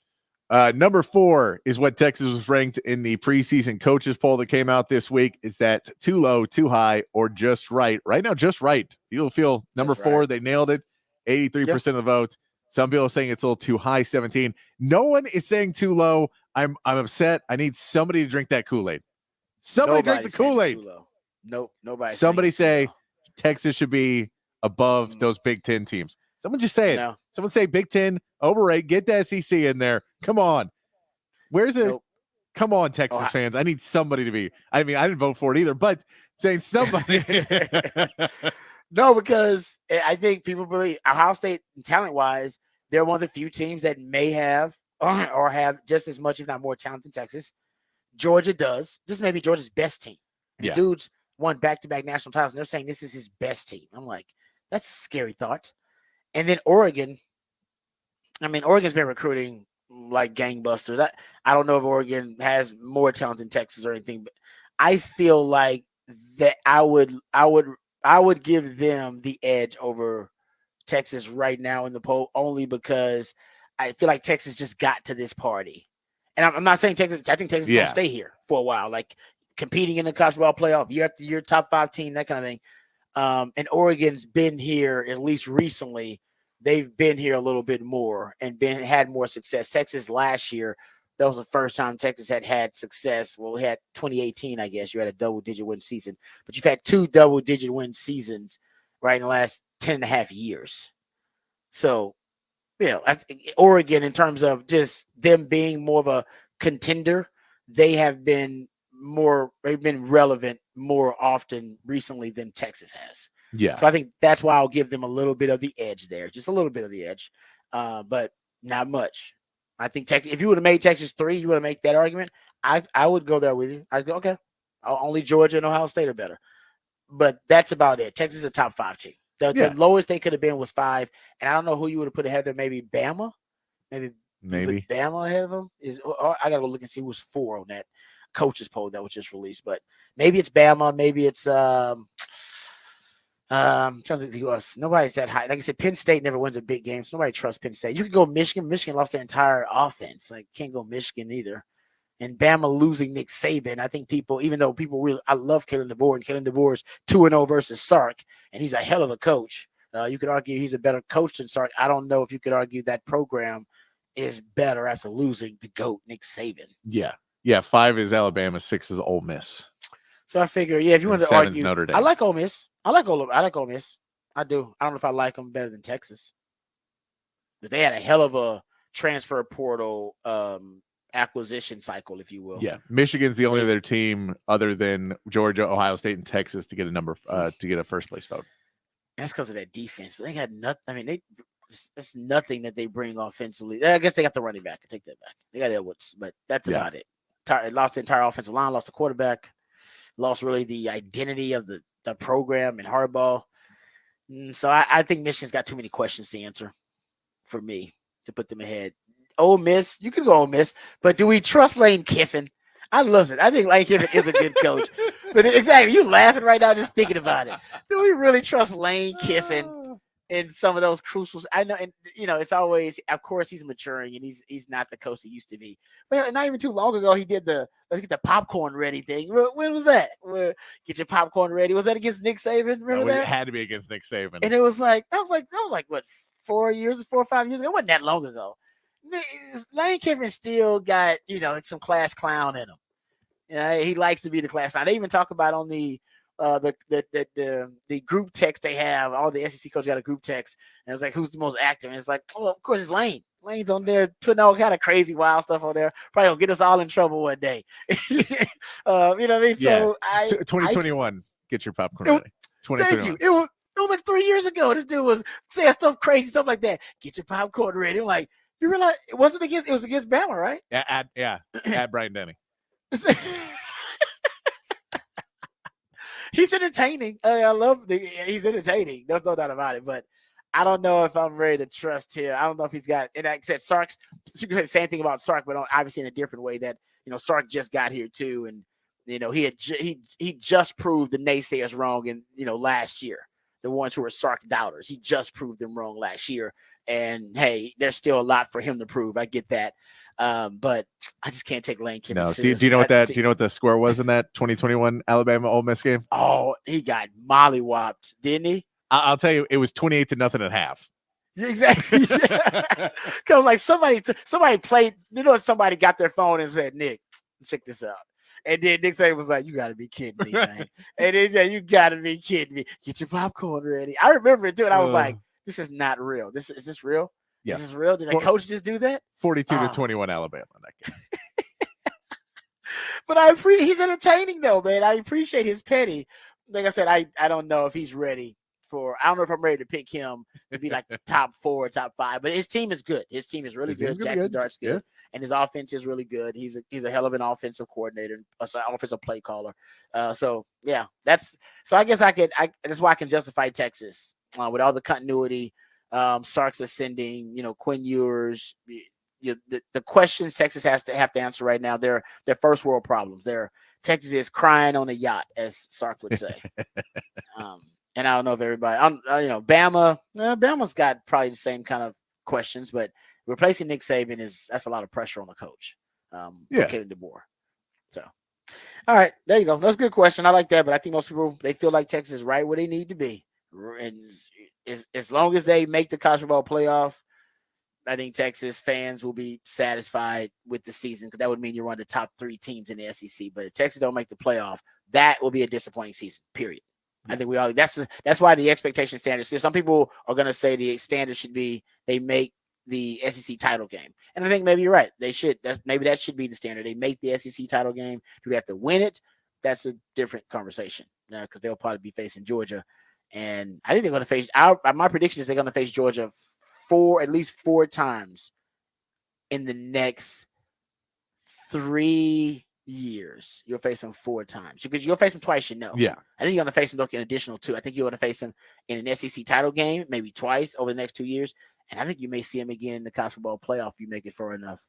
Speaker 2: Number 4 is what Texas was ranked in the preseason coaches poll that came out this week. Is that too low, too high, or just right? Right now, just right. You'll feel number 4. They nailed it. 83% of the vote. Some people are saying it's a little too high, 17. No one is saying too low. I'm upset. I need somebody to drink that Kool-Aid. Somebody drink the Kool-Aid.
Speaker 1: Nope, nobody.
Speaker 2: Somebody say Texas should be above those Big Ten teams. Someone just say it. No. Someone say Big Ten, overrate, get the SEC in there. Come on. Where's it? Nope. Come on, Texas fans. I need somebody to be. I mean, I didn't vote for it either, but saying somebody.
Speaker 1: No, because I think people believe Ohio State, talent-wise, they're one of the few teams that may have or have just as much, if not more, talent than Texas. Georgia does. This may be Georgia's best team. And the dude's won back-to-back national titles, and they're saying this is his best team. I'm like, that's a scary thought. And then Oregon. I mean, Oregon's been recruiting like gangbusters. I don't know if Oregon has more talent than Texas or anything, but I feel like that I would give them the edge over Texas right now in the poll, only because I feel like Texas just got to this party. And I'm not saying Texas. I think Texas is going to stay here for a while, like competing in the college football playoff year after year, top 5 team, that kind of thing. And Oregon's been here, at least recently. They've been here a little bit more and had more success. Texas last year, that was the first time Texas had success. Well, we had 2018, I guess. You had a double-digit win season. But you've had 2 double-digit win seasons right in the last 10 and a half years. So, I think Oregon, in terms of just them being more of a contender, they've been relevant more often recently than Texas has.
Speaker 2: Yeah.
Speaker 1: So I think that's why I'll give them a little bit of the edge there, just a little bit of the edge, but not much. I think Texas. If you would have made Texas 3, you would have made that argument. I would go there with you. I'd go, okay, only Georgia and Ohio State are better, but that's about it. Texas is a top 5 team. The lowest they could have been was 5, and I don't know who you would have put ahead of them. Maybe Bama, maybe Bama ahead of them I gotta go look and see who's 4 on that coaches poll that was just released. But maybe it's Bama, maybe it's I'm trying to think who else. Nobody's that high. Like I said, Penn State never wins a big game, so nobody trusts Penn State. You could go Michigan. Michigan lost their entire offense. Like, can't go Michigan either. And Bama losing Nick Saban. I think people, even though people really, I love Kalen DeBoer, and Kalen DeBoer's 2-0 versus Sark, and he's a hell of a coach. You could argue he's a better coach than Sark. I don't know if you could argue that program is better after losing the GOAT, Nick Saban.
Speaker 2: Yeah. 5 is Alabama, 6 is Ole Miss.
Speaker 1: So I figure, if you want to argue,
Speaker 2: Notre Dame.
Speaker 1: I like Ole Miss. I like Ole Miss. I do. I don't know if I like them better than Texas. But they had a hell of a transfer portal acquisition cycle, if you will.
Speaker 2: Yeah, Michigan's the only other team other than Georgia, Ohio State, and Texas to get a first place vote.
Speaker 1: That's because of that defense. But they got nothing. I mean, it's nothing that they bring offensively. I guess they got the running back. I take that back. They got Edwards, but that's about it. Lost the entire offensive line. Lost the quarterback. Lost really the identity of the program and Harbaugh. So I think Michigan's got too many questions to answer for me to put them ahead. Ole Miss, you can go Ole Miss, but do we trust Lane Kiffin? I love it. I think Lane Kiffin is a good coach. But exactly, you laughing right now just thinking about it. Do we really trust Lane Kiffin in some of those crucial? I know, and it's always, of course, he's maturing and he's not the coach he used to be. But not even too long ago, he did let's get the popcorn ready thing. When was that? Get your popcorn ready. Was that against Nick Saban? Remember that?
Speaker 2: It had to be against Nick Saban.
Speaker 1: And it was like that was like what 4 or 5 years ago. It wasn't that long ago. Lane Kiffin still got some class clown in him. He likes to be the class clown. They even talk about on the group text they have. All the SEC coaches got a group text, and it's like, who's the most active? And it's like, oh, of course it's Lane. Lane's on there putting all kind of crazy wild stuff on there. Probably gonna get us all in trouble one day. You know what I mean?
Speaker 2: Yeah.
Speaker 1: So
Speaker 2: 2021, get your popcorn ready. 2021.
Speaker 1: Thank you. It was like 3 years ago. This dude was saying crazy stuff like that. Get your popcorn ready. I'm like, you realize it was against Bama, right?
Speaker 2: At Brian Denny.
Speaker 1: He's entertaining. I love he's entertaining. There's no doubt about it. But I don't know if I'm ready to trust him. I don't know if he's got. And like I said, Sark. You can say the same thing about Sark, but obviously in a different way. That Sark just got here too, and he just proved the naysayers wrong. And last year, the ones who were Sark doubters, he just proved them wrong last year. And hey, there's still a lot for him to prove. I get that, but I just can't take Lane Kiffin.
Speaker 2: No, do you know what do you know what the score was in that 2021 Alabama Ole Miss game?
Speaker 1: Oh, he got mollywopped, didn't he?
Speaker 2: I'll tell you, it was 28-0 at half.
Speaker 1: Exactly. Because like somebody played. Somebody got their phone and said, "Nick, check this out." And then Nick Saban was like, "You got to be kidding me, man!" And then said, "You got to be kidding me. Get your popcorn ready." I remember it too, and I was like, "This is not real. Is this real?
Speaker 2: Yeah.
Speaker 1: Is this real? Did the coach just do that?"
Speaker 2: 42-21 Alabama in that game.
Speaker 1: But he's entertaining though, man. I appreciate his petty. Like I said, I don't know if he's ready I don't know if I'm ready to pick him to be like top 4, top 5, but his team is good. His team is really good. Jackson Dart's good, and his offense is really good. He's a hell of an offensive coordinator, offensive play caller. So I guess that's why I can justify Texas with all the continuity. Sark's ascending, Quinn Ewers. The questions Texas has to answer right now, they're first world problems. Texas is crying on a yacht, as Sark would say. And I don't know if everybody, Bama's got probably the same kind of questions, but replacing Nick Saban that's a lot of pressure on the coach. For Kalen DeBoer. So, all right, there you go. That's a good question. I like that, but I think most people, they feel like Texas is right where they need to be. And as long as they make the college football playoff, I think Texas fans will be satisfied with the season, because that would mean you're one of the top 3 teams in the SEC. But if Texas don't make the playoff, that will be a disappointing season, period. I think that's why the expectation standards. Some people are going to say the standard should be they make the SEC title game, and I think maybe you're right. They should. Maybe that should be the standard. They make the SEC title game. Do they have to win it? That's a different conversation, because they'll probably be facing Georgia, and I think they're going to face. My prediction is they're going to face Georgia at least 4 times in the next 3 years. You'll face them 4 times, because you'll face them twice.
Speaker 2: Yeah.
Speaker 1: I think you're going to face them an additional 2. I think you're going to face them in an SEC title game, maybe twice over the next 2 years. And I think you may see them again in the college football playoff if you make it far enough.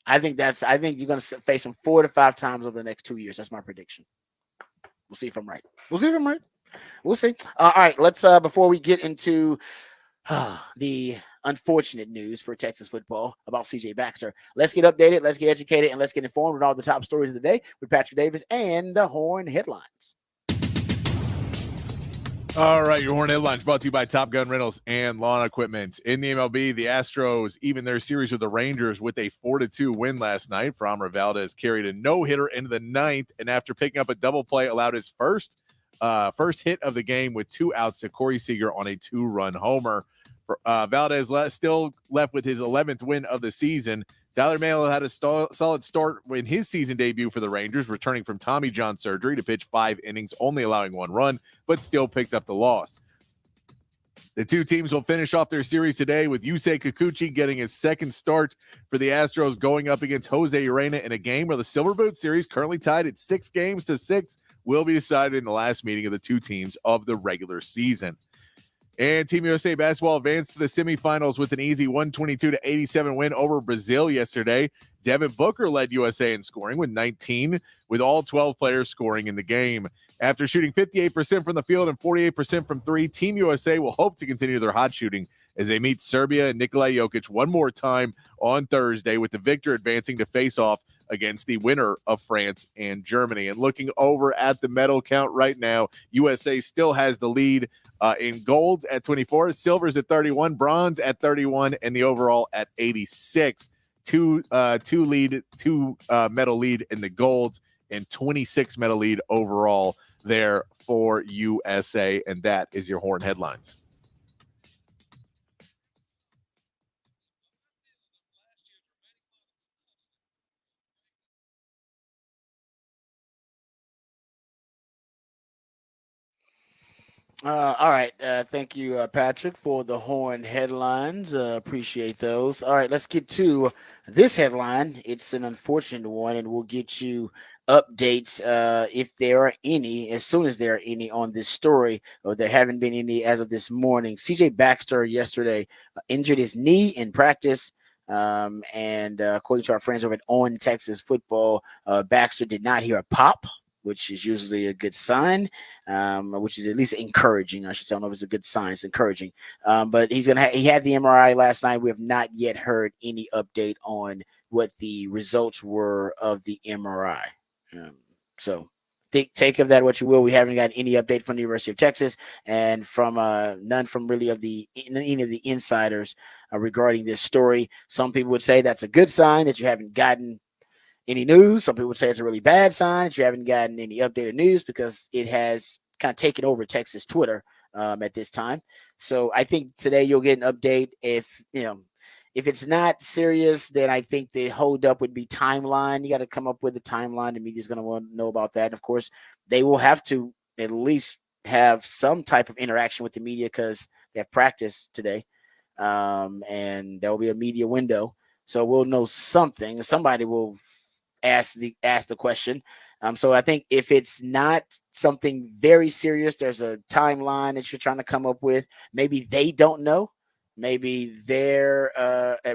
Speaker 1: I think you're going to face them 4 to 5 times over the next 2 years. That's my prediction. We'll see if I'm right. We'll see. All right. Let's, before we get into the unfortunate news for Texas football about CJ Baxter, let's get updated, let's get educated, and let's get informed with all the top stories of the day with Patrick Davis and the Horn Headlines.
Speaker 2: All right, your Horn Headlines brought to you by Top Gun Rentals and Lawn Equipment. In the MLB, the Astros even their series with the Rangers with a 4-2 win last night. Framber Valdez carried a no-hitter into the 9th, and after picking up a double play, allowed his first hit of the game with 2 outs to Corey Seager on a 2-run homer. Valdez still left with his 11th win of the season. Tyler Mahle had a solid start in his season debut for the Rangers, returning from Tommy John surgery to pitch 5 innings, only allowing 1 run, but still picked up the loss. The 2 teams will finish off their series today with Yusei Kikuchi getting his 2nd start for the Astros, going up against Jose Urena in a game where the Silver Boot series, currently tied at 6-6, will be decided in the last meeting of the 2 teams of the regular season. And Team USA basketball advanced to the semifinals with an easy 122-87 win over Brazil yesterday. Devin Booker led USA in scoring with 19, with all 12 players scoring in the game. After shooting 58% from the field and 48% from 3, Team USA will hope to continue their hot shooting as they meet Serbia and Nikola Jokic one more time on Thursday, with the victor advancing to face off against the winner of France and Germany. And looking over at the medal count right now, USA still has the lead in gold at 24, silvers at 31, bronze at 31, and the overall at 86. Two medal lead in the golds and 26 medal lead overall there for USA. And that is your Horn Headlines.
Speaker 1: All right. Thank you, Patrick, for the Horn Headlines. Appreciate those. All right, let's get to this headline. It's an unfortunate one, and we'll get you updates if there are any, as soon as there are any on this story, or there haven't been any as of this morning. CJ Baxter yesterday injured his knee in practice. And according to our friends over at On Texas Football, Baxter did not hear a pop, which is usually a good sign, which is at least encouraging. I should say, I don't know if it's a good sign. It's encouraging. But he had the MRI last night. We have not yet heard any update on what the results were of the MRI. So take of that what you will. We haven't got any update from the University of Texas, and from none from really any of the insiders regarding this story. Some people would say that's a good sign that you haven't gotten any news. Some people would say it's a really bad sign that you haven't gotten any updated news, because it has kind of taken over Texas Twitter at this time. So I think today you'll get an update. If it's not serious, then I think the holdup would be timeline. You got to come up with a timeline. The media's going to want to know about that. And of course, they will have to at least have some type of interaction with the media because they have practice today, and there will be a media window, so we'll know something. Somebody will ask the question. So I think if it's not something very serious, there's a timeline that you're trying to come up with. Maybe they don't know. Maybe they're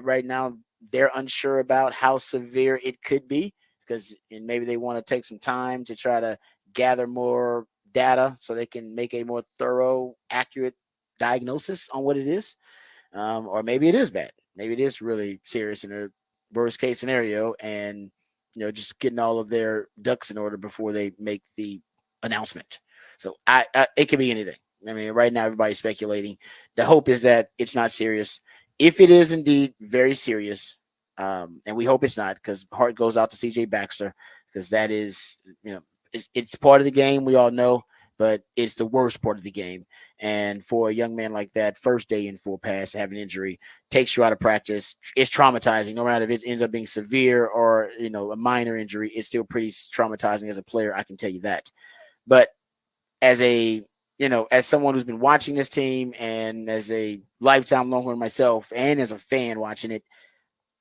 Speaker 1: right now they're unsure about how severe it could be because and maybe they want to take some time to try to gather more data so they can make a more thorough, accurate diagnosis on what it is. Or maybe it is bad. Maybe it is really serious in a worst case scenario, and just getting all of their ducks in order before they make the announcement. So it could be anything. I mean, right now everybody's speculating. The hope is that it's not serious. If it is indeed very serious, and we hope it's not, because heart goes out to CJ Baxter, because that is, it's part of the game. We all know, but it's the worst part of the game. And for a young man like that, first day in full pass, have an injury, takes you out of practice. It's traumatizing. No matter if it ends up being severe or, a minor injury, it's still pretty traumatizing as a player. I can tell you that. But as as someone who's been watching this team and as a lifetime Longhorn myself and as a fan watching it,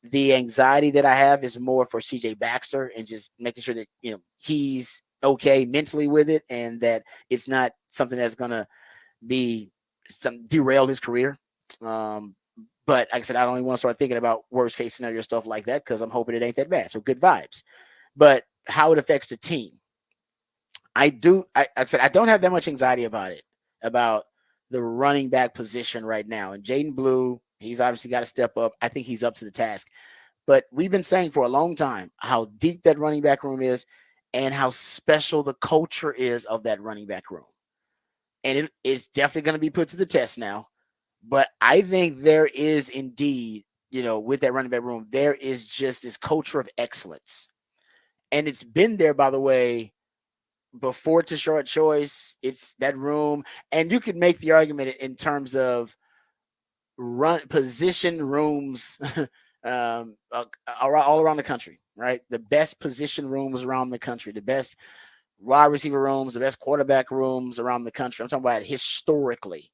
Speaker 1: the anxiety that I have is more for CJ Baxter and just making sure that, he's okay mentally with it and that it's not something that's going to be derail his career. But like I said, I don't even want to start thinking about worst case scenario stuff like that because I'm hoping it ain't that bad. So good vibes. But how it affects the team, like I said, I don't have that much anxiety about it, about the running back position right now. And Jaden Blue, he's obviously got to step up. I think he's up to the task. But we've been saying for a long time how deep that running back room is and how special the culture is of that running back room. And it's definitely going to be put to the test now. But I think there is indeed, with that running back room, there is just this culture of excellence. And it's been there, by the way, before Tashard Choice. It's that room. And you could make the argument in terms of position rooms all around the country, right? The best position rooms around the country, the best wide receiver rooms, the best quarterback rooms around the country. I'm talking about historically.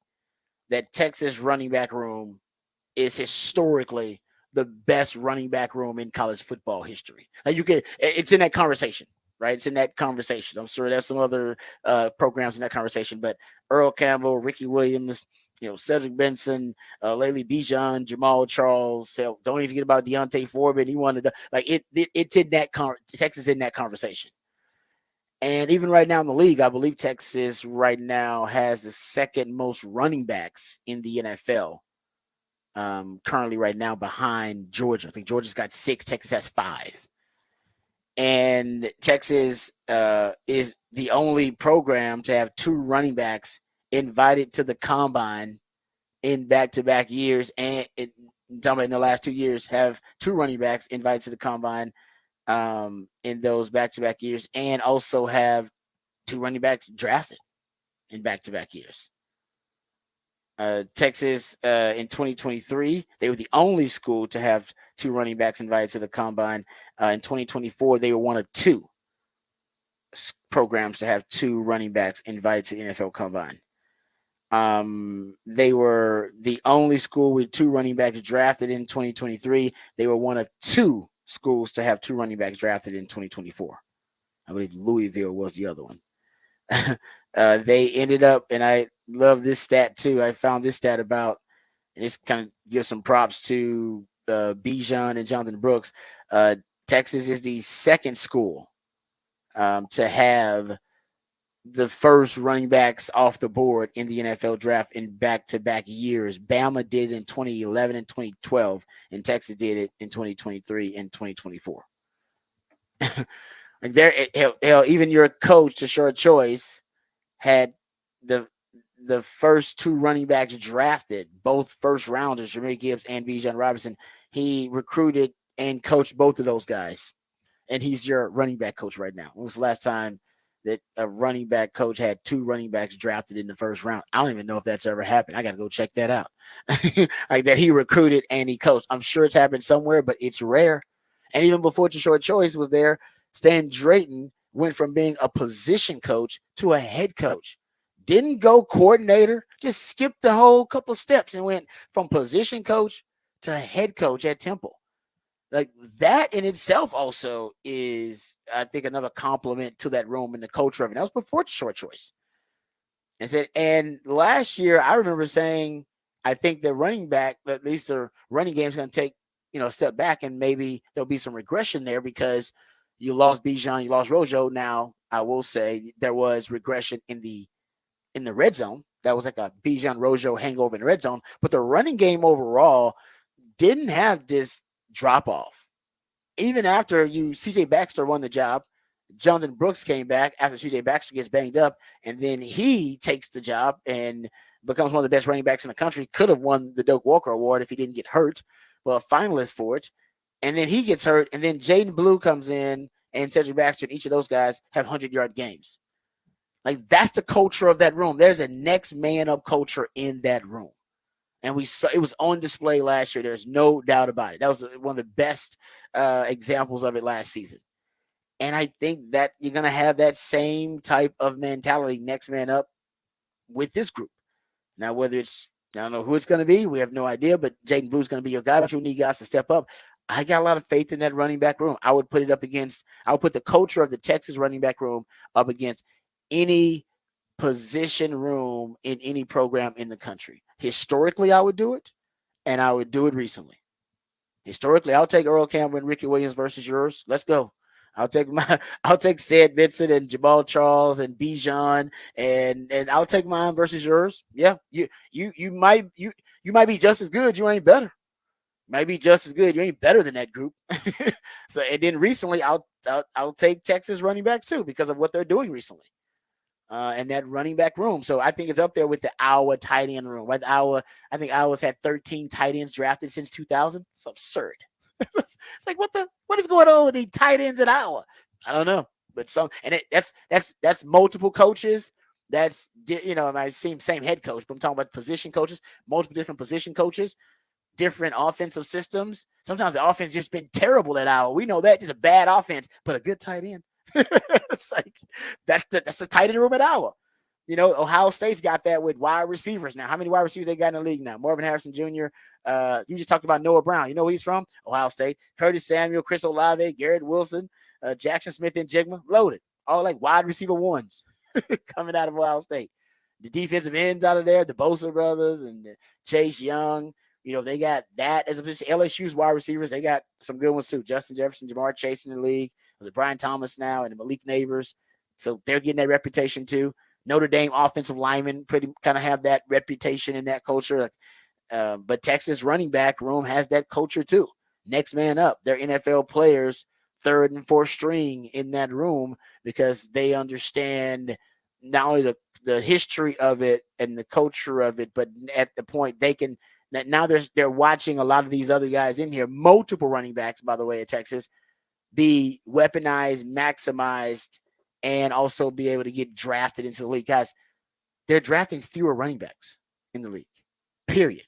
Speaker 1: That Texas running back room is historically the best running back room in college football history. Like it's in that conversation, right? It's in that conversation. I'm sure there's some other programs in that conversation, but Earl Campbell, Ricky Williams, Cedric Benson, Laley Bijan, Jamal Charles. Don't even forget about Deontay Foreman. He wanted to it's in that Texas in that conversation. And even right now in the league, I believe Texas right now has the second most running backs in the NFL. Currently right now behind Georgia. I think Georgia's got 6, Texas has 5. And Texas is the only program to have 2 running backs invited to the combine in back-to-back years. And in the last 2 years, have 2 running backs invited to the combine in those back-to-back years, and also have 2 running backs drafted in back-to-back years. Texas in 2023, they were the only school to have 2 running backs invited to the combine. In 2024, they were one of 2 programs to have 2 running backs invited to the NFL combine. They were the only school with 2 running backs drafted in 2023. They were one of 2 schools to have 2 running backs drafted in 2024. I believe Louisville was the other one. They ended up, and I love this stat too. I found this stat about, and this kind of gives some props to Bijan and Jonathan Brooks. Texas is the second school to have the first running backs off the board in the NFL draft in back-to-back years. Bama did it in 2011 and 2012, and Texas did it in 2023 and 2024. Like even your coach, Tashard Choice, had the first 2 running backs drafted, both first rounders, Jahmyr Gibbs and Bijan Robinson. He recruited and coached both of those guys, and he's your running back coach right now. When was the last time that a running back coach had 2 running backs drafted in the first round? I don't even know if that's ever happened. I got to go check that out. Like that he recruited and he coached. I'm sure it's happened somewhere, but it's rare. And even before Tashard Choice was there, Stan Drayton went from being a position coach to a head coach. didn't go coordinator, just skipped the whole couple of steps and went from position coach to head coach at Temple. Like that in itself also is, I think, another compliment to that room and the culture of it. That was before short choice. And last year, I remember saying, I think the running back, at least the running game is going to take, a step back, and maybe there'll be some regression there because you lost Bijan, you lost Rojo. Now, I will say there was regression in the red zone. That was like a Bijan Rojo hangover in the red zone. But the running game overall didn't have this drop off. Even after CJ Baxter won the job, Jonathan Brooks came back after CJ Baxter gets banged up, and then he takes the job and becomes one of the best running backs in the country. Could have won the Doak Walker Award if he didn't get hurt. Well, a finalist for it. And then he gets hurt, and then Jaden Blue comes in, and Cedric Baxter, and each of those guys have 100-yard games. Like, that's the culture of that room. There's a next man up culture in that room. And we saw it was on display last year. There's no doubt about it. That was one of the best examples of it last season. And I think that you're going to have that same type of mentality, next man up, with this group. Now, whether it's, I don't know who it's going to be. We have no idea, but Jaden Blue's going to be your guy, but you need guys to step up. I got a lot of faith in that running back room. I would put the culture of the Texas running back room up against any position room in any program in the country. Historically, I would do it, and I would do it recently. Historically, I'll take Earl Campbell and Ricky Williams versus yours. Let's go. I'll take Sid Vincent and Jamal Charles and Bijan and I'll take mine versus yours. Yeah, you might be just as good. You ain't better. Might be just as good. You ain't better than that group. So, and then recently, I'll take Texas running backs too because of what they're doing recently. And that running back room. So I think it's up there with the Iowa tight end room. Right? I think Iowa's had 13 tight ends drafted since 2000. It's absurd. It's like, what is going on with the tight ends in Iowa? I don't know, but that's multiple coaches. That's, I see same head coach, but I'm talking about position coaches, multiple different position coaches, different offensive systems. Sometimes the offense just been terrible at Iowa. We know that, just a bad offense, but a good tight end. It's like that's the tight end room at Iowa. Ohio State's got that with wide receivers now. How many wide receivers they got in the league now? Marvin Harrison Jr. You just talked about Noah Brown. You know where he's from? Ohio State. Curtis Samuel, Chris Olave, Garrett Wilson, Jackson Smith, and Jigma. Loaded. All like wide receiver ones coming out of Ohio State. The defensive ends out of there, the Bosa brothers and Chase Young. They got that as a position. LSU's wide receivers, they got some good ones too. Justin Jefferson, Jamar Chase in the league. Was it Brian Thomas now and Malik Neighbors? So they're getting that reputation too. Notre Dame offensive linemen pretty kind of have that reputation in that culture. But Texas running back room has that culture too. Next man up. They're NFL players, third and fourth string in that room because they understand not only the history of it and the culture of it, but at the point they can now they're watching a lot of these other guys in here, multiple running backs, by the way, at Texas, be weaponized, maximized, and also be able to get drafted into the league. Guys, they're drafting fewer running backs in the league, period.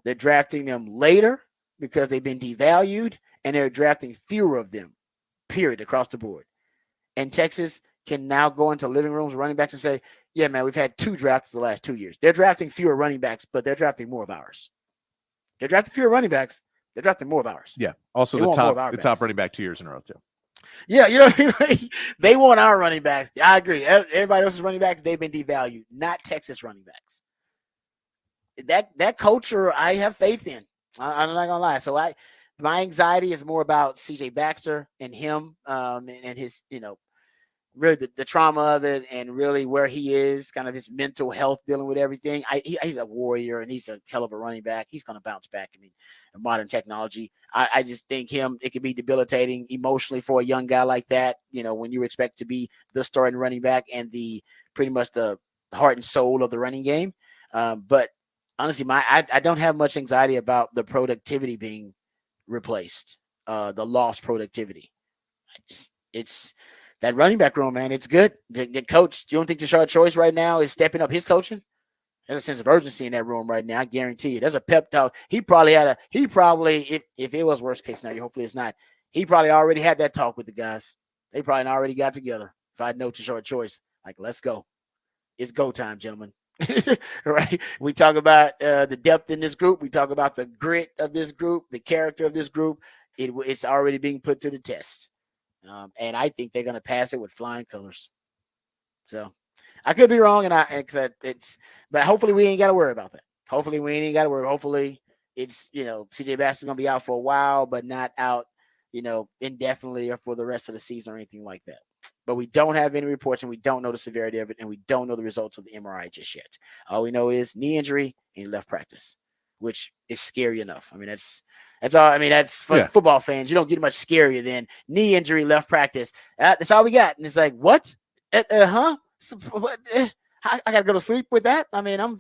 Speaker 1: They're drafting them later because they've been devalued, and they're drafting fewer of them, period, across the board. And Texas can now go into living rooms with running backs and say, yeah, man, we've had 2 drafts the last 2 years. They're drafting fewer running backs, but they're drafting more of ours. They're drafting fewer running backs. They're drafting more of ours.
Speaker 2: Yeah. Also, the top running back 2 years in a row, too.
Speaker 1: Yeah, they want our running backs. I agree. Everybody else's running backs, they've been devalued, not Texas running backs. That culture, I have faith in. I'm not gonna lie. So my anxiety is more about CJ Baxter and him, and his, really the trauma of it, and really where he is, kind of his mental health, dealing with everything. He's a warrior, and he's a hell of a running back. He's going to bounce back. I mean, modern technology. I just think it could be debilitating emotionally for a young guy like that. When you expect to be the starting running back and pretty much the heart and soul of the running game. But honestly, I don't have much anxiety about the productivity being replaced, the lost productivity. It's that running back room, man. It's good. The coach, you don't think Tashard Choice right now is stepping up his coaching? There's a sense of urgency in that room right now. I guarantee you. There's a pep talk. He probably, if it was worst case scenario, hopefully it's not, he probably already had that talk with the guys. They probably already got together. If I know Tashard Choice, like, let's go. it's go time, gentlemen. Right? We talk about the depth in this group. We talk about the grit of this group, the character of this group. It's already being put to the test. And I think they're going to pass it with flying colors. So I could be wrong, but hopefully we ain't got to worry about that. Hopefully we ain't got to worry. Hopefully it's, CJ Bass is going to be out for a while, but not out, indefinitely or for the rest of the season or anything like that. But we don't have any reports, and we don't know the severity of it, and we don't know the results of the MRI just yet. All we know is knee injury and left practice, which is scary enough. I mean, that's all. I mean, that's for football fans. You don't get much scarier than knee injury, left practice. That's all we got. And it's like, what? Huh? I got to go to sleep with that. I mean, I'm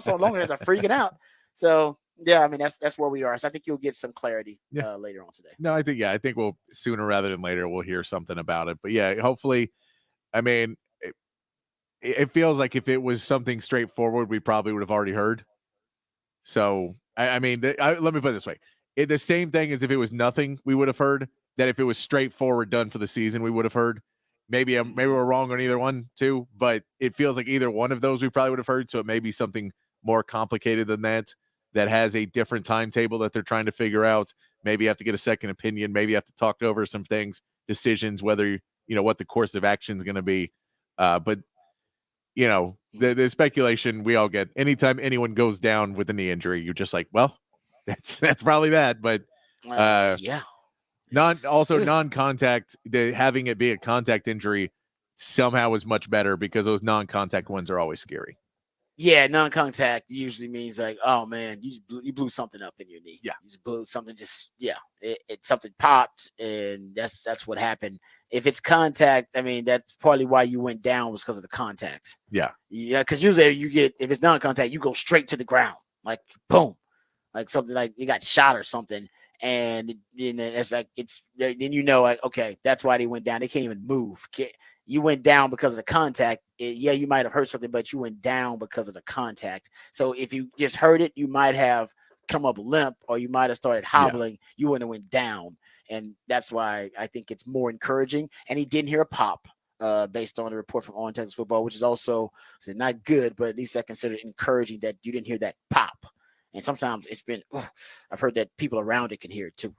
Speaker 1: so long as I'm freaking out. So yeah, I mean, that's where we are. So I think you'll get some clarity later on today.
Speaker 2: No, I think we'll sooner rather than later we'll hear something about it. But yeah, hopefully, I mean, it feels like if it was something straightforward, we probably would have already heard. So I mean, let me put it this way: the same thing as if it was nothing, we would have heard. That if it was straightforward, done for the season, we would have heard. Maybe we're wrong on either one too, but it feels like either one of those we probably would have heard. So it may be something more complicated than that has a different timetable that they're trying to figure out. Maybe you have to get a second opinion. Maybe you have to talk over some things, decisions, whether what the course of action is going to be. But the speculation we all get anytime anyone goes down with a knee injury, you're just like, well, that's probably that. But
Speaker 1: yeah.
Speaker 2: Non-contact, having it be a contact injury somehow is much better because those non-contact ones are always scary.
Speaker 1: Yeah, non-contact usually means like, oh man, you blew something up in your knee.
Speaker 2: Yeah,
Speaker 1: you just blew something. It something popped, and that's what happened. If it's contact, I mean that's partly why you went down was because of the contact.
Speaker 2: Yeah,
Speaker 1: because usually if it's non-contact, you go straight to the ground, like boom, like something like you got shot or something. And it's like then like, okay, that's why they went down. They can't even move. You went down because of the contact. You might have hurt something, but you went down because of the contact. So if you just hurt it, you might have come up limp, or you might have started hobbling. You wouldn't have went down, and that's why I think it's more encouraging. And he didn't hear a pop, based on the report from On Texas Football, which is also not good, but at least I consider it encouraging that you didn't hear that pop. And sometimes it's been, I've heard that people around it can hear it too.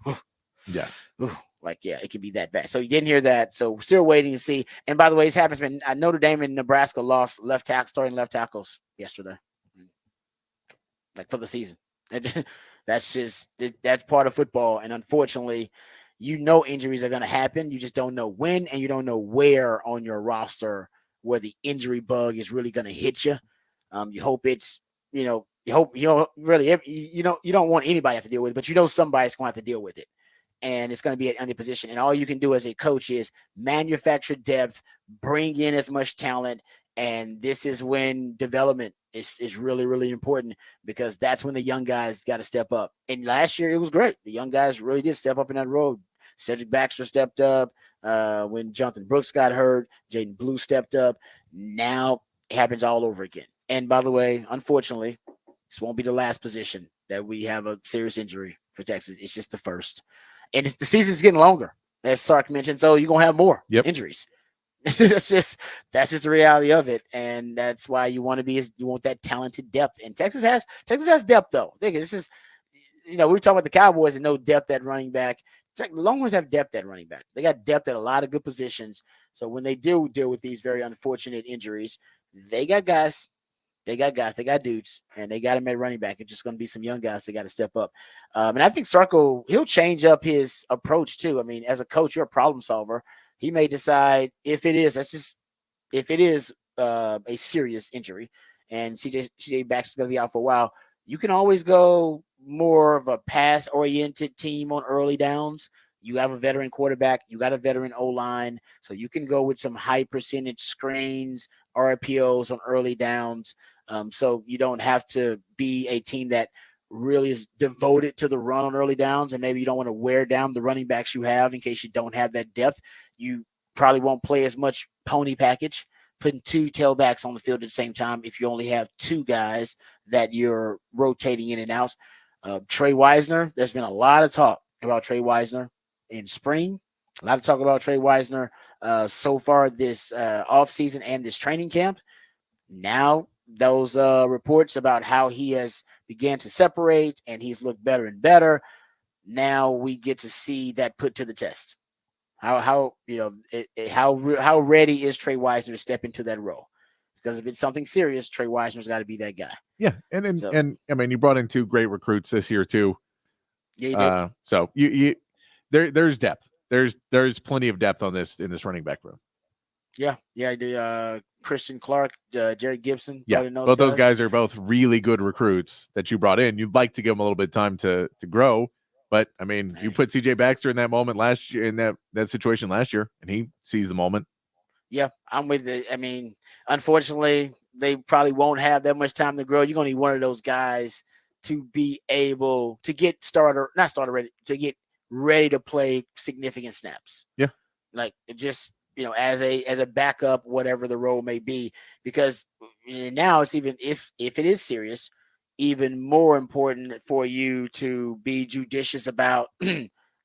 Speaker 2: Yeah.
Speaker 1: It can be that bad. So you didn't hear that. So we're still waiting to see. And by the way, this happens when Notre Dame and Nebraska lost starting left tackles yesterday, like for the season. That's part of football. And unfortunately, injuries are going to happen. You just don't know when, and you don't know where on your roster where the injury bug is really going to hit you. You hope it's, you hope really you don't want anybody to have to deal with it, but somebody's going to have to deal with it, and it's going to be at any position. And all you can do as a coach is manufacture depth, bring in as much talent, and this is when development is really, really important, because that's when the young guys got to step up. And last year it was great. The young guys really did step up in that role. Cedric Baxter stepped up when Jonathan Brooks got hurt. Jaden Blue stepped up. Now it happens all over again. And by the way, unfortunately, this won't be the last position that we have a serious injury for Texas. It's just the first. And the season's getting longer, as Sark mentioned, so you're going to have more injuries. that's just the reality of it. And that's why you want that talented depth. And Texas has depth, though. This is, we were talking about the Cowboys and no depth at running back. The Longhorns have depth at running back. They got depth at a lot of good positions. So when they do deal with these very unfortunate injuries, they got guys. They got dudes, and they got him at running back. It's just going to be some young guys that got to step up. And I think Sarko, he'll change up his approach too. I mean, as a coach, you're a problem solver. He may decide if it is a serious injury and CJ Baxter's going to be out for a while, you can always go more of a pass-oriented team on early downs. You have a veteran quarterback. You got a veteran O-line. So you can go with some high percentage screens, RPOs on early downs. So you don't have to be a team that really is devoted to the run on early downs. And maybe you don't want to wear down the running backs you have in case you don't have that depth. You probably won't play as much pony package, putting two tailbacks on the field at the same time if you only have two guys that you're rotating in and out. Trey Wisner, there's been a lot of talk about Trey Wisner in spring. A lot of talk about Trey Wisner so far this offseason and this training camp. Now those reports about how he has began to separate and he's looked better and better. Now we get to see that put to the test. How how ready is Trey Wisner to step into that role? Because if it's something serious, Trey Wisner's got to be that guy.
Speaker 2: Yeah, and
Speaker 1: So,
Speaker 2: I mean, you brought in 2 great recruits this year too.
Speaker 1: yeah, he did.
Speaker 2: So you there's depth. There's plenty of depth on this in this running back room.
Speaker 1: Yeah, I do. Christian Clark, Jerry Gibson.
Speaker 2: Yeah, both those guys are both really good recruits that you brought in. You'd like to give them a little bit of time to grow, but I mean, you put CJ Baxter in that moment last year, in that situation last year, and he sees the moment.
Speaker 1: Yeah, I'm with it. I mean, unfortunately, they probably won't have that much time to grow. You're gonna need one of those guys to be able to get not starter ready, to get ready to play significant snaps.
Speaker 2: Yeah,
Speaker 1: like just as a backup, whatever the role may be, because now it's even if it is serious, even more important for you to be judicious about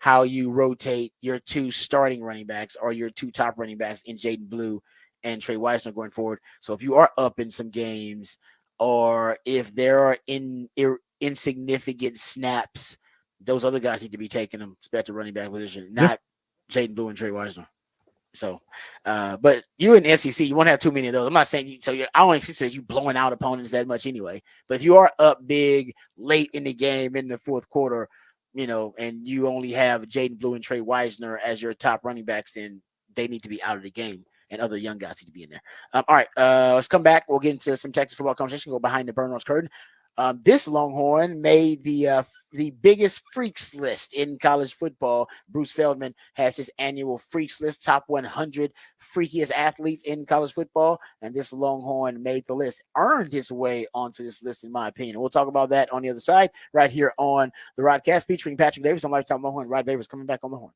Speaker 1: how you rotate your 2 starting running backs or your 2 top running backs in Jaden Blue and Trey Wisner going forward. So if you are up in some games, or if there are insignificant snaps, those other guys need to be taking them, especially running back position, not Jaden Blue and Trey Wisner. So, but you in the SEC, you won't have too many of those. I'm not saying you, so I don't consider you blowing out opponents that much anyway. But if you are up big late in the game in the fourth quarter, and you only have Jaden Blue and Trey Wisner as your top running backs, then they need to be out of the game, and other young guys need to be in there. All right, let's come back. We'll get into some Texas football conversation. Go behind the Burners curtain. This Longhorn made the biggest freaks list in college football. Bruce Feldman has his annual freaks list, top 100 freakiest athletes in college football, and this Longhorn made the list, earned his way onto this list, in my opinion. We'll talk about that on the other side, right here on the Rodcast, featuring Patrick Davis on Lifetime Longhorn. Rod Davis coming back on the horn.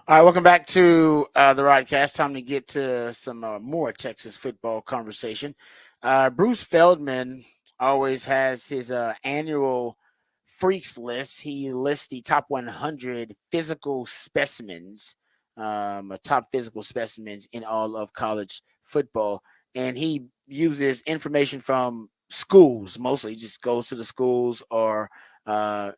Speaker 1: All right, welcome back to the Rodcast. Time to get to some more Texas football conversation. Bruce Feldman always has his annual freaks list. He lists the top 100 physical specimens, top physical specimens in all of college football. And he uses information from schools, mostly just goes to the schools or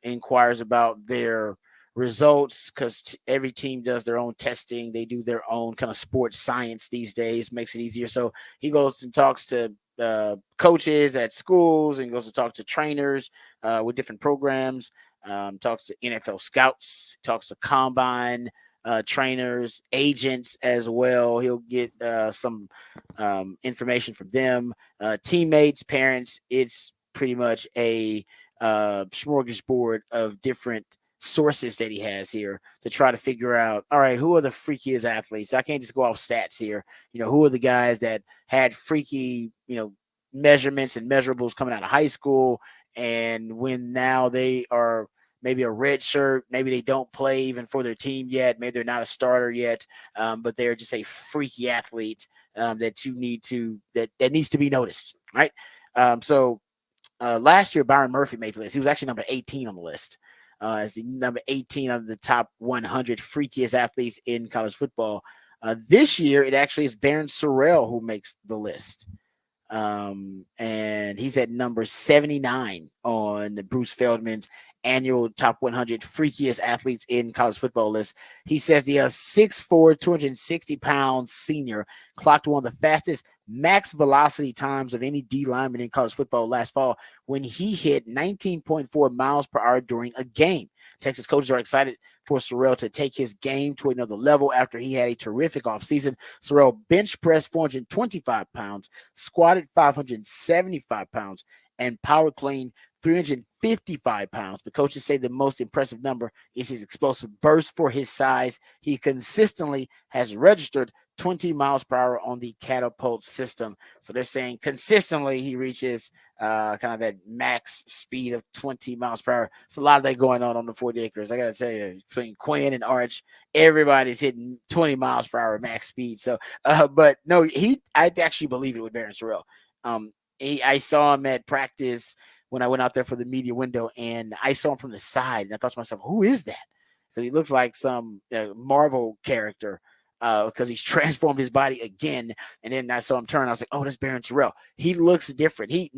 Speaker 1: inquires about their results because every team does their own testing. They do their own kind of sports science these days, makes it easier. So he goes and talks to coaches at schools and goes to talk to trainers with different programs, talks to NFL scouts, talks to combine trainers, agents as well. He'll get some information from them, teammates, parents. It's pretty much a smorgasbord of different sources that he has here to try to figure out, all right, who are the freakiest athletes? I can't just go off stats here. Who are the guys that had freaky, measurements and measurables coming out of high school, and when now they are maybe a red shirt, maybe they don't play even for their team yet, maybe they're not a starter yet, but they're just a freaky athlete that you need to that needs to be noticed, right? So last year Byron Murphy made the list. He was actually number 18 on the list. As the number 18 of the top 100 freakiest athletes in college football. This year, it actually is Barron Sorrell who makes the list. And he's at number 79 on Bruce Feldman's annual top 100 freakiest athletes in college football list. He says the 6'4", 260-pound senior clocked one of the fastest max velocity times of any D lineman in college football last fall when he hit 19.4 miles per hour during a game. Texas coaches are excited for Sorrell to take his game to another level after he had a terrific offseason. Sorrell bench pressed 425 pounds, squatted 575 pounds, and power cleaned 355 pounds. But coaches say the most impressive number is his explosive burst for his size. He consistently has registered 20 miles per hour on the catapult system. So they're saying consistently he reaches kind of that max speed of 20 miles per hour. It's a lot of that going on the 40 acres. I got to tell you, between Quinn and Arch, everybody's hitting 20 miles per hour max speed. So, but no, I actually believe it with Barron Sorrell. I saw him at practice when I went out there for the media window, and I saw him from the side, and I thought to myself, who is that? Because he looks like some Marvel character because he's transformed his body again. And then I saw him turn. I was like, oh, that's Barron Sorrell. He looks different. He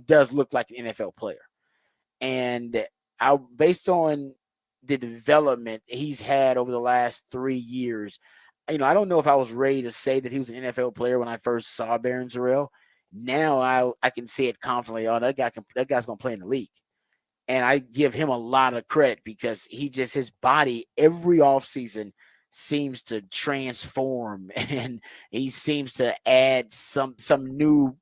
Speaker 1: does look like an NFL player. And based on the development he's had over the last 3 years, I don't know if I was ready to say that he was an NFL player when I first saw Barron Sorrell. Now I can say it confidently. Oh, that guy's gonna play in the league, and I give him a lot of credit because his body every offseason seems to transform, and he seems to add some new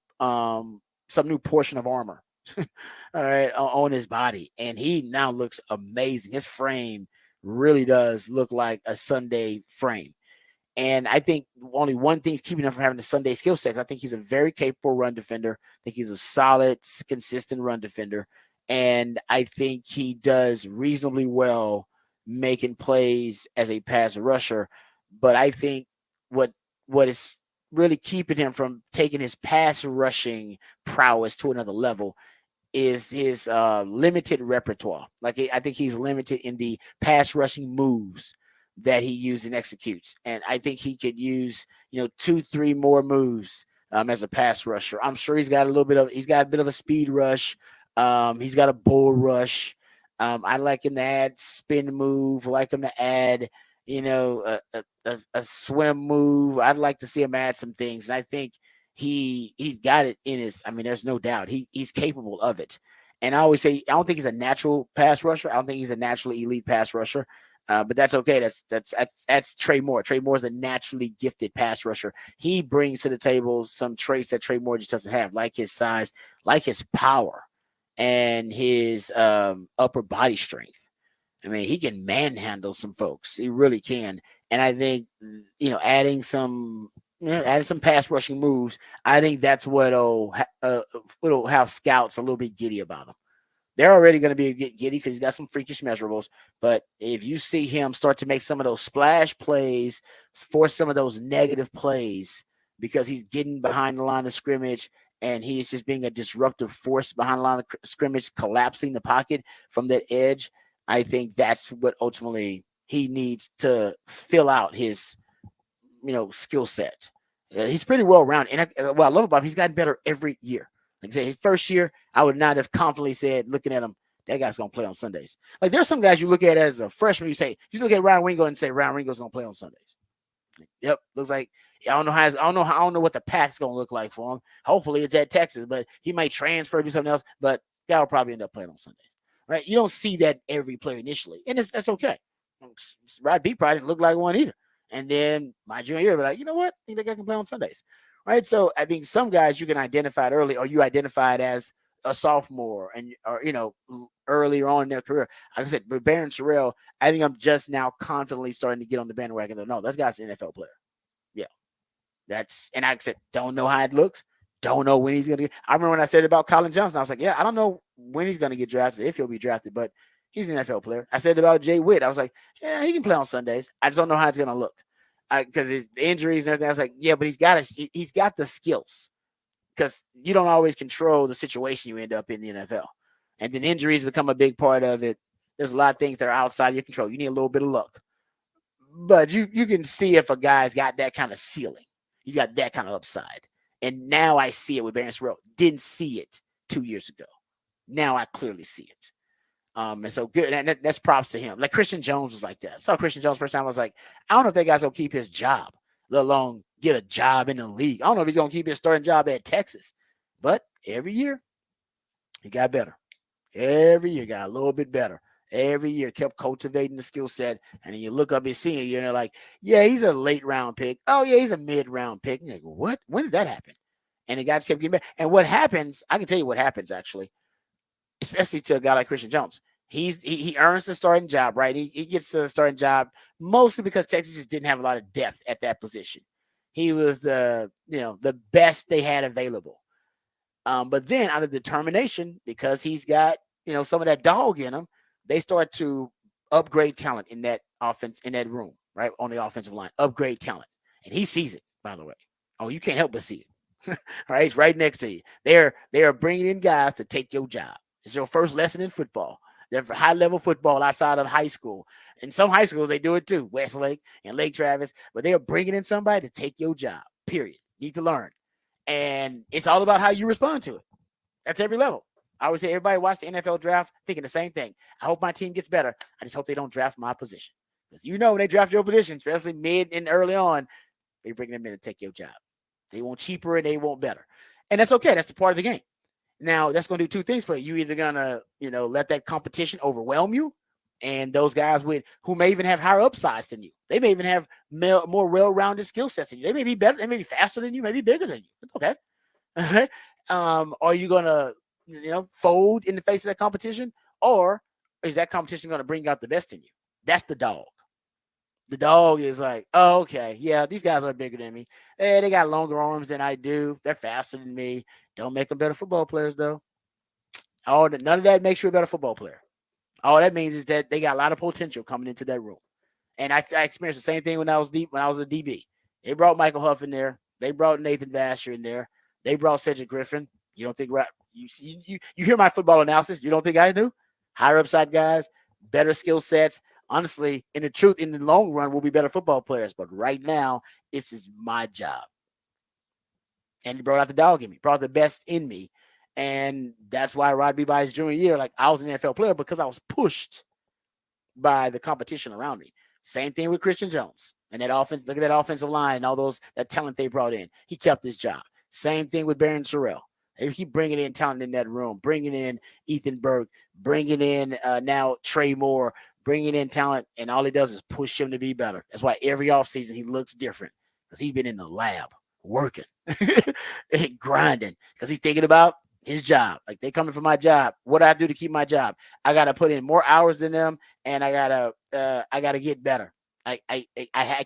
Speaker 1: portion of armor, all right, on his body, and he now looks amazing. His frame really does look like a Sunday frame. And I think only one thing is keeping him from having the Sunday skill set. I think he's a very capable run defender. I think he's a solid, consistent run defender. And I think he does reasonably well making plays as a pass rusher. But I think what is really keeping him from taking his pass rushing prowess to another level is his limited repertoire. Like I think he's limited in the pass rushing moves that he uses and executes. And I think he could use, 2-3 more moves as a pass rusher. I'm sure he's got a bit of a speed rush. He's got a bull rush. I like him to add spin move. I like him to add, a swim move. I'd like to see him add some things. And I think he's got it in his, there's no doubt he's capable of it. And I always say, I don't think he's a natural pass rusher. I don't think he's a naturally elite pass rusher. But that's okay. That's Trey Moore. Trey Moore is a naturally gifted pass rusher. He brings to the table some traits that Trey Moore just doesn't have, like his size, like his power, and his upper body strength. He can manhandle some folks. He really can. And I think, adding some pass rushing moves, I think that's what'll have scouts a little bit giddy about him. they're already going to be giddy because he's got some freakish measurables. But if you see him start to make some of those splash plays, force some of those negative plays because he's getting behind the line of scrimmage and he's just being a disruptive force behind the line of scrimmage, collapsing the pocket from that edge, I think that's what ultimately he needs to fill out his, skill set. He's pretty well rounded. And what I love about him, he's gotten better every year. Like I said, his first year, I would not have confidently said, looking at him, that guy's going to play on Sundays. Like there's some guys you look at as a freshman, you look at Ryan Wingo and say Ryan Wingo's going to play on Sundays. Yep, looks like I don't know what the pack's going to look like for him. Hopefully it's at Texas, but he might transfer to something else. But guy will probably end up playing on Sundays, right? You don't see that every player initially, and that's okay. Rod B probably didn't look like one either. And then my junior year, like, you know what? I think that guy can play on Sundays, right? So I think some guys you can identify it early, or you identified as a sophomore, or earlier on in their career. Like I said, but Barron Terrell, I think I'm just now confidently starting to get on the bandwagon. No, that guy's an NFL player. Yeah, and I said, don't know how it looks. Don't know when he's going to get. I remember when I said about Colin Johnson, I was like, yeah, I don't know when he's going to get drafted, if he'll be drafted, but he's an NFL player. I said about Jay Witt, I was like, yeah, he can play on Sundays. I just don't know how it's going to look because his injuries and everything. I was like, yeah, but he's got the skills because you don't always control the situation you end up in the NFL. And then injuries become a big part of it. There's a lot of things that are outside your control. You need a little bit of luck. But you can see if a guy's got that kind of ceiling. He's got that kind of upside. And now I see it with Barron Terrell. Didn't see it 2 years ago. Now I clearly see it. And so good. And that's props to him. Like Christian Jones was like that. I saw Christian Jones first time. I was like, I don't know if that guy's going to keep his job, let alone get a job in the league. I don't know if he's going to keep his starting job at Texas. But every year, he got better. Every year got a little bit better. Every year kept cultivating the skill set. And then you look up his senior year and they're like, yeah, he's a late round pick. Oh, yeah, he's a mid round pick. And you're like, what? When did that happen? And the guy just kept getting better. And what happens, I can tell you what happens actually, especially to a guy like Christian Jones. He earns the starting job, right? He gets the starting job mostly because Texas just didn't have a lot of depth at that position. He was the best they had available. But then out of determination, because he's got, some of that dog in him, they start to upgrade talent in that offense, in that room, right? On the offensive line, upgrade talent. And he sees it, by the way. Oh, you can't help but see it. Right? It's right next to you. They are bringing in guys to take your job. It's your first lesson in football. They're for high-level football outside of high school. In some high schools, they do it too, Westlake and Lake Travis. But they are bringing in somebody to take your job, period. Need to learn. And it's all about how you respond to it. That's every level. I always say everybody watch the NFL draft thinking the same thing. I hope my team gets better. I just hope they don't draft my position. Because when they draft your position, especially mid and early on, they bring them in to take your job. They want cheaper and they want better. And that's okay. That's a part of the game. Now, that's going to do two things for you. You're either going to, let that competition overwhelm you, and those guys who may even have higher upsides than you. They may even have more well-rounded skill sets than you. They may be better. They may be faster than you. Maybe bigger than you. It's okay. All right. Are you going to, fold in the face of that competition, or is that competition going to bring out the best in you? That's the dog. The dog is like, oh, okay, yeah, these guys are bigger than me. Hey, they got longer arms than I do. They're faster than me. Don't make them better football players, though. None of that makes you a better football player. All that means is that they got a lot of potential coming into that room. And I experienced the same thing when I was a DB. They brought Michael Huff in there. They brought Nathan Vasher in there. They brought Cedric Griffin. You don't think you hear my football analysis? You don't think I do? Higher upside guys, better skill sets. Honestly, in the long run, we'll be better football players. But right now, this is my job. And he brought out the dog in me, brought the best in me. And that's why Rod B. by his junior year, like I was an NFL player because I was pushed by the competition around me. Same thing with Christian Jones and that offense. Look at that offensive line and all that talent they brought in. He kept his job. Same thing with Barron Terrell. They keep bringing in talent in that room, bringing in Ethan Burke, bringing in now Trey Moore, bringing in talent, and all he does is push him to be better. That's why every offseason he looks different because he's been in the lab working and grinding because he's thinking about his job. Like, they coming for my job. What do I do to keep my job? I got to put in more hours than them, and I gotta get better. I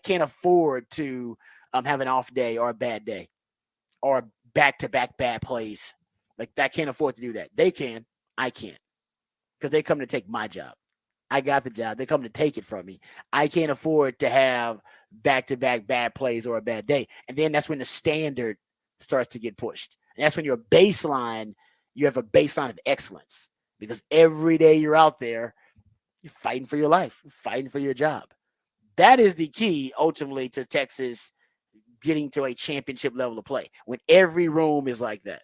Speaker 1: can't afford to have an off day or a bad day or back-to-back bad plays. Like, I can't afford to do that. They can. I can't. because they come to take my job. I got the job. They come to take it from me. I can't afford to have back-to-back bad plays or a bad day. And then that's when the standard starts to get pushed. And that's when you have a baseline of excellence. Because every day you're out there, you're fighting for your life, you're fighting for your job. That is the key ultimately to Texas getting to a championship level of play. When every room is like that.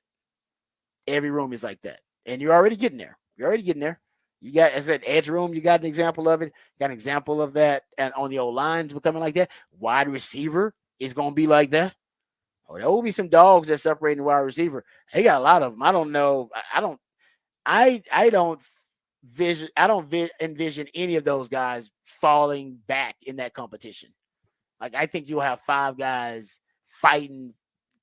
Speaker 1: Every room is like that. And you're already getting there. You're already getting there. You got, as I said, edge room, you got an example of it. You got an example of that. And on the old lines becoming like that. Wide receiver is going to be like that. Oh, there will be some dogs that separate the wide receiver. They got a lot of them. I don't know. I don't envision any of those guys falling back in that competition. Like, I think you'll have 5 guys fighting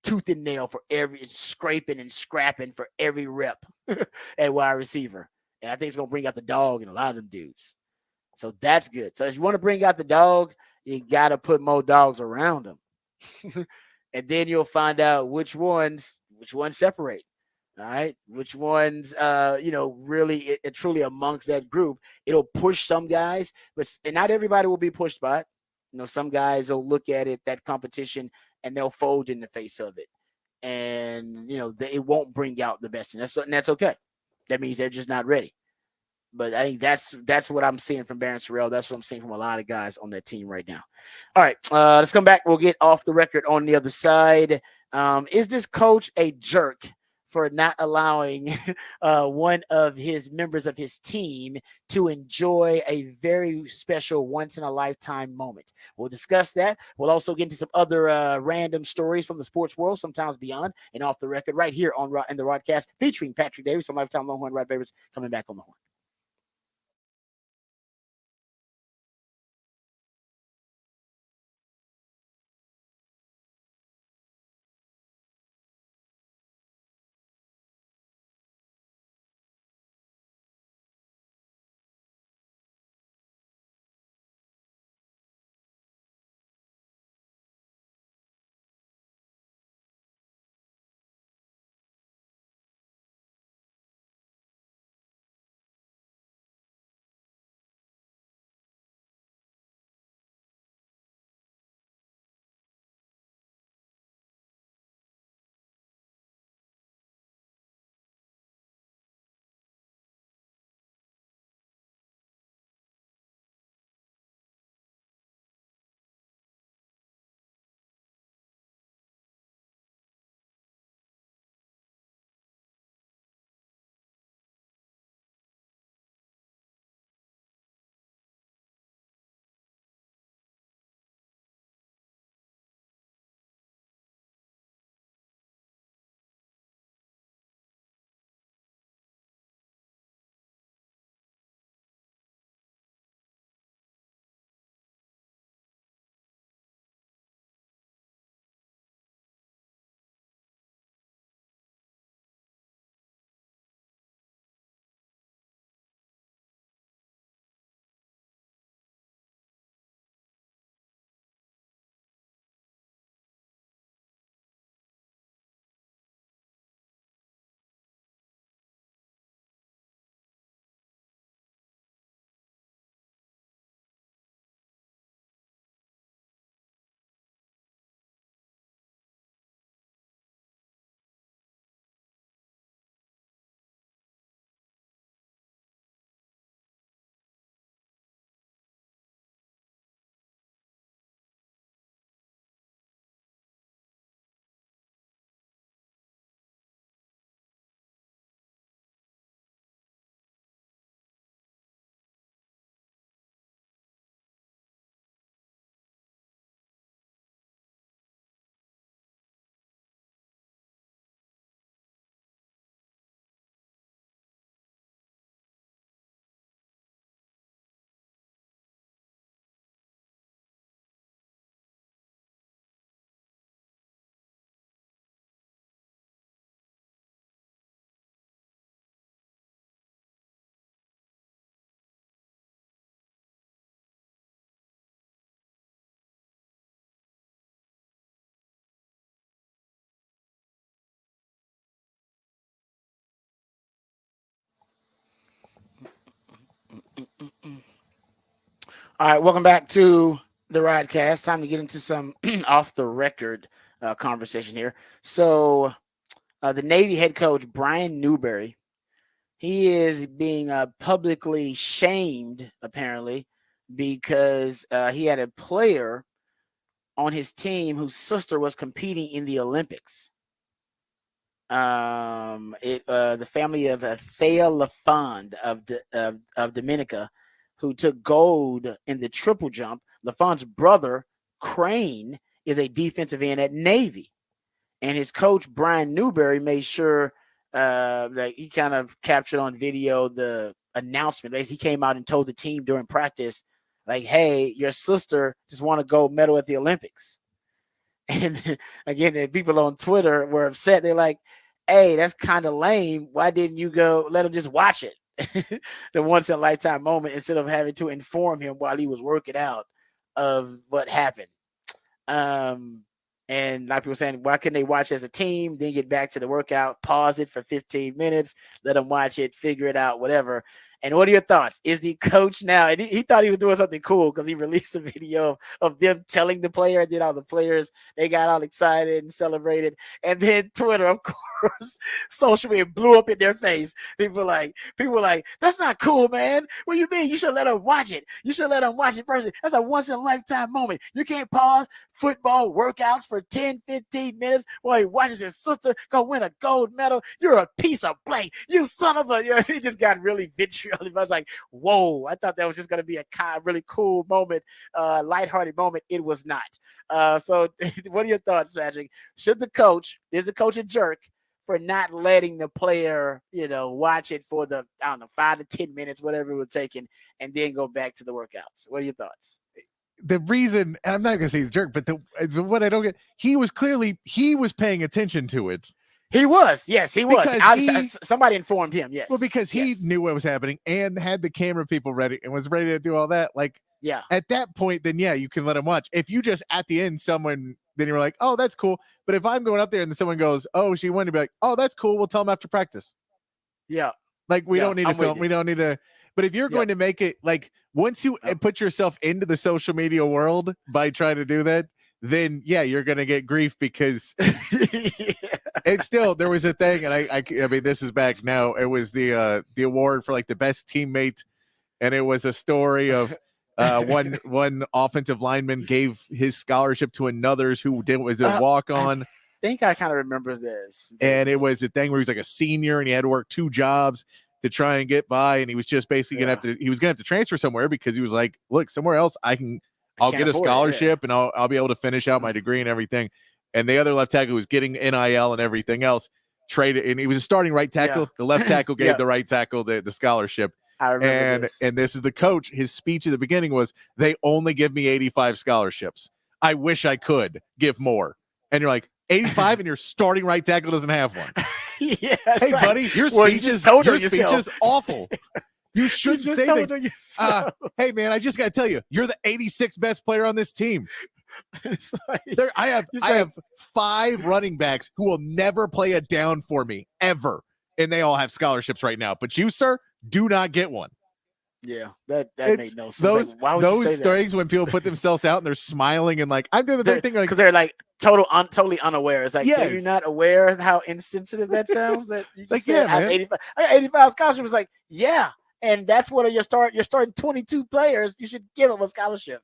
Speaker 1: tooth and nail for every, scraping and scrapping for every rep at wide receiver. And I think it's going to bring out the dog in a lot of them dudes. So that's good. So if you want to bring out the dog, you got to put more dogs around them. And then you'll find out which ones separate. All right. Which ones, really truly amongst that group, it'll push some guys, and not everybody will be pushed by it. Some guys will look at it, that competition, and they'll fold in the face of it. And, it won't bring out the best. And that's okay. That means they're just not ready. But I think that's what I'm seeing from Barron Sorrell. That's what I'm seeing from a lot of guys on that team right now. All right, let's come back. We'll get off the record on the other side. Is this coach a jerk for not allowing one of his members of his team to enjoy a very special once-in-a-lifetime moment? We'll discuss that. We'll also get into some other random stories from the sports world, sometimes beyond, and off the record right here in the Rodcast, featuring Patrick Davis, some lifetime Longhorn Rod favorites, coming back on the horn. All right, welcome back to the Rodcast. Time to get into some off the record conversation here. So, the Navy head coach Brian Newberry, he is being publicly shamed apparently because he had a player on his team whose sister was competing in the Olympics. The family of Thea LaFond of Dominica, who took gold in the triple jump. LaFond's brother Crane is a defensive end at Navy, and his coach Brian Newberry made sure that he kind of captured on video the announcement. He came out and told the team during practice, like, "Hey, your sister just won a gold medal at the Olympics." And again, the people on Twitter were upset. They're like, "Hey, that's kind of lame. Why didn't you go let him just watch it?" The once in a lifetime moment instead of having to inform him while he was working out of what happened. And a lot of people saying, why couldn't they watch as a team, then get back to the workout, pause it for 15 minutes, let them watch it, figure it out, whatever. And what are your thoughts? Is the coach now, and he thought he was doing something cool because he released a video of them telling the player, and then all the players, they got all excited and celebrated. And then Twitter, of course, social media blew up in their face. People were like, that's not cool, man. What do you mean? You should let them watch it. You should let them watch it personally. That's a once in a lifetime moment. You can't pause football workouts for 10, 15 minutes while he watches his sister go win a gold medal. You're a piece of blank. You son of a, he just got really vitriolic. I was like, whoa, I thought that was just going to be a really cool moment, lighthearted moment. It was not. So what are your thoughts, Magic? Is the coach a jerk for not letting the player, watch it for the, 5 to 10 minutes, whatever it would take, and then go back to the workouts? What are your thoughts?
Speaker 2: The reason, and I'm not going to say he's a jerk, but what I don't get, he was paying attention to it.
Speaker 1: He was. Yes, he was. Somebody informed him. Yes.
Speaker 2: Well, because he knew what was happening and had the camera people ready and was ready to do all that. Like, yeah. At that point, then, yeah, you can let him watch. If you just, at the end, then you're like, oh, that's cool. But if I'm going up there and then someone goes, oh, she won, to be like, oh, that's cool. We'll tell him after practice.
Speaker 1: Yeah.
Speaker 2: Like, we don't need to film. We don't need to. But if you're going to make it, like, once you put yourself into the social media world by trying to do that, then, yeah, you're going to get grief because it's still, there was a thing, and I mean, this is back now. It was the award for, like, the best teammate, and it was a story of one offensive lineman gave his scholarship to another's who was a walk-on.
Speaker 1: I think I kind of remember this.
Speaker 2: And it was a thing where he was like a senior, and he had to work 2 jobs to try and get by, and he was just basically gonna have to transfer somewhere because he was like, look, somewhere else I'll get a scholarship and I'll be able to finish out my degree and everything. And the other left tackle was getting NIL and everything else, traded, and he was a starting right tackle. The left tackle gave the right tackle the scholarship.
Speaker 1: I remember this.
Speaker 2: And this is the coach. His speech at the beginning was, they only give me 85 scholarships. I wish I could give more. And you're like, 85 and your starting right tackle doesn't have one.
Speaker 1: Yeah,
Speaker 2: hey,
Speaker 1: right.
Speaker 2: buddy, your speech is awful. You shouldn't say things. Hey, man, I just got to tell you, you're the 86th best player on this team.
Speaker 1: Like,
Speaker 2: I have 5 running backs who will never play a down for me, ever. And they all have scholarships right now. But you, sir, do not get one.
Speaker 1: Yeah, that made no sense.
Speaker 2: Those stories when people put themselves out and they're smiling and like, I'm doing the right thing.
Speaker 1: Because they're like totally unaware. It's like, are you not aware of how insensitive that sounds? That you just said, I have 85 scholarships. It's like, yeah. And that's what you're starting 22 players. You should give them a scholarship.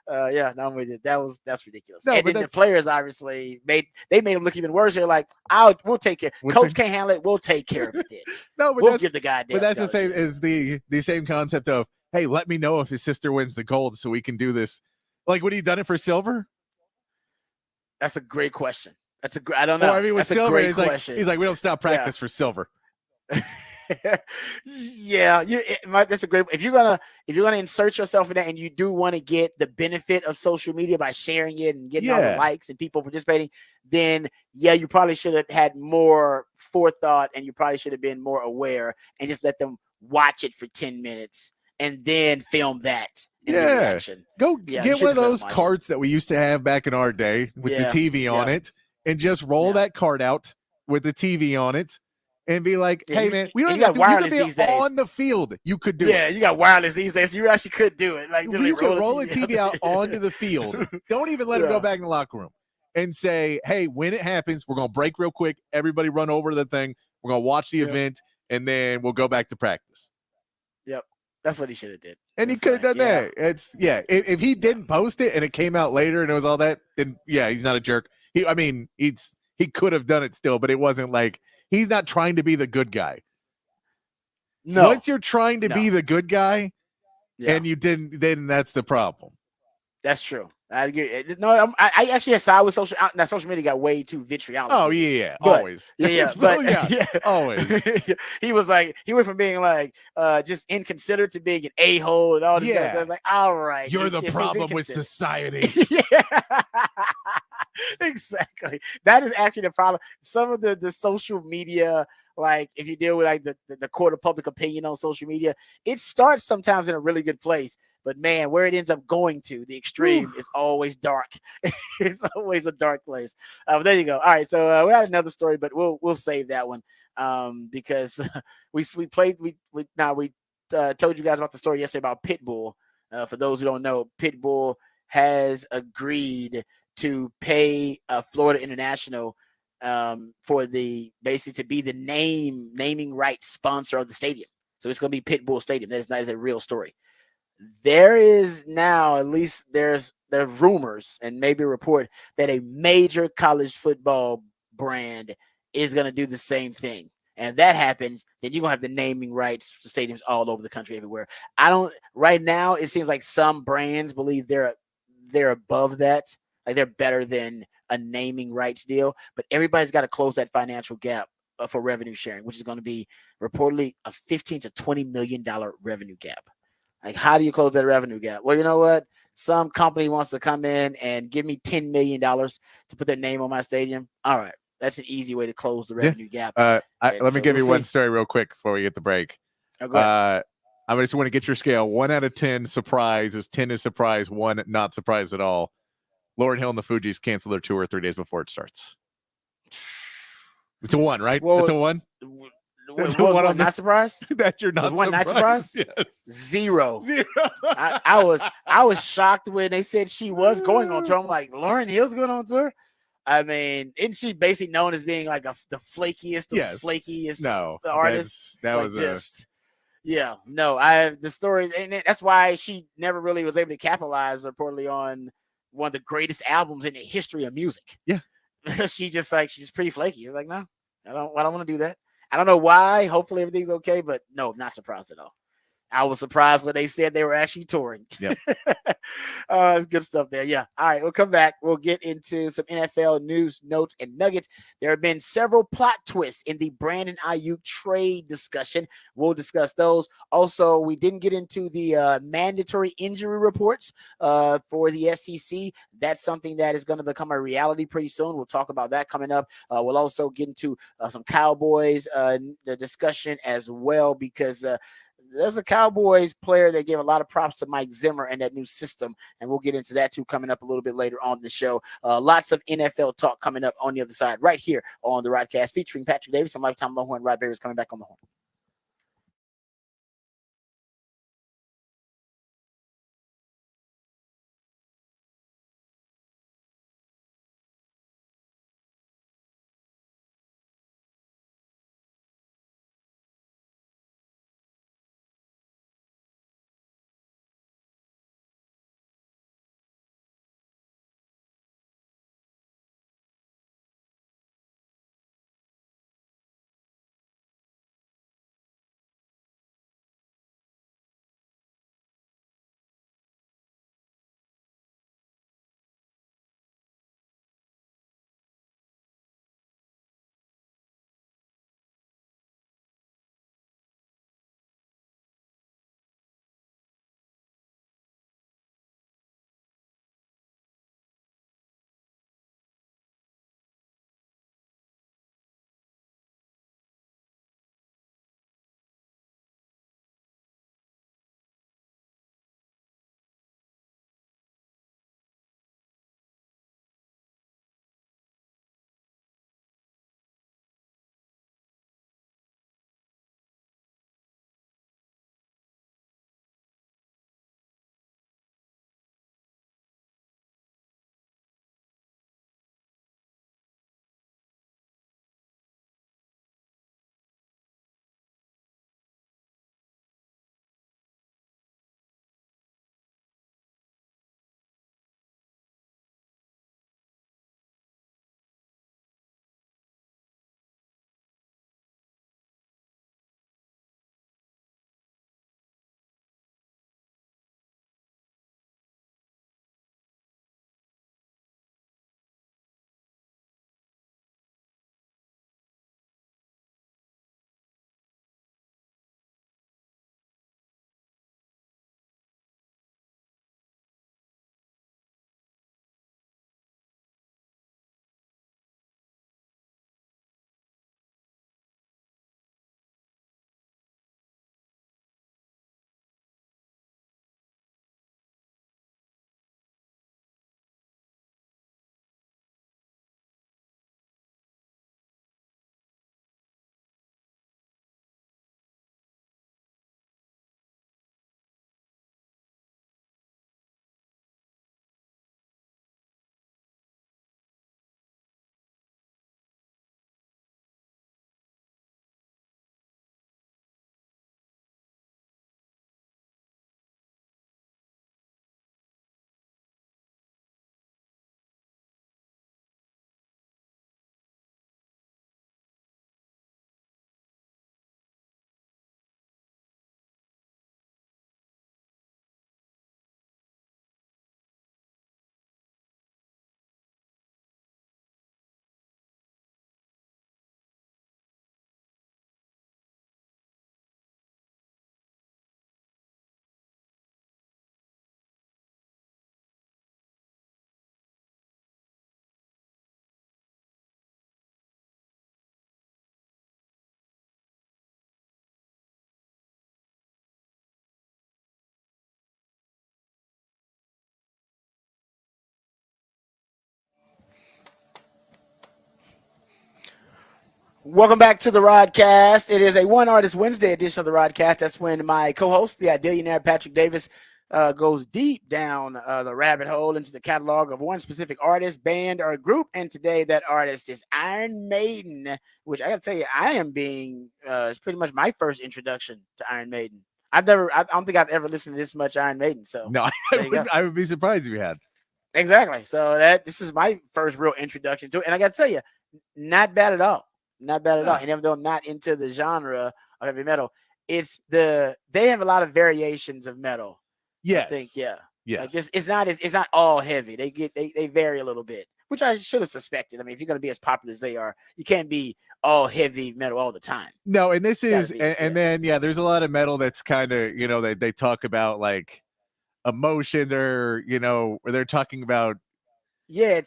Speaker 1: I'm with you. That's ridiculous. No, and then the players obviously made them look even worse. They're like, we'll take care. Coach can't handle it. We'll take care of it. Then.
Speaker 2: No, but
Speaker 1: we'll give the guy.
Speaker 2: But that's the same as the same concept of, hey, let me know if his sister wins the gold so we can do this. Like, would he done it for silver?
Speaker 1: That's a great question. I don't know.
Speaker 2: Or, I mean, with
Speaker 1: that's
Speaker 2: silver,
Speaker 1: a great question.
Speaker 2: He's like, we don't stop practice for silver.
Speaker 1: That's a great. If you're gonna insert yourself in that, and you do want to get the benefit of social media by sharing it and getting all the likes and people participating, then you probably should have had more forethought, and you probably should have been more aware, and just let them watch it for 10 minutes and then film that.
Speaker 2: Go get one of those cards that we used to have back in our day with the TV on it, and just roll that card out with the TV on it. and be like,
Speaker 1: Yeah,
Speaker 2: "Hey, man, we don't
Speaker 1: and
Speaker 2: even have to. You could
Speaker 1: wireless
Speaker 2: be
Speaker 1: these days.
Speaker 2: on the field. You could do
Speaker 1: Yeah,
Speaker 2: it.
Speaker 1: you got wireless these days. You actually could do it. Like
Speaker 2: You could roll a
Speaker 1: TV
Speaker 2: TV out onto the field. Don't even let him go back in the locker room and say, "Hey, when it happens, we're gonna break real quick. Everybody run over to the thing. We're gonna watch the event, and then we'll go back to practice."
Speaker 1: Yep, that's what he should have did.
Speaker 2: And he could have done that. It's If he didn't post it and it came out later and it was all that, then he's not a jerk. He could have done it still, but it wasn't like he's not trying to be the good guy.
Speaker 1: No.
Speaker 2: Once you're trying to be the good guy, and you didn't, then that's the problem.
Speaker 1: That's true. I agree. No, I actually side with social. Now, social media got way too vitriolic.
Speaker 2: Oh yeah,
Speaker 1: but,
Speaker 2: always.
Speaker 1: But
Speaker 2: always.
Speaker 1: He was like, he went from being like just inconsiderate to being an a-hole and all this stuff. I was like, all right,
Speaker 2: you're the problem with society.
Speaker 1: Yeah, exactly. That is actually the problem. Some of the social media, like if you deal with like the court of public opinion on social media, it starts sometimes in a really good place. But man, where it ends up going to, the extreme, is always dark. It's always a dark place. But there you go. All right, so we had another story, but we'll save that one because we told you guys about the story yesterday about Pitbull. For those who don't know, Pitbull has agreed to pay Florida International for basically to be the naming rights sponsor of the stadium. So it's going to be Pitbull Stadium. That is a real story. There is now, at least there's rumors and maybe a report that a major college football brand is going to do the same thing. And if that happens, then you're going to have the naming rights for stadiums all over the country, everywhere. Right now, it seems like some brands believe they're above that. Like they're better than a naming rights deal, but everybody's got to close that financial gap for revenue sharing, which is going to be reportedly a $15 to $20 million revenue gap. Like, how do you close that revenue gap? Well, you know what? Some company wants to come in and give me $10 million to put their name on my stadium. All right. That's an easy way to close the revenue gap.
Speaker 2: Let me give you one story real quick before we get the break.
Speaker 1: Go ahead.
Speaker 2: I just want to get your scale. 1 out of 10 surprise is 10 is surprise, 1 not surprised at all. Lauryn Hill and the Fugees cancel their tour 3 days before it starts. It's a 1, right? It's a 1.
Speaker 1: Was one not surprised?
Speaker 2: That you're not
Speaker 1: was one not surprised?
Speaker 2: Yes.
Speaker 1: Zero. I was shocked when they said she was going on tour. I'm like, Lauryn Hill's going on tour? I mean, isn't she basically known as being like the flakiest of flakiest artists?
Speaker 2: That was
Speaker 1: the story, and that's why she never really was able to capitalize reportedly on one of the greatest albums in the history of music.
Speaker 2: Yeah.
Speaker 1: she's pretty flaky. It's like, no, I don't want to do that. I don't know why. Hopefully everything's okay, but no, not surprised at all. I was surprised when they said they were actually touring.
Speaker 2: Yeah.
Speaker 1: It's good stuff there. Yeah. All right. We'll come back. We'll get into some NFL news, notes, and nuggets. There have been several plot twists in the Brandon Ayuk trade discussion. We'll discuss those. Also, we didn't get into the mandatory injury reports for the SEC. That's something that is going to become a reality pretty soon. We'll talk about that coming up. We'll also get into some Cowboys the discussion as well, because there's a Cowboys player that gave a lot of props to Mike Zimmer and that new system, and we'll get into that too coming up a little bit later on the show. Lots of NFL talk coming up on the other side right here on the Rodcast featuring Patrick Davis and Lifetime Longhorn. Rod Berry is coming back on the horn. Welcome back to the Rodcast. It is a One Artist Wednesday edition of the Rodcast. That's when my co-host, the Idillionaire Patrick Davis, goes deep down the rabbit hole into the catalog of one specific artist, band, or group. And today, that artist is Iron Maiden, which I got to tell you, I am being it's pretty much my first introduction to Iron Maiden. I don't think I've ever listened to this much Iron Maiden. So
Speaker 2: No,
Speaker 1: there you go.
Speaker 2: I would be surprised if you had.
Speaker 1: Exactly. So this is my first real introduction to it, and I got to tell you, not bad at all. Not bad at all. And even though I'm not into the genre of heavy metal, they have a lot of variations of metal.
Speaker 2: Yes.
Speaker 1: I think, yeah.
Speaker 2: Yes.
Speaker 1: Like this, it's not all heavy. They vary a little bit, which I should have suspected. I mean, if you're going to be as popular as they are, you can't be all heavy metal all the time.
Speaker 2: No, and this is, and then there's a lot of metal that's kind of they talk about like emotions or or they're talking about like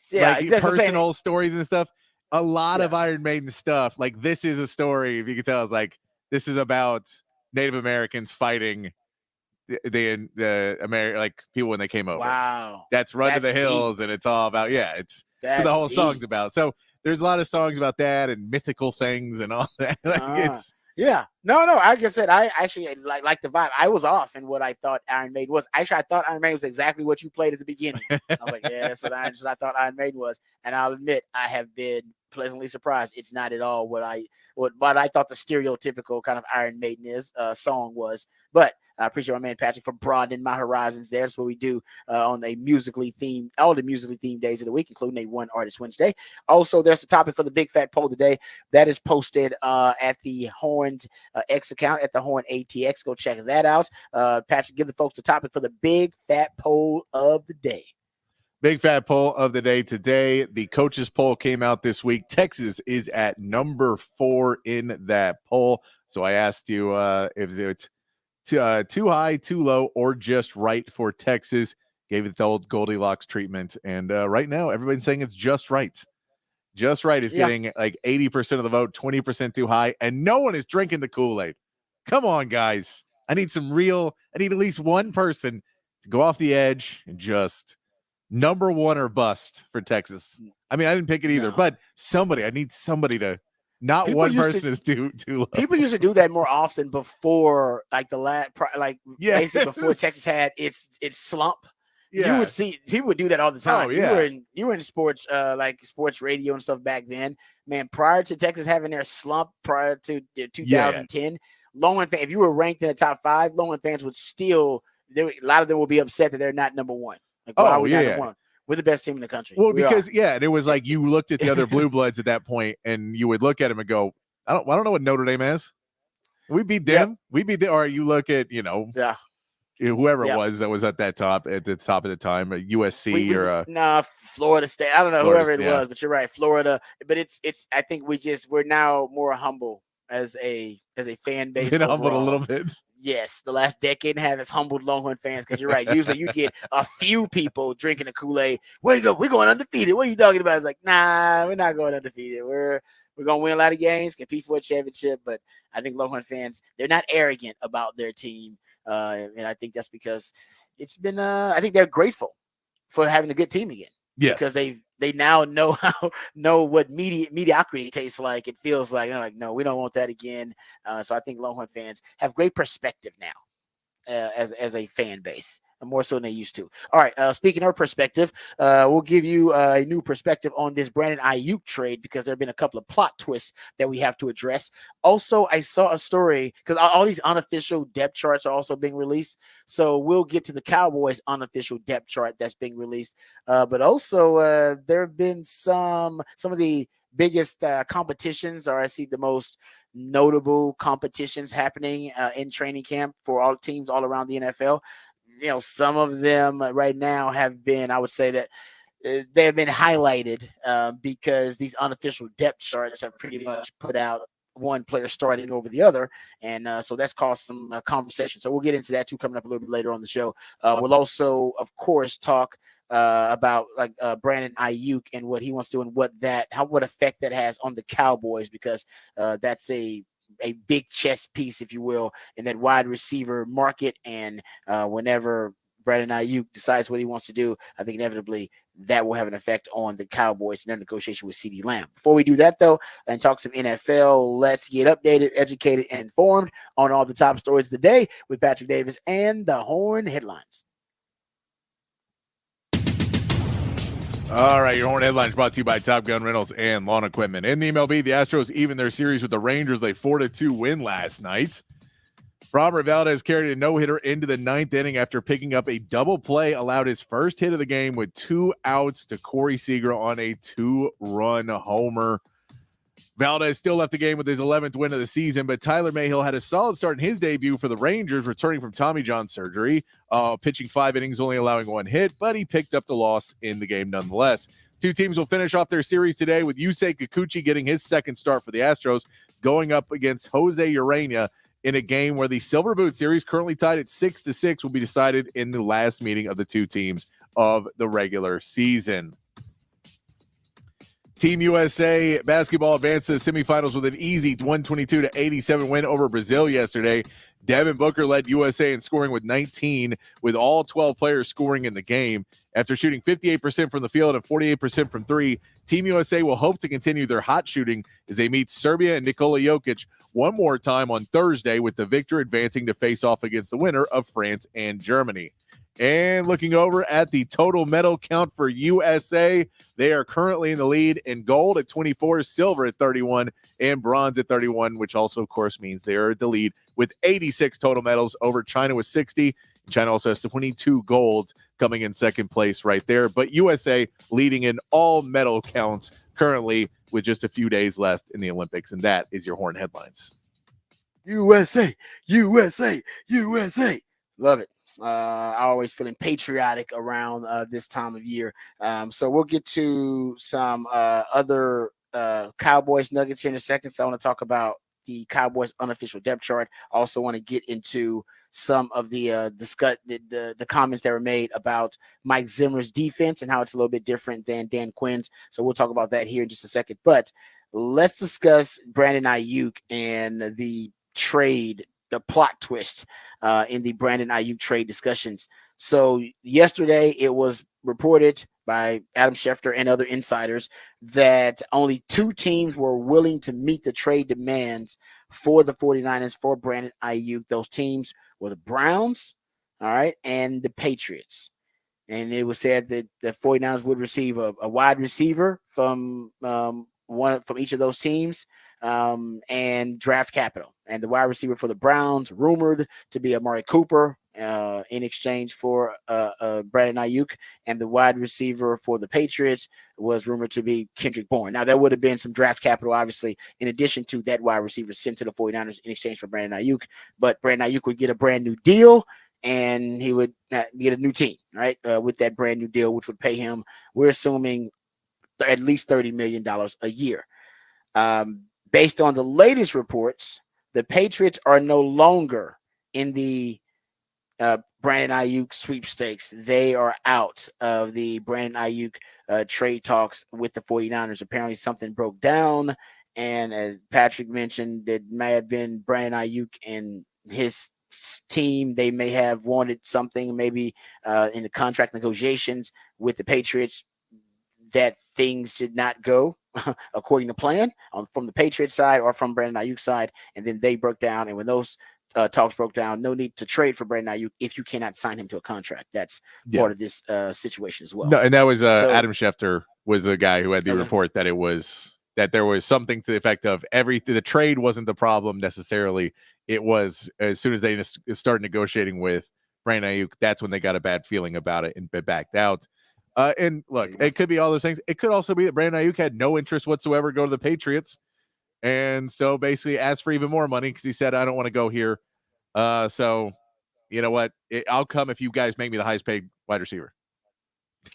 Speaker 2: personal stories and stuff. A lot of Iron Maiden stuff, like this is a story, if you can tell, it's like this is about Native Americans fighting the American, like people when they came over.
Speaker 1: Wow,
Speaker 2: that's Run to the Hills, and it's all about so the whole song's about. So there's a lot of songs about that and mythical things and all that. It's
Speaker 1: no. Like I said, I actually like the vibe. I was off in what I thought Iron Maiden was. Actually, I thought Iron Maiden was exactly what you played at the beginning. I was like, yeah, that's what I thought Iron Maiden was. And I'll admit, I have been pleasantly surprised. It's not at all what I thought the stereotypical kind of Iron Maiden song was. But I appreciate my man Patrick for broadening my horizons there. That's what we do on all the musically themed days of the week, including a One Artist Wednesday. Also, there's the topic for the Big Fat Poll today that is posted at the Horned X account at the Horn ATX. Go check that out. Patrick, give the folks the topic for the Big Fat Poll of the day.
Speaker 2: Big Fat Poll of the day today. The coaches poll came out this week. Texas is at number 4 in that poll. So I asked you if it's too high, too low, or just right for Texas. Gave it the old Goldilocks treatment. And right now, everybody's saying it's just right. Just right is getting like 80% of the vote, 20% too high, and no one is drinking the Kool-Aid. Come on, guys. I need at least one person to go off the edge and just number 1 or bust for Texas. I mean, I didn't pick it either, but I need somebody to. Not people one person is too low.
Speaker 1: People used to do that more often before, like basically before Texas had its slump. Yeah. You would see people would do that all the time. Oh, yeah. You were in sports, like sports radio and stuff back then. Man, prior to Texas having their slump, prior to 2010, Longman fans, if you were ranked in the top 5, Longman fans would still. A lot of them will be upset that they're not number 1. Like, why are we not number 1? We're the best team in the country.
Speaker 2: Well, because and it was like you looked at the other blue bloods at that point, and you would look at them and go, I don't know what Notre Dame is. We beat them. Yep. We beat them. Or you look at whoever it was that was at the top of the time, USC
Speaker 1: Florida State. I don't know whoever it was, but you're right, Florida. But it's. I think we're now more humble as a fan base.
Speaker 2: Been humbled a little bit.
Speaker 1: Yes, the last decade and a half has humbled Longhorn fans because you're right. Usually you get a few people drinking the Kool-Aid. Where you go? We're going undefeated. What are you talking about? It's like, nah, we're not going undefeated. We're going to win a lot of games, compete for a championship. But I think Longhorn fans, they're not arrogant about their team. And I think that's because it's been, I think they're grateful for having a good team again.
Speaker 2: Yes.
Speaker 1: Because they now know what mediocrity tastes like. It feels like they're like, no, we don't want that again. So I think Longhorn fans have great perspective now as a fan base, more so than they used to. All right, speaking of perspective, we'll give you a new perspective on this Brandon Ayuk trade because there have been a couple of plot twists that we have to address. Also, I saw a story because all these unofficial depth charts are also being released. So we'll get to the Cowboys' unofficial depth chart that's being released. But also, there have been some of the biggest competitions, or I see the most notable competitions happening in training camp for all teams all around the NFL. Some of them right now have been, I would say that they have been highlighted because these unofficial depth charts have pretty much put out one player starting over the other. And so that's caused some conversation. So we'll get into that too coming up a little bit later on the show. We'll also, of course, talk about Brandon Ayuk and what he wants to do and what effect that has on the Cowboys, because that's a big chess piece, if you will, in that wide receiver market. And whenever Brandon Ayuk decides what he wants to do, I think inevitably that will have an effect on the Cowboys and their negotiation with CeeDee Lamb. Before we do that, though, and talk some NFL, let's get updated, educated, and informed on all the top stories of the day with Patrick Davis and the Horn Headlines.
Speaker 2: All right, your Horn Headlines brought to you by Top Gun Rentals and Lawn Equipment. In the MLB, the Astros even their series with the Rangers. They 4-2 win last night. Framber Valdez carried a no-hitter into the ninth inning after picking up a double play, allowed his first hit of the game with 2 outs to Corey Seager on a 2-run homer. Valdez still left the game with his 11th win of the season, but Tyler Mayhill had a solid start in his debut for the Rangers, returning from Tommy John surgery, pitching 5 innings, only allowing 1 hit, but he picked up the loss in the game nonetheless. 2 teams will finish off their series today with Yusei Kikuchi getting his second start for the Astros, going up against Jose Urena in a game where the Silver Boot Series, currently tied at 6-6, will be decided in the last meeting of the 2 teams of the regular season. Team USA basketball advanced to the semifinals with an easy 122-87 win over Brazil yesterday. Devin Booker led USA in scoring with 19, with all 12 players scoring in the game. After shooting 58% from the field and 48% from 3, Team USA will hope to continue their hot shooting as they meet Serbia and Nikola Jokic one more time on Thursday, with the victor advancing to face off against the winner of France and Germany. And looking over at the total medal count for USA, they are currently in the lead in gold at 24, silver at 31, and bronze at 31, which also, of course, means they are at the lead with 86 total medals over China with 60. China also has 22 golds, coming in second place right there. But USA leading in all medal counts currently with just a few days left in the Olympics. And that is your Horn Headlines.
Speaker 1: USA, USA, USA. Love it. I always feeling patriotic around this time of year. So we'll get to some other Cowboys nuggets here in a second. So I want to talk about the Cowboys unofficial depth chart. I also want to get into some of the the comments that were made about Mike Zimmer's defense and how it's a little bit different than Dan Quinn's. So we'll talk about that here in just a second. But let's discuss Brandon Ayuk and the trade, the plot twist in the Brandon Ayuk trade discussions. So yesterday it was reported by Adam Schefter and other insiders that only 2 teams were willing to meet the trade demands for the 49ers for Brandon Ayuk. Those teams were the Browns, all right, and the Patriots. And it was said that the 49ers would receive a wide receiver from one from each of those teams, and draft capital. And the wide receiver for the Browns rumored to be Amari Cooper in exchange for Brandon Ayuk, and the wide receiver for the Patriots was rumored to be Kendrick Bourne. Now, there would have been some draft capital, obviously, in addition to that wide receiver sent to the 49ers in exchange for Brandon Ayuk, but Brandon Ayuk would get a brand new deal, and he would get a new team, right, with that brand new deal, which would pay him, we're assuming, at least $30 million a year. Based on the latest reports, the Patriots are no longer in the Brandon Ayuk sweepstakes. They are out of the Brandon Ayuk trade talks with the 49ers. Apparently something broke down, and as Patrick mentioned, it may have been Brandon Ayuk and his team. They may have wanted something maybe in the contract negotiations with the Patriots that things did not go according to plan from the Patriots side or from Brandon Ayuk's side, and then they broke down. And when those talks broke down, no need to trade for Brandon Ayuk if you cannot sign him to a contract. That's part of this situation as well.
Speaker 2: No, and that was Adam Schefter was the guy who had the report that it was that there was something to the effect of the trade wasn't the problem necessarily. It was as soon as they started negotiating with Brandon Ayuk, that's when they got a bad feeling about it and backed out. And look, it could be all those things. It could also be that Brandon Ayuk had no interest whatsoever to go to the Patriots, and so basically asked for even more money because he said, "I don't want to go here." So you know what? I'll come if you guys make me the highest paid wide receiver.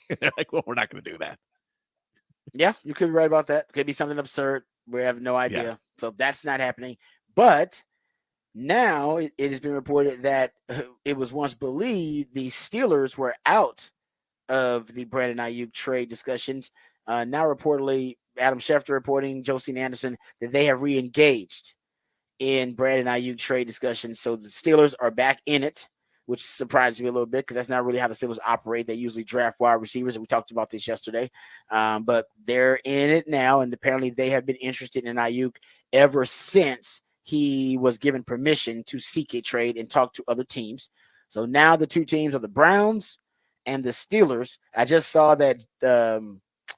Speaker 2: They're like, well, we're not going to do that.
Speaker 1: Yeah, you could be right about that. Could be something absurd. We have no idea.
Speaker 2: Yeah.
Speaker 1: So that's not happening. But now it has been reported that it was once believed the Steelers were out of the Brandon Ayuk trade discussions. Now reportedly, Adam Schefter reporting, Josine Anderson, that they have re-engaged in Brandon Ayuk trade discussions. So the Steelers are back in it. which surprised me a little bit because that's not really how the Steelers operate. They usually draft wide receivers, and we talked about this yesterday. But they're in it now, and apparently they have been interested in Ayuk ever since he was given permission to seek a trade and talk to other teams. So now the two teams are the Browns and the Steelers. I just saw that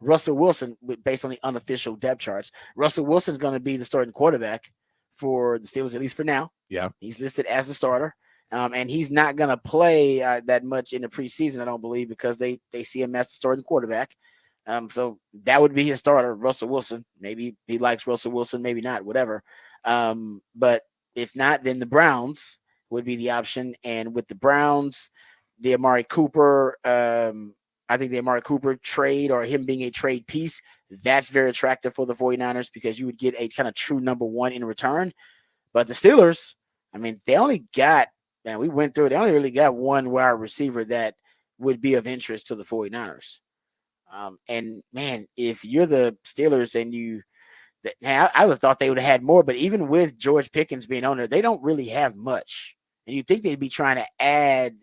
Speaker 1: Russell Wilson, based on the unofficial depth charts, Russell Wilson's going to be the starting quarterback for the Steelers, at least for now.
Speaker 2: Yeah.
Speaker 1: He's listed as the starter. And he's not going to play that much in the preseason, I don't believe, because they see him as the starting quarterback. So that would be his starter, Russell Wilson. Maybe he likes Russell Wilson, maybe not, whatever. But if not, then the Browns would be the option. And with the Browns, the Amari Cooper, I think the Amari Cooper trade or him being a trade piece, that's very attractive for the 49ers because you would get a kind of true number one in return. But the Steelers, I mean, they only got, man, we went through it. They only really got one wide receiver that would be of interest to the 49ers. And man, if you're the Steelers and I would have thought they would have had more, but even with George Pickens being on there, they don't really have much. And you'd think they'd be trying to add,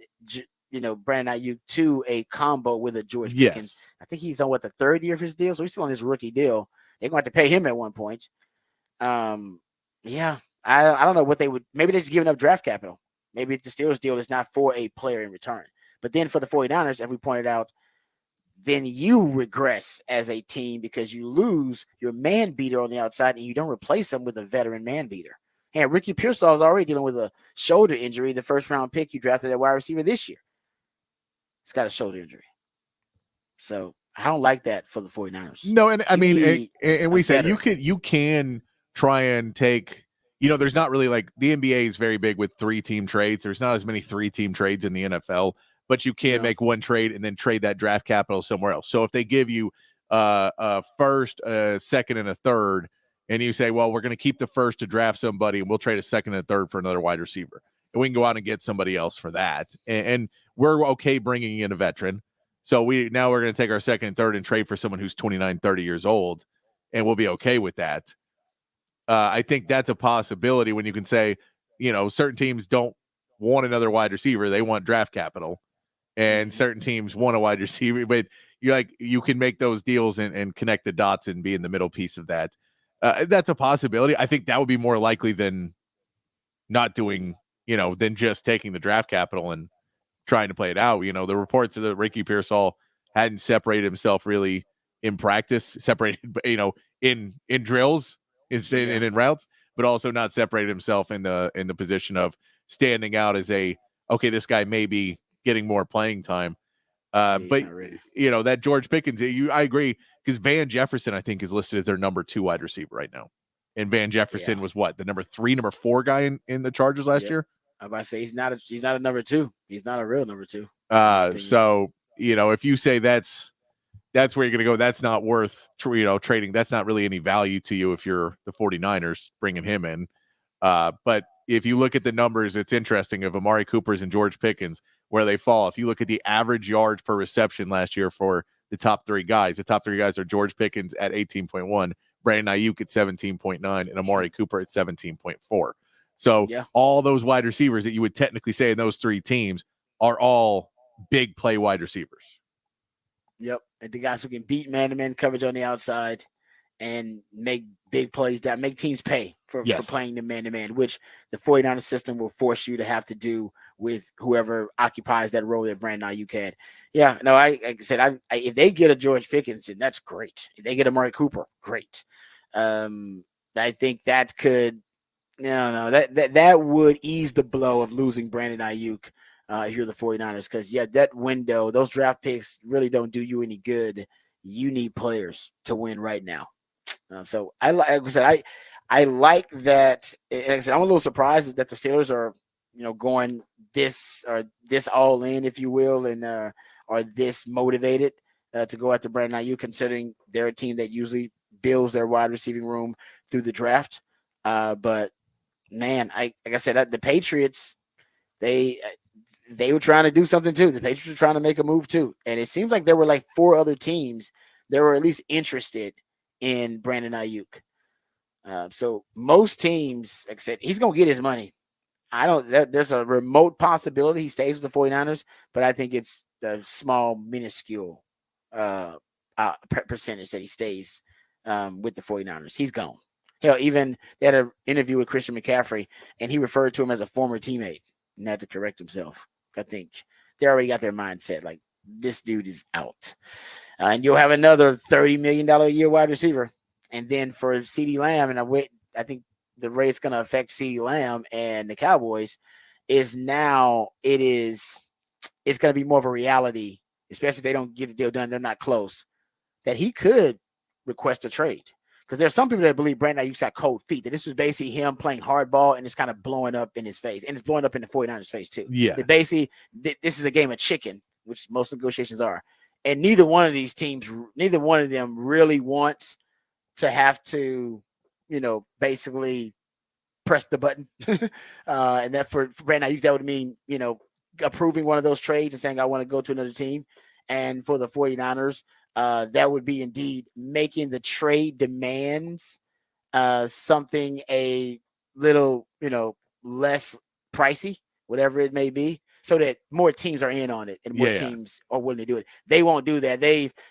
Speaker 1: Brandon Ayuk to a combo with a George Pickens. I think he's on the third year of his deal, so he's still on his rookie deal. They're going to have to pay him at one point. Yeah, I don't know what they would. Maybe they're just giving up draft capital. Maybe the Steelers deal is not for a player in return. But then for the 49ers, as we pointed out, then you regress as a team because you lose your man beater on the outside and you don't replace him with a veteran man beater. And Ricky Pearsall is already dealing with a shoulder injury. The first round pick you drafted at wide receiver this year, he's got a shoulder injury. So I don't like that for the 49ers.
Speaker 2: No, and I mean, and we say you can try and take, there's not really like the NBA is very big with 3-team trades. There's not as many 3-team trades in the NFL, but you can make one trade and then trade that draft capital somewhere else. So if they give you a first, a second, and a third, and you say, well, we're going to keep the first to draft somebody and we'll trade a second and a third for another wide receiver. And we can go out and get somebody else for that. And we're okay bringing in a veteran. So we're going to take our second and third and trade for someone who's 29, 30 years old, and we'll be okay with that. I think that's a possibility when you can say, certain teams don't want another wide receiver. They want draft capital. And certain teams want a wide receiver, but you can make those deals and connect the dots and be in the middle piece of that. That's a possibility. I think that would be more likely than not doing, than just taking the draft capital and trying to play it out. The reports of the Ricky Pearsall hadn't separated himself really in practice, separated, in drills instead and in routes, but also not separated himself in the position of standing out as this guy may be getting more playing time. But that George Pickens, I agree, because Van Jefferson, I think, is listed as their number 2 wide receiver right now. And Van Jefferson was the number 3, number 4 guy in the Chargers last year.
Speaker 1: I'm about to say he's not a number 2. He's not a real number 2.
Speaker 2: So if you say that's where you're going to go, that's not worth trading. That's not really any value to you if you're the 49ers bringing him in. But if you look at the numbers, it's interesting of Amari Cooper's and George Pickens where they fall. If you look at the average yards per reception last year for the top 3 guys, are George Pickens at 18.1, Brandon Ayuk at 17.9, and Amari Cooper at 17.4. So all those wide receivers that you would technically say in those 3 teams are all big play wide receivers.
Speaker 1: Yep. And the guys who can beat man-to-man coverage on the outside and make big plays down, make teams pay for playing the man-to-man, which the 49ers system will force you to have to do with whoever occupies that role that Brandon Ayuk had. Yeah, no, like I said, if they get a George Pickens, then that's great. If they get a Amari Cooper, great. I think that could, that would ease the blow of losing Brandon Ayuk if you're the 49ers, because that window, those draft picks really don't do you any good. You need players to win right now. So I like that. Like I said, I'm a little surprised that the Steelers are, going this all in, if you will, and are this motivated to go after Brandon Ayuk, considering they're a team that usually builds their wide receiving room through the draft. But man, like I said, the Patriots, they were trying to do something too. The Patriots were trying to make a move too, and it seems like there were like 4 other teams that were at least interested in Brandon Ayuk. So most teams, like I said, he's gonna get his money. I don't. There's a remote possibility he stays with the 49ers, but I think it's a small, minuscule percentage that he stays with the 49ers. He's gone. Hell, even they had an interview with Christian McCaffrey, and he referred to him as a former teammate, and had to correct himself. I think they already got their mindset like this dude is out, and you'll have another $30 million a year wide receiver, and then for CeeDee Lamb, and I think the way it's going to affect CeeDee Lamb and the Cowboys is now it's going to be more of a reality, especially if they don't get the deal done. They're not close, that he could request a trade. Because there's some people that believe Brandon Ayuk's got cold feet, that this was basically him playing hardball and it's kind of blowing up in his face. And it's blowing up in the 49ers face too.
Speaker 2: Yeah.
Speaker 1: That basically, this is a game of chicken, which most negotiations are. And neither one of them really wants to have to, basically press the button. And that for Brandon Ayuk, that would mean, approving one of those trades and saying, I want to go to another team. And for the 49ers, that would be indeed making the trade demands something a little, less pricey, whatever it may be, so that more teams are in on it and more teams are willing to do it. They won't do that.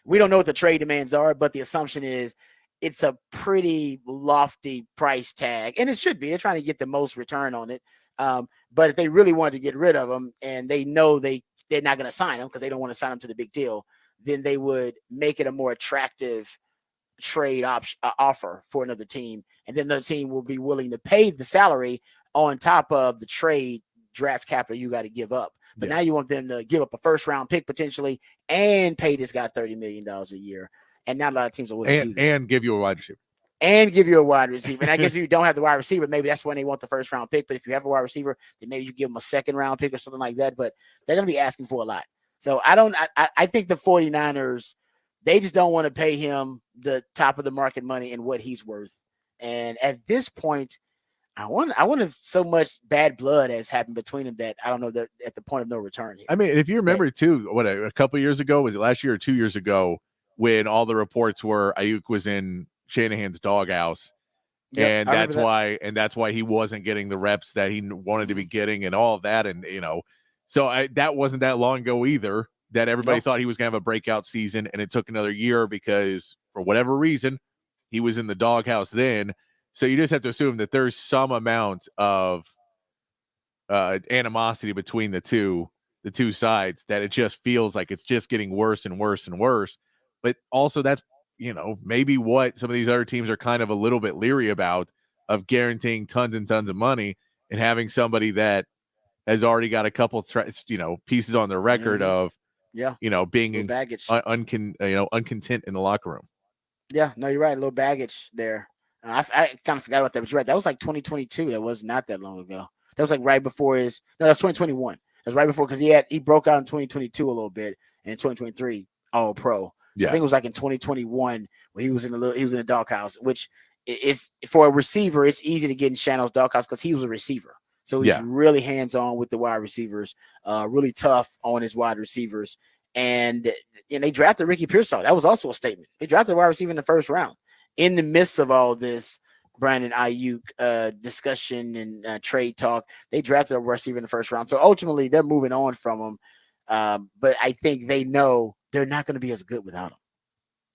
Speaker 1: We don't know what the trade demands are, but the assumption is it's a pretty lofty price tag, and it should be. They're trying to get the most return on it. But if they really wanted to get rid of them and they know they're not going to sign them because they don't want to sign them to the big deal, then they would make it a more attractive trade offer for another team. And then another team will be willing to pay the salary on top of the trade draft capital you got to give up. But now you want them to give up a first round pick potentially and pay this guy $30 million a year. And not a lot of teams are willing to do that.
Speaker 2: And give you a wide receiver.
Speaker 1: And give you a wide receiver. And I guess if you don't have the wide receiver, maybe that's when they want the first round pick. But if you have a wide receiver, then maybe you give them a second round pick or something like that. But they're going to be asking for a lot. So I think the 49ers, they just don't want to pay him the top of the market money and what he's worth. And at this point, I wonder so much bad blood has happened between them that I don't know, they're at the point of no return here.
Speaker 2: I mean, if you remember too, a couple of years ago, was it last year or 2 years ago, when all the reports were Ayuk was in Shanahan's doghouse, and that's why he wasn't getting the reps that he wanted to be getting and all of that. And, so that wasn't that long ago either, that everybody thought he was going to have a breakout season, and it took another year because for whatever reason, he was in the doghouse then. So you just have to assume that there's some amount of animosity between the two sides, that it just feels like it's just getting worse and worse and worse. But also that's, maybe what some of these other teams are kind of a little bit leery about, of guaranteeing tons and tons of money and having somebody that has already got a couple pieces on their record of being
Speaker 1: baggage,
Speaker 2: uncontent in the locker room.
Speaker 1: Yeah, no, you're right. A little baggage there. I kind of forgot about that, but you're right. That was like 2022. That was not that long ago. That was like right before that was 2021. That was right before, because he broke out in 2022 a little bit, and in 2023 all pro. So I think it was like in 2021 where he was in the doghouse, which is, for a receiver, it's easy to get in Shannon's doghouse because he was a receiver. So he's really hands-on with the wide receivers, really tough on his wide receivers. And they drafted Ricky Pearsall. That was also a statement. They drafted a wide receiver in the first round. In the midst of all this Brandon Ayuk discussion and trade talk, they drafted a receiver in the first round. So ultimately, they're moving on from him. But I think they know they're not going to be as good without him.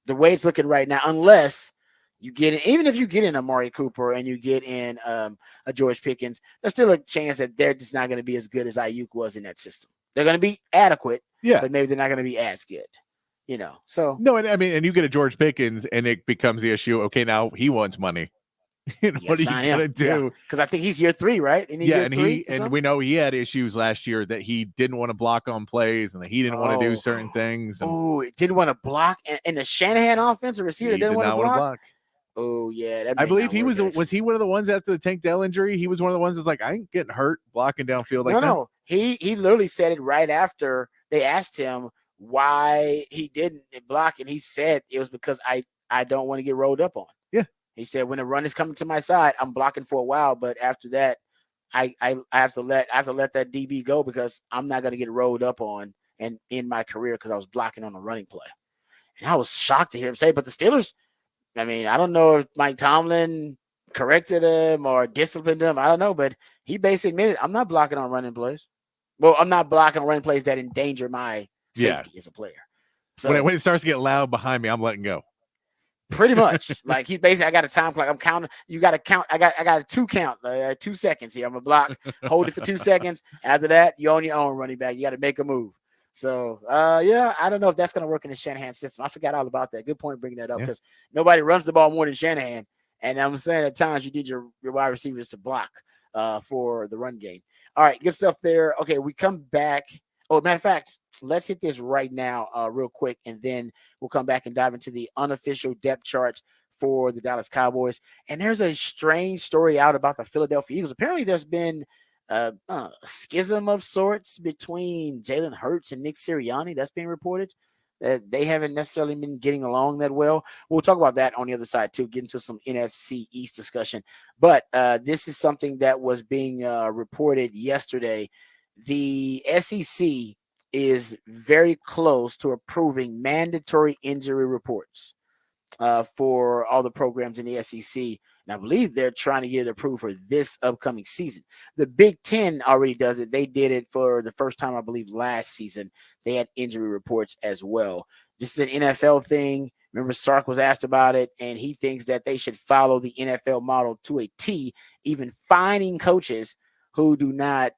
Speaker 1: The way it's looking right now, unless you get in, even if you get in Amari Cooper and you get in a George Pickens, there's still a chance that they're just not going to be as good as Ayuk was in that system. They're going to be adequate, but maybe they're not going to be as good. So
Speaker 2: no, and I mean, and you get a George Pickens, and it becomes the issue. Okay, now he wants money. What are you gonna do?
Speaker 1: Because I think he's year 3, right?
Speaker 2: And we know he had issues last year that he didn't want to block on plays and that he didn't want to do certain things.
Speaker 1: Didn't want to block in the Shanahan offense. A receiver didn't want to block. Oh yeah,
Speaker 2: I believe he was he one of the ones after the Tank Dell injury? He was one of the ones that's like, I ain't getting hurt blocking downfield like that.
Speaker 1: No, he literally said it right after they asked him why he didn't block, and he said it was because I don't want to get rolled up on.
Speaker 2: Yeah.
Speaker 1: He said, when the run is coming to my side, I'm blocking for a while, but after that, I have to let that DB go because I'm not going to get rolled up on and in my career because I was blocking on a running play. And I was shocked to hear him say, but the Steelers, I mean, I don't know if Mike Tomlin corrected him or disciplined him. I don't know, but he basically admitted, I'm not blocking on running plays. Well, I'm not blocking on running plays that endanger my safety as a player. So
Speaker 2: when it starts to get loud behind me, I'm letting go.
Speaker 1: pretty much, like he basically, I got a time clock. I'm counting. You got to count. I got a 2 count, 2 seconds here. I'm gonna block, hold it for 2 seconds. After that, you're on your own, running back. You got to make a move. So, yeah, I don't know if that's gonna work in the Shanahan system. I forgot all about that. Good point bringing that up because nobody runs the ball more than Shanahan. And I'm saying at times you need your wide receivers to block for the run game. All right, good stuff there. Okay, we come back. Oh, matter of fact, let's hit this right now real quick, and then we'll come back and dive into the unofficial depth chart for the Dallas Cowboys. And there's a strange story out about the Philadelphia Eagles. Apparently, there's been a schism of sorts between Jalen Hurts and Nick Sirianni. That's being reported. That they haven't necessarily been getting along that well. We'll talk about that on the other side too, get into some NFC East discussion. But this is something that was being reported yesterday. The SEC is very close to approving mandatory injury reports for all the programs in the SEC. And I believe they're trying to get it approved for this upcoming season. The Big Ten already does it. They did it for the first time, I believe, last season. They had injury reports as well. This is an NFL thing. Remember, Sark was asked about it, and he thinks that they should follow the NFL model to a T, even fining coaches who do not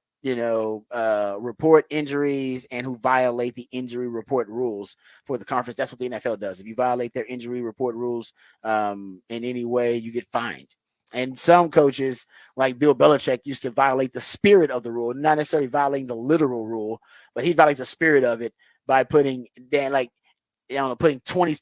Speaker 1: report injuries and who violate the injury report rules for the conference. That's what the NFL does. If you violate their injury report rules in any way, you get fined. And some coaches, like Bill Belichick, used to violate the spirit of the rule, not necessarily violating the literal rule, but he violates the spirit of it by putting putting 20,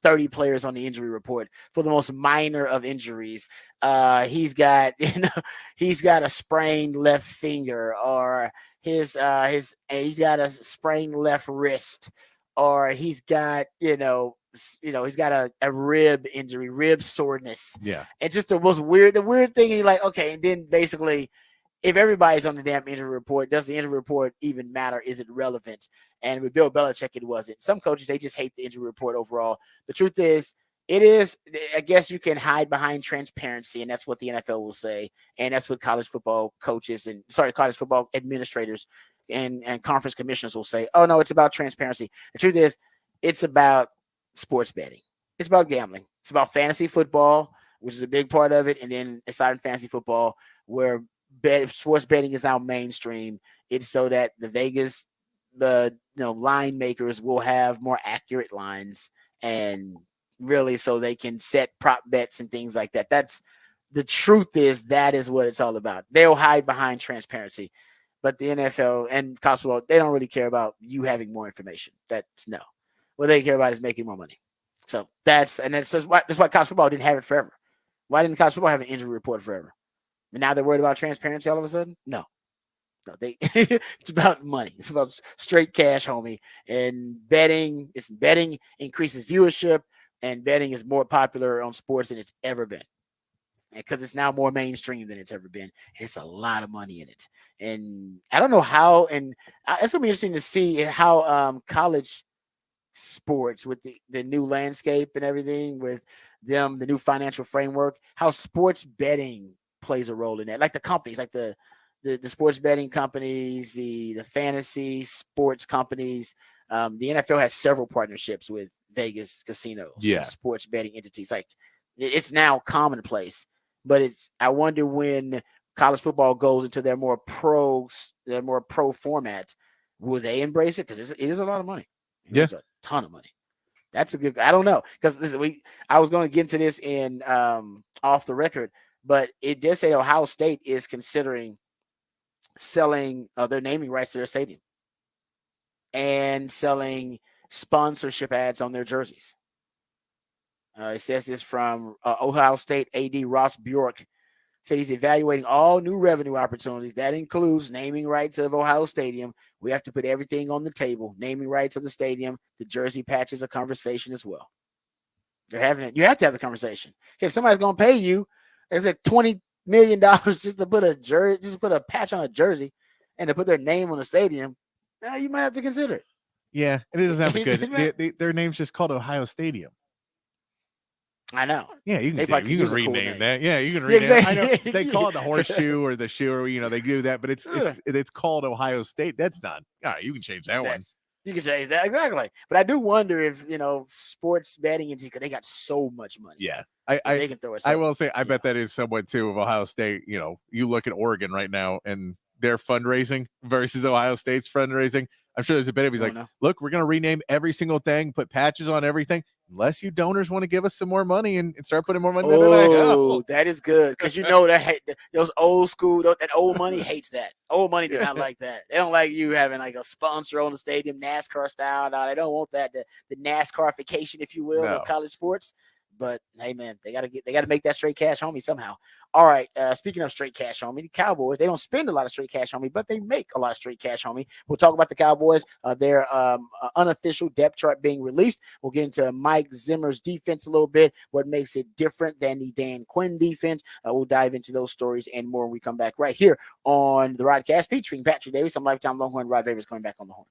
Speaker 1: 30 players on the injury report for the most minor of injuries. He's got a sprained left finger, or he's got a sprained left wrist, or he's got he's got a rib injury, rib soreness.
Speaker 2: Yeah.
Speaker 1: And just the weird thing. You're like, okay, and then basically, if everybody's on the damn injury report, does the injury report even matter? Is it relevant? And with Bill Belichick, it wasn't. Some coaches, they just hate the injury report overall. The truth is, I guess you can hide behind transparency, and that's what the NFL will say. And that's what college football administrators and conference commissioners will say. Oh, no, it's about transparency. The truth is, it's about sports betting. It's about gambling. It's about fantasy football, which is a big part of it. And then aside from fantasy football, where sports betting is now mainstream, it's so that the line makers will have more accurate lines, and really so they can set prop bets and things like that. That's the truth. That is what it's all about. They'll hide behind transparency, but the NFL and college football, they don't really care about you having more information. What they care about is making more money. So that's why college football didn't have it forever. Why didn't college football have an injury report forever? And now they're worried about transparency all of a sudden? No, it's about money. It's about straight cash, homie. And betting increases viewership, and betting is more popular on sports than it's ever been. Because it's now more mainstream than it's ever been. It's a lot of money in it. And I don't know how, and it's going to be interesting to see how college sports with the new landscape and everything, with them, the new financial framework, how sports betting plays a role in that. Like the companies, like the sports betting companies, the fantasy sports companies. The NFL has several partnerships with Vegas casinos, sports betting entities. Like it's now commonplace, but I wonder when college football goes into their more pro format, will they embrace it? Because it is a lot of money. It's a ton of money. That's a good. I don't know, because I was going to get into this in off the record, but it did say Ohio State is considering selling their naming rights to their stadium and selling sponsorship ads on their jerseys. It says this from Ohio State AD Ross Bjork. Said he's evaluating all new revenue opportunities. That includes naming rights of Ohio Stadium. We have to put everything on the table. Naming rights of the stadium, the jersey patch is a conversation as well. They're having it. You have to have the conversation. If somebody's going to pay you, it's like $20 million just to put a patch on a jersey and to put their name on the stadium, you might have to consider it.
Speaker 2: Yeah, it doesn't have to be good. Their name's just called Ohio Stadium.
Speaker 1: I know.
Speaker 2: Yeah, you
Speaker 1: They
Speaker 2: can
Speaker 1: probably could
Speaker 2: you can
Speaker 1: use a cool
Speaker 2: rename
Speaker 1: name.
Speaker 2: that. Yeah, you can
Speaker 1: Yeah,
Speaker 2: rename it. I know
Speaker 1: exactly.
Speaker 2: they call it the horseshoe or the shoe, or they do that, but it's called Ohio State. That's not all right. You can change that one.
Speaker 1: That's you can change that exactly. But I do wonder if sports betting and because they got so much money.
Speaker 2: Yeah,
Speaker 1: If they can throw it.
Speaker 2: I
Speaker 1: So,
Speaker 2: will say I bet that is somewhat too of Ohio State. You look at Oregon right now and their fundraising versus Ohio State's fundraising. I'm sure there's a bit of he's like, look, we're going to rename every single thing, put patches on everything, unless you donors want to give us some more money and start putting more money.
Speaker 1: Oh, that is good because those old school, that old money hates that. Old money do not like that. They don't like you having like a sponsor on the stadium, NASCAR style. No, they don't want that. The NASCARification, if you will, of college sports. But hey, man, they got to make that straight cash homie somehow. All right. Speaking of straight cash homie, the Cowboys, they don't spend a lot of straight cash homie, but they make a lot of straight cash homie. We'll talk about the Cowboys, their unofficial depth chart being released. We'll get into Mike Zimmer's defense a little bit, what makes it different than the Dan Quinn defense. We'll dive into those stories and more when we come back right here on the Rodcast featuring Patrick Davis. I'm Lifetime Longhorn. Rod Davis coming back on the horn.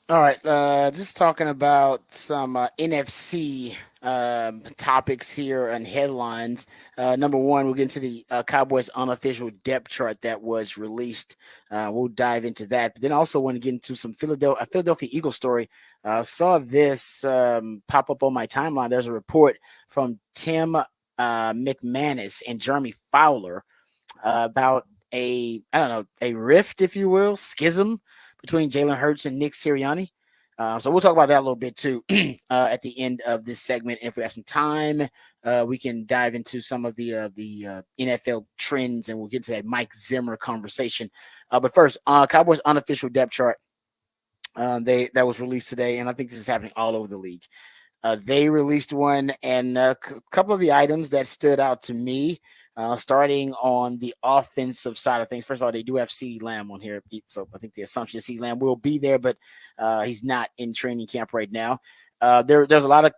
Speaker 1: All right, just talking about some NFC topics here and headlines. Number one, we'll get into the Cowboys unofficial depth chart that was released. We'll dive into that. But then also want to get into some Philadelphia Eagles story. Saw this pop up on my timeline. There's a report from Tim McManus and Jeremy Fowler about a rift, if you will, schism between Jalen Hurts and Nick Sirianni. So we'll talk about that a little bit too at the end of this segment. If we have some time, we can dive into some of the NFL trends, and we'll get to that Mike Zimmer conversation. But first, Cowboys unofficial depth chart. That was released today, and I think this is happening all over the league. They released one, and a couple of the items that stood out to me, starting on the offensive side of things. First of all, they do have CeeDee Lamb on here, so I think the assumption is CeeDee Lamb will be there, but he's not in training camp right now. There's a lot of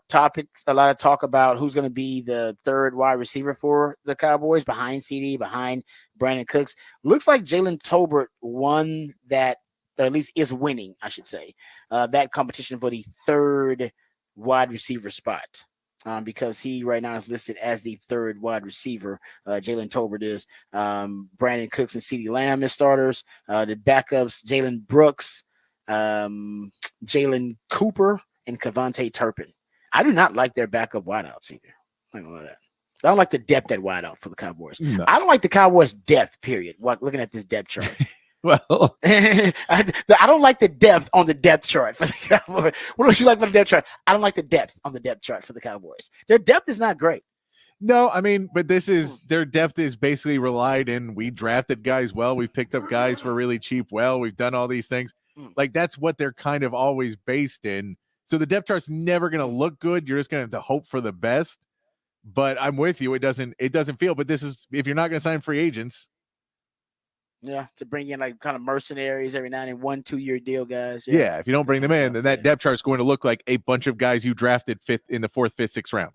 Speaker 1: talk about who's going to be the third wide receiver for the Cowboys behind CeeDee, behind Brandon Cooks. Looks like Jalen Tolbert won that, or at least is winning, I should say, that competition for the third wide receiver spot, because he right now is listed as the third wide receiver. Jalen Tolbert is. Brandon Cooks and CeeDee Lamb as starters. The backups, Jalen Brooks, Jalen Cooper, and Kevontae Turpin. I do not like their backup wideouts either. I don't know that. I don't like the depth at wideout for the Cowboys. No. I don't like the Cowboys' depth, period. Looking at this depth chart.
Speaker 2: Well,
Speaker 1: I don't like the depth on the depth chart for the Cowboys. What don't you like about the depth chart? I don't like the depth on the depth chart for the Cowboys. Their depth is not great.
Speaker 2: No, I mean, but this is their depth is basically relied in. We drafted guys well. We picked up guys for really cheap. Well, we've done all these things. Like that's what they're kind of always based in. So the depth chart's never going to look good. You're just going to have to hope for the best. But I'm with you. It doesn't feel. But this is if you're not going to sign free agents.
Speaker 1: Yeah, to bring in like kind of mercenaries every now and then, 1-2 year deal guys.
Speaker 2: Yeah, if you don't bring them in, then that depth chart is going to look like a bunch of guys you drafted fifth in the fourth, fifth, sixth round.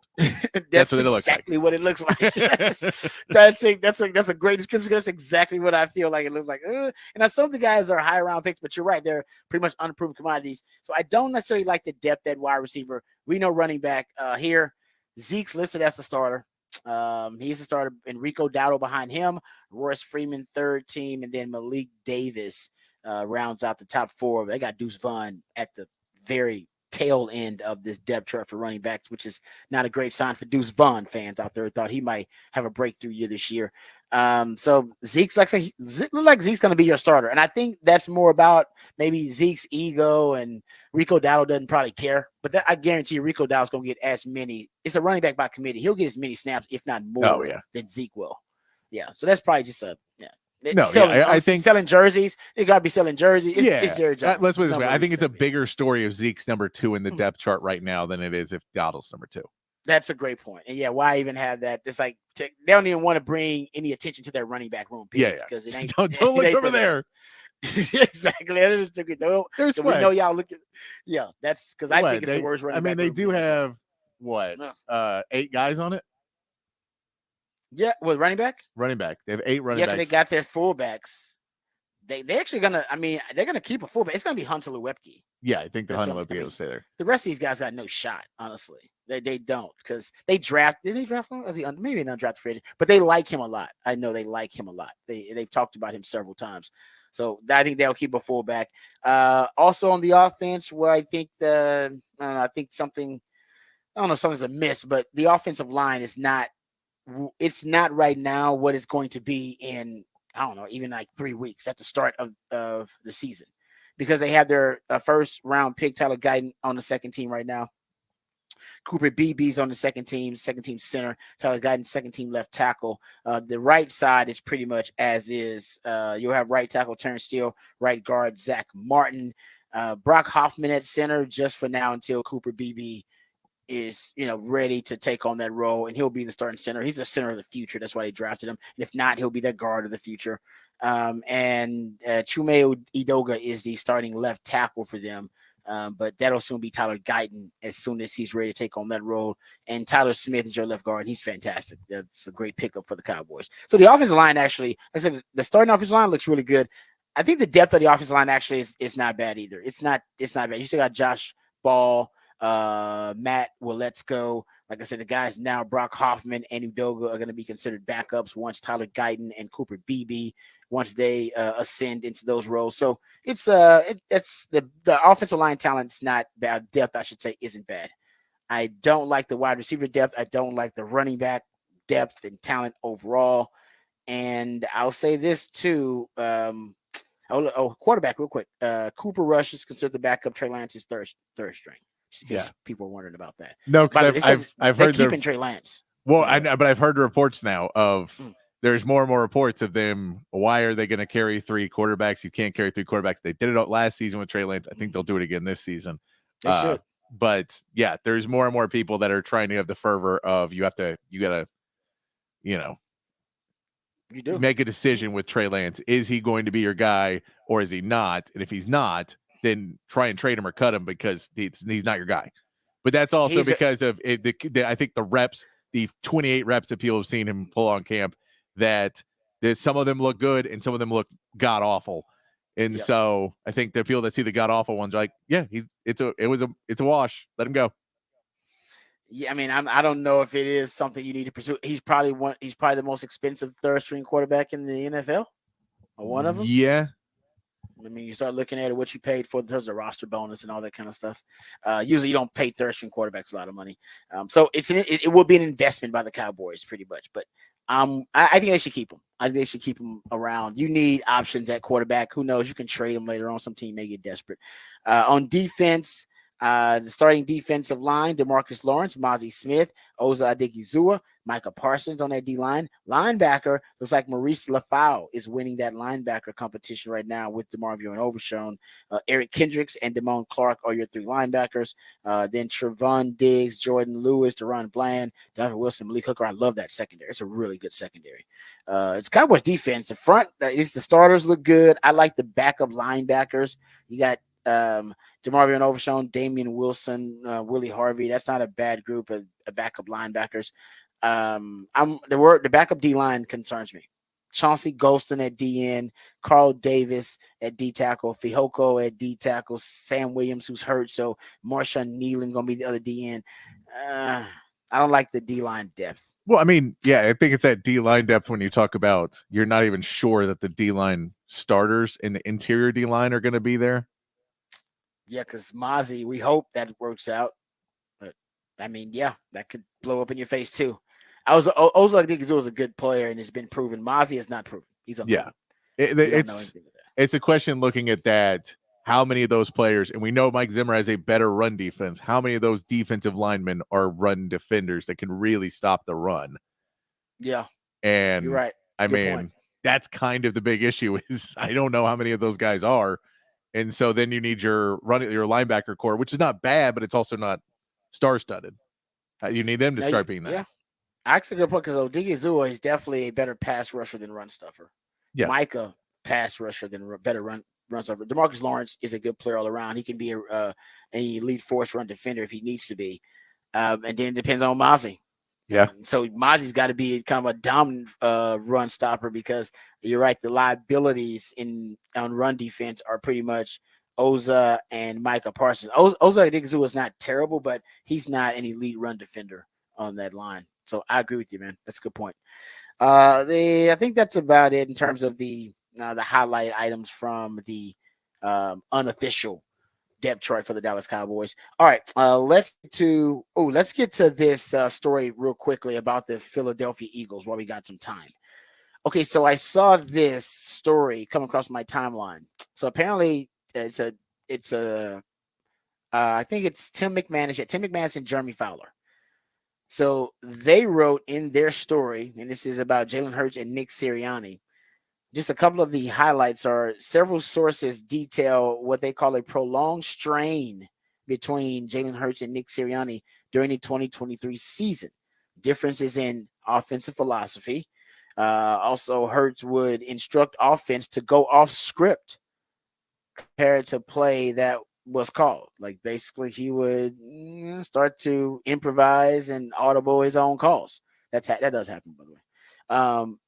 Speaker 1: That's what exactly what it looks like. That's a great description. That's exactly what I feel like it looks like. And some of the guys are high round picks, but you're right, they're pretty much unproven commodities. So I don't necessarily like the depth at wide receiver. We know running back here. Zeke's listed as the starter. He's the starter. Enrico Dowdle behind him, Royce Freeman third team, and then Malik Davis rounds out the top four. They got Deuce Vaughn at the very tail end of this depth chart for running backs, which is not a great sign for Deuce Vaughn fans out there. Thought he might have a breakthrough year this year. So Zeke's look like Zeke's going to be your starter, and I think that's more about maybe Zeke's ego, and Rico Dowdle doesn't probably care. But I guarantee you, Rico Dowdle's going to get as many. It's a running back by committee. He'll get as many snaps, if not more, than Zeke will. Yeah, so that's probably just a I think selling jerseys. They got to be selling jerseys. It's Jerry Jones.
Speaker 2: Let's put it this way. I think it's a bigger story of Zeke's number 2 in the depth chart right now than it is if Dowdle's number 2.
Speaker 1: That's a great point. And why even have that? It's like they don't even want to bring any attention to their running back room. Because it ain't.
Speaker 2: Don't look over there.
Speaker 1: Exactly. We know y'all look at. Yeah, that's because I think it's the worst running back.
Speaker 2: I mean, they do have 8 guys on it.
Speaker 1: Yeah, with running back.
Speaker 2: They have 8 running backs.
Speaker 1: Yeah, they got their fullbacks. They actually gonna. I mean, they're gonna keep a fullback. It's gonna be Hunter Luepke.
Speaker 2: Yeah, I think the Hunter Luepke will stay there.
Speaker 1: The rest of these guys got no shot. Honestly, they don't because they draft. Did they draft him? Maybe not draft free agent, but they like him a lot. I know they like him a lot. They've talked about him several times. So I think they'll keep a fullback. Also on the offense, where I think something's a miss, but the offensive line is not. It's not right now what it's going to be in, I don't know, even like 3 weeks at the start of the season, because they have their first round pick, Tyler Guyton, on the second team right now. Cooper Beebe's on the second team center. Tyler Guyton, second team left tackle. The right side is pretty much as is. You'll have right tackle Terrence Steele, right guard Zach Martin, Brock Hoffman at center just for now until Cooper Beebe is ready to take on that role, and he'll be the starting center. He's the center of the future. That's why they drafted him. And if not, he'll be the guard of the future. And Chume Idoga is the starting left tackle for them. But that'll soon be Tyler Guyton as soon as he's ready to take on that role. And Tyler Smith is your left guard. And he's fantastic. That's a great pickup for the Cowboys. So the offensive line actually, like I said, the starting offensive line looks really good. I think the depth of the offensive line actually is not bad either. It's not bad. You still got Josh Ball, Matt Waletzko. Like I said, the guys now, Brock Hoffman and Udoga, are going to be considered backups once Tyler Guyton and Cooper Beebe, once they ascend into those roles. So it's the offensive line talent's not bad. Depth, I should say, isn't bad. I don't like the wide receiver depth. I don't like the running back depth and talent overall. And I'll say this too. Quarterback, real quick. Cooper Rush is considered the backup. Trey Lance is third string. Just in case people are wondering about that.
Speaker 2: No,
Speaker 1: By the way,
Speaker 2: because
Speaker 1: they said
Speaker 2: I've
Speaker 1: they're
Speaker 2: heard
Speaker 1: keeping Trey Lance.
Speaker 2: Well, I know, but I've heard reports now of
Speaker 1: Mm.
Speaker 2: there's more and more reports of them. Why are they going to carry 3 quarterbacks? You can't carry 3 quarterbacks. They did it last season with Trey Lance. I think they'll do it again this season.
Speaker 1: They should.
Speaker 2: But yeah, there's more and more people that are trying to have the fervor of you gotta,
Speaker 1: You do.
Speaker 2: make a decision with Trey Lance. Is he going to be your guy or is he not? And if he's not, then try and trade him or cut him because he's not your guy. But that's also because of it, I think the reps, the 28 reps that people have seen him pull on camp, that some of them look good and some of them look god awful. And so I think the people that see the god awful ones are like, yeah, it's a wash. Let him go.
Speaker 1: Yeah, I mean, I don't know if it is something you need to pursue. He's probably the most expensive third string quarterback in the NFL, or one of them.
Speaker 2: Yeah.
Speaker 1: I mean, you start looking at what you paid for in terms of roster bonus and all that kind of stuff. Usually, you don't pay third string quarterbacks a lot of money, so it will be an investment by the Cowboys, pretty much. But I think they should keep him. I think they should keep him around. You need options at quarterback. Who knows? You can trade him later on. Some team may get desperate. On defense, the starting defensive line: DeMarcus Lawrence, Mozzie Smith, Oza Adigizua, Micah Parsons on that D line. Linebacker looks like Maurice Lafau is winning that linebacker competition right now with DeMarvio and Overshown. Eric Kendricks and Damone Clark are your 3 linebackers. Then Trevon Diggs, Jordan Lewis, Deron Bland, Donovan Wilson, Malik Hooker. I love that secondary. It's a really good secondary. It's Cowboys defense. The front, the starters look good. I like the backup linebackers. You got DeMarvio and Overshown, Damian Wilson, Willie Harvey. That's not a bad group of backup linebackers. The backup D line concerns me. Chauncey Golston at DN, Carl Davis at D tackle, Fihoko at D tackle, Sam Williams who's hurt, so Marshawn Nealon gonna be the other DN. I don't like the D line depth.
Speaker 2: Well, I mean, yeah, I think it's that D line depth when you talk about you're not even sure that the D line starters in the interior D line are going to be there.
Speaker 1: Yeah, because Mozzie, we hope that works out. But I mean, yeah, that could blow up in your face too. Oza Adigizua is a good player and it's been proven. Mozzie is not proven. He's unproven.
Speaker 2: It's a question looking at that. How many of those players, and we know Mike Zimmer has a better run defense, how many of those defensive linemen are run defenders that can really stop the run?
Speaker 1: Yeah.
Speaker 2: And
Speaker 1: you're right.
Speaker 2: I mean, that's kind of the big issue is I don't know how many of those guys are. And so then you need your linebacker core, which is not bad, but it's also not star-studded. You need them to start being that.
Speaker 1: Yeah. Actually, a good point because Odigizua is definitely a better pass rusher than run stuffer. Yeah. Micah, pass rusher than better run stuffer. DeMarcus Lawrence is a good player all around. He can be an elite force run defender if he needs to be. And then it depends on Mozzie.
Speaker 2: Yeah.
Speaker 1: So Mozzie's got to be kind of a dominant run stopper because you're right. The liabilities on run defense are pretty much Oza and Micah Parsons. Oza Adigizua is not terrible, but he's not an elite run defender on that line. So I agree with you, man. That's a good point. I think that's about it in terms of the highlight items from the unofficial depth chart for the Dallas Cowboys. All right, let's get to this story real quickly about the Philadelphia Eagles while we got some time. Okay, so I saw this story come across my timeline. So apparently I think it's Tim McManus and Jeremy Fowler. So they wrote in their story, and this is about Jalen Hurts and Nick Sirianni. Just a couple of the highlights are several sources detail what they call a prolonged strain between Jalen Hurts and Nick Sirianni during the 2023 season. Differences in offensive philosophy. Also, Hurts would instruct offense to go off script compared to play that was called. Like basically he would start to improvise and audible his own calls. That does happen, by the way.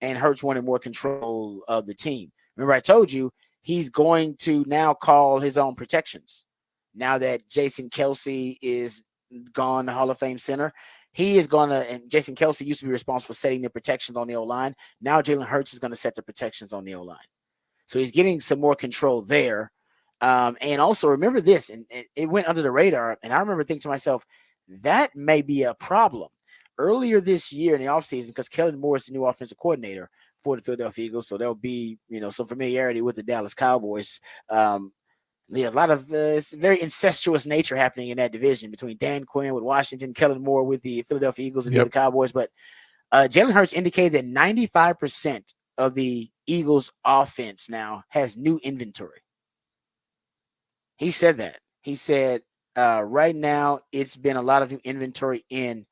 Speaker 1: And Hurts wanted more control of the team. Remember, I told you he's going to now call his own protections. Now that Jason Kelce is gone, the Hall of Fame center, he is going to, and Jason Kelce used to be responsible for setting the protections on the O-line. Now Jalen Hurts is going to set the protections on the O-line. So he's getting some more control there. And also remember this, and it went under the radar. And I remember thinking to myself, that may be a problem. Earlier this year in the offseason, because Kellen Moore is the new offensive coordinator for the Philadelphia Eagles, so there'll be some familiarity with the Dallas Cowboys. A lot of it's very incestuous nature happening in that division between Dan Quinn with Washington, Kellen Moore with the Philadelphia Eagles, and the Cowboys. But Jalen Hurts indicated that 95% of the Eagles' offense now has new inventory. He said that. He said right now it's been a lot of new inventory in.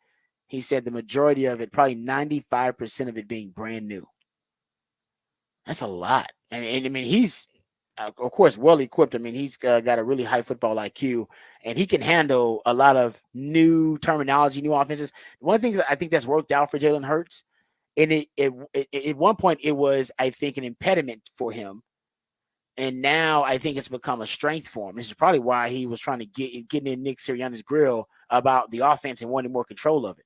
Speaker 1: He said the majority of it, probably 95% of it being brand new. That's a lot. And I mean, he's, of course, well equipped. I mean, he's got a really high football IQ, and he can handle a lot of new terminology, new offenses. One thing that I think that's worked out for Jalen Hurts, and it at one point it was, I think, an impediment for him, and now I think it's become a strength for him. This is probably why he was trying to get in Nick Sirianni's grill about the offense and wanting more control of it.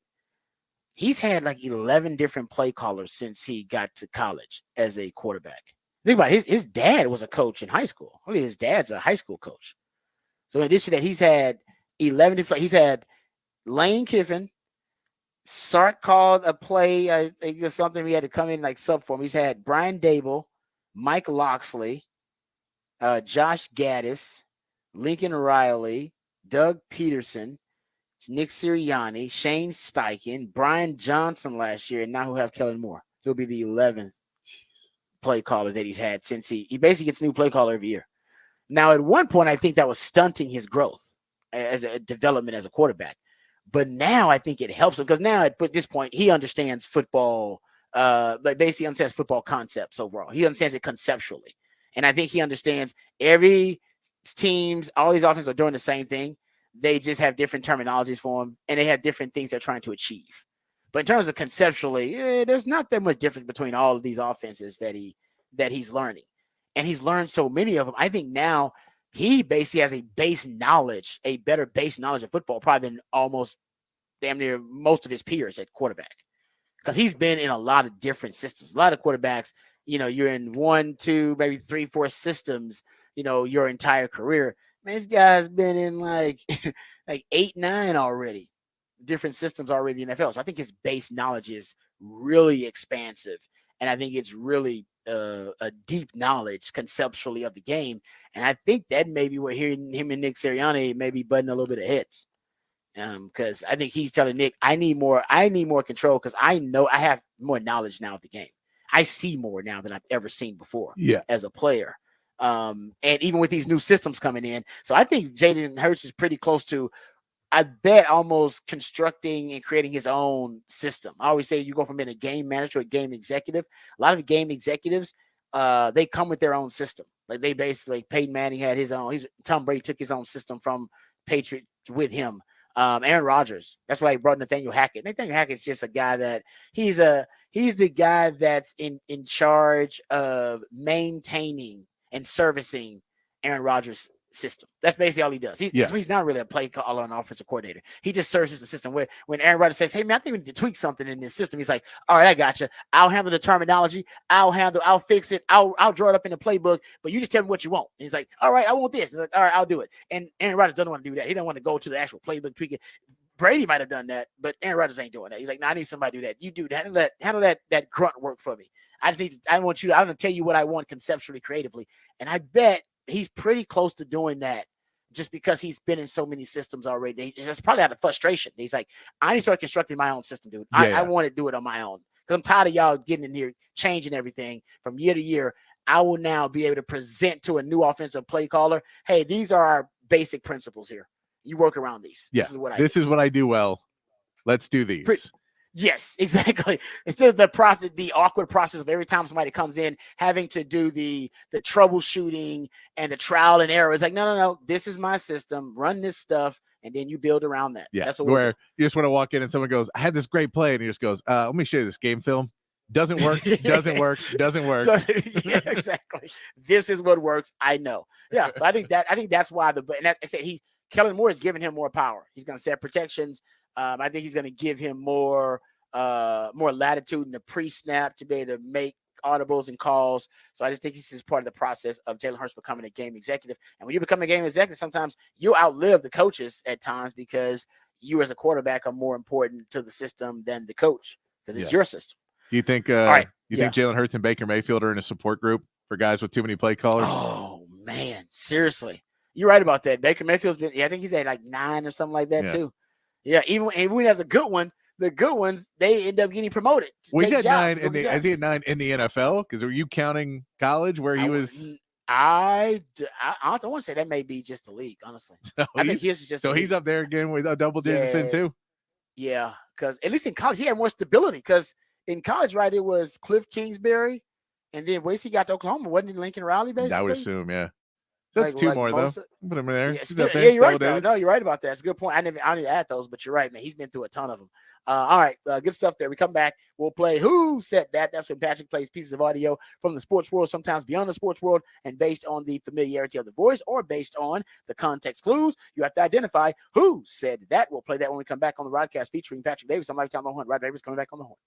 Speaker 1: He's had like 11 different play callers since he got to college as a quarterback. Think about it. His dad was a coach in high school. Look at his dad's a high school coach. So in addition to that, he's had 11 different. He's had Lane Kiffin. Sark called a play. I think it was something we had to come in like sub for him. He's had Brian Dable, Mike Loxley, Josh Gaddis, Lincoln Riley, Doug Peterson, Nick Sirianni, Shane Steichen, Brian Johnson last year, and now he'll have Kellen Moore. He'll be the 11th play caller that he's had since he basically gets a new play caller every year. Now, at one point, I think that was stunting his growth as a development as a quarterback. But now I think it helps him because now at this point, he understands football, like basically understands football concepts overall. He understands it conceptually. And I think he understands every teams, all these offenses are doing the same thing. They just have different terminologies for them, and they have different things they're trying to achieve. But in terms of conceptually, there's not that much difference between all of these offenses that he's learning. And he's learned so many of them. I think now he basically has a better base knowledge of football, probably than almost damn near most of his peers at quarterback. Because he's been in a lot of different systems. A lot of quarterbacks, you're in 1, 2, maybe 3, 4 systems, your entire career. Man, this guy's been in like 8, 9 already, different systems already in the NFL. So I think his base knowledge is really expansive. And I think it's really a deep knowledge conceptually of the game. And I think that maybe we're hearing him and Nick Sirianni maybe butting a little bit of heads. Because I think he's telling Nick, I need more control because I know I have more knowledge now of the game. I see more now than I've ever seen before as a player. And even with these new systems coming in. So I think Jalen Hurts is pretty close to, I bet, almost constructing and creating his own system. I always say you go from being a game manager to a game executive. A lot of game executives, they come with their own system. Like they basically, Peyton Manning had his own. Tom Brady took his own system from Patriots with him. Aaron Rodgers. That's why he brought Nathaniel Hackett. Nathaniel Hackett's just a guy that he's the guy that's in charge of maintaining and servicing Aaron Rodgers' system. That's basically all he does. He's not really a play caller and offensive coordinator. He just services the system. Where when Aaron Rodgers says, "Hey man, I think we need to tweak something in this system," he's like, "All right, I got you. I'll handle the terminology. I'll fix it. I'll draw it up in the playbook. But you just tell me what you want." And he's like, "All right, I want this." He's like, "All right, I'll do it." And Aaron Rodgers doesn't want to do that. He doesn't want to go to the actual playbook, tweak it. Brady might have done that, but Aaron Rodgers ain't doing that. He's like, "No, I need somebody to do that. You do that. Handle that grunt work for me. I'm going to tell you what I want conceptually, creatively." And I bet he's pretty close to doing that just because he's been in so many systems already. It's probably out of frustration. He's like, I need to start constructing my own system, dude. I want to do it on my own because I'm tired of y'all getting in here, changing everything from year to year. I will now be able to present to a new offensive play caller, hey, these are our basic principles here. You work around these.
Speaker 2: Yeah, this is what I do well. Let's do these.
Speaker 1: Yes, exactly. Instead of the awkward process of every time somebody comes in having to do the troubleshooting and the trial and error. It's like, no. This is my system. Run this stuff, and then you build around that.
Speaker 2: Yeah,
Speaker 1: that's what
Speaker 2: where you just want to walk in and someone goes, "I had this great play," and he just goes, "Let me show you this game film. Doesn't work. Doesn't work. Doesn't work."
Speaker 1: Yeah, exactly. This is what works. I know. Yeah. So I think that's why Kellen Moore is giving him more power. He's going to set protections. I think he's going to give him more latitude in the pre-snap to be able to make audibles and calls. So I just think this is part of the process of Jalen Hurts becoming a game executive. And when you become a game executive, sometimes you outlive the coaches at times because you as a quarterback are more important to the system than the coach because it's your system.
Speaker 2: Do you think You think Jalen Hurts and Baker Mayfield are in a support group for guys with too many play callers?
Speaker 1: Oh man, seriously, you're right about that. Baker Mayfield's been. Yeah, I think he's at like 9 or something like that too. Yeah, even when he has a good one, the good ones they end up getting promoted.
Speaker 2: Well, he's at 9 in the. Is he at 9 in the NFL? Because are you counting college where he was?
Speaker 1: I want to say that may be just the league, honestly. I think he's just
Speaker 2: he's up there again with double digits then too.
Speaker 1: Yeah, because at least in college he had more stability. Because in college, right, it was Cliff Kingsbury, and then once he got to Oklahoma, wasn't it Lincoln Riley? Basically,
Speaker 2: I would assume, yeah. That's like, 2 more though. Put him in there.
Speaker 1: Yeah, you're right. No, you're right about that. It's a good point. I didn't add those, but you're right, man. He's been through a ton of them. All right, good stuff there. We come back. We'll play Who Said That. That's when Patrick plays pieces of audio from the sports world, sometimes beyond the sports world, and based on the familiarity of the voice or based on the context clues, you have to identify who said that. We'll play that when we come back on the Rodcast featuring Patrick Davis on Lifetime on Horn. Rod Davis coming back on the Horn.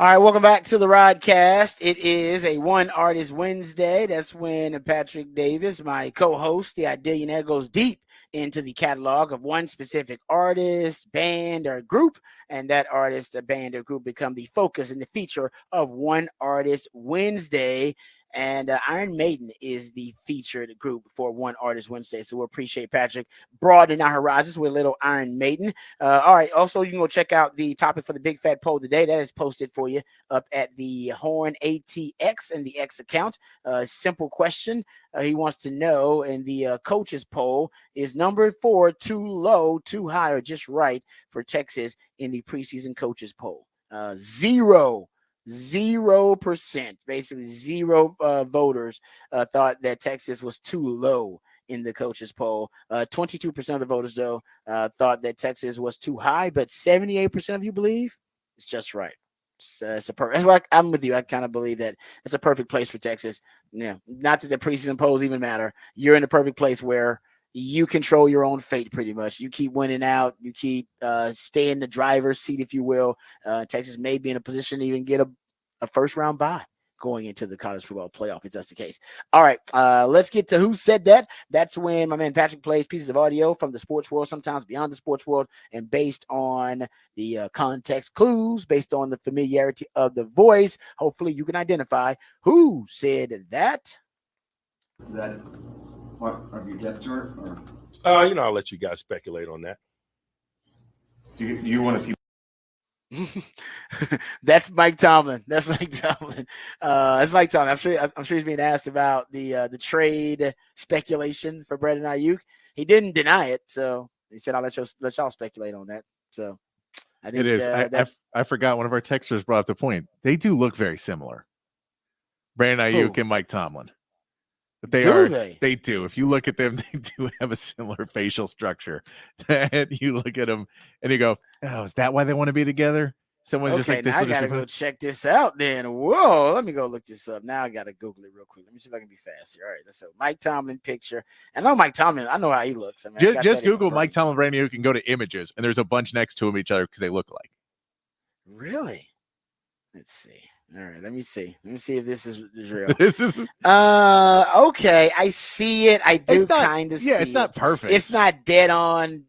Speaker 1: All right, welcome back to the Rodcast. It is a One Artist Wednesday. That's when Patrick Davis, my co-host, the Idillionaire, goes deep into the catalog of one specific artist, band, or group, and that artist, band, or group become the focus and the feature of One Artist Wednesday. And Iron Maiden is the featured group for One Artist Wednesday. So we appreciate Patrick broadening our horizons with a little Iron Maiden. All right. Also, you can go check out the topic for the Big Fat Poll today. That is posted for you up at the Horn ATX and the X account. Simple question. He wants to know in the coaches poll, is number 4 too low, too high, or just right for Texas in the preseason coaches poll? 0%, basically zero voters thought that Texas was too low in the coaches poll. 22% of the voters, though, thought that Texas was too high, but 78% of you believe it's just right. I'm with you. I kind of believe that it's a perfect place for Texas. Yeah, not that the preseason polls even matter. You're in the perfect place where you control your own fate pretty much. You keep winning out. You keep stay in the driver's seat, if you will. Texas may be in a position to even get a first round bye going into the college football playoff if that's the case. All right, let's get to Who Said That. That's when my man Patrick plays pieces of audio from the sports world, sometimes beyond the sports world, and based on the context clues, based on the familiarity of the voice, hopefully you can identify who said that.
Speaker 4: That what are your depth chart or?
Speaker 5: I'll let you guys speculate on that.
Speaker 2: You want to see?
Speaker 1: That's Mike Tomlin. That's Mike Tomlin. That's Mike Tomlin. I'm sure he's being asked about the trade speculation for Brandon Ayuk. He didn't deny it, so he said, "I'll let y'all speculate on that." So I think
Speaker 2: It is. I forgot one of our texters brought up the point. They do look very similar. Brandon Ayuk and Mike Tomlin. They do. If you look at them, they do have a similar facial structure. And you look at them and you go, "Oh, is that why they want to be together?" Someone's just like this.
Speaker 1: Now I gotta go check this out. Then, whoa, let me go look this up. Now I gotta Google it real quick. Let me see if I can be fast here. All right, so Mike Tomlin picture. I know Mike Tomlin. I know how he looks. I mean,
Speaker 2: just Google Mike Tomlin, Brandon Ayuk, and go to images, and there's a bunch next to each other because they look alike.
Speaker 1: Really? Let's see. All right, let me see. Let me see if this is real.
Speaker 2: This is
Speaker 1: okay. I see it. I do kind of see it.
Speaker 2: Yeah, it's not perfect.
Speaker 1: It's not dead on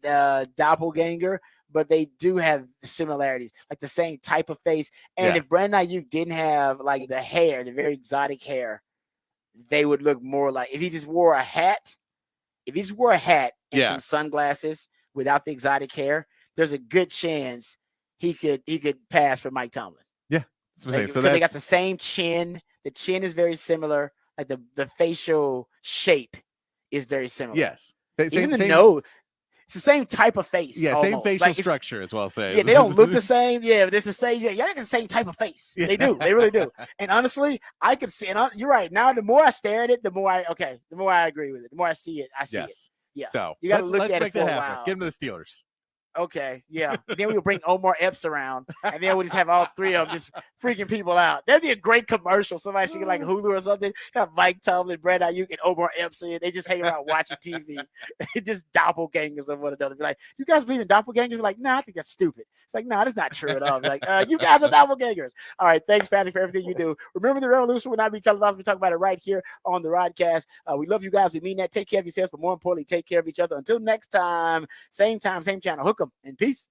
Speaker 1: doppelganger, but they do have similarities, like the same type of face. And if Brandon Ayuk didn't have like the hair, the very exotic hair, they would look more like if he just wore a hat. If he just wore a hat and some sunglasses without the exotic hair, there's a good chance he could pass for Mike Tomlin.
Speaker 2: Yeah.
Speaker 1: Like, so they got the same chin. The chin is very similar. Like the facial shape is very similar.
Speaker 2: Yes.
Speaker 1: Even the nose. It's the same type of face.
Speaker 2: Yeah,
Speaker 1: almost.
Speaker 2: same facial structure as well. Say.
Speaker 1: Yeah, they don't look the same. Yeah, but it's the same. Yeah, got the same type of face. Yeah. They do. They really do. And honestly, I could see. And you're right. Now, the more I stare at it, the more I agree with it. The more I see it, I see it. Yeah.
Speaker 2: So
Speaker 1: you got to look at it for a while.
Speaker 2: Get him to the Steelers.
Speaker 1: Okay, yeah. Then we'll bring Omar Epps around, and then we'll just have all three of them just freaking people out. That'd be a great commercial. Somebody should get like Hulu or something. Have Mike Tomlin, Brandon Ayuk, and Omar Epps in. They just hang around watching TV. Just doppelgangers of one another. Be like, you guys believe in doppelgangers? We're like, I think that's stupid. It's like, that's not true at all. Be like, you guys are doppelgangers. All right, thanks, Patrick, for everything you do. Remember, the revolution will not be televised. We talk about it right here on the Rodcast. We love you guys. We mean that. Take care of yourselves, but more importantly, take care of each other. Until next time, same channel. Hook 'em and peace.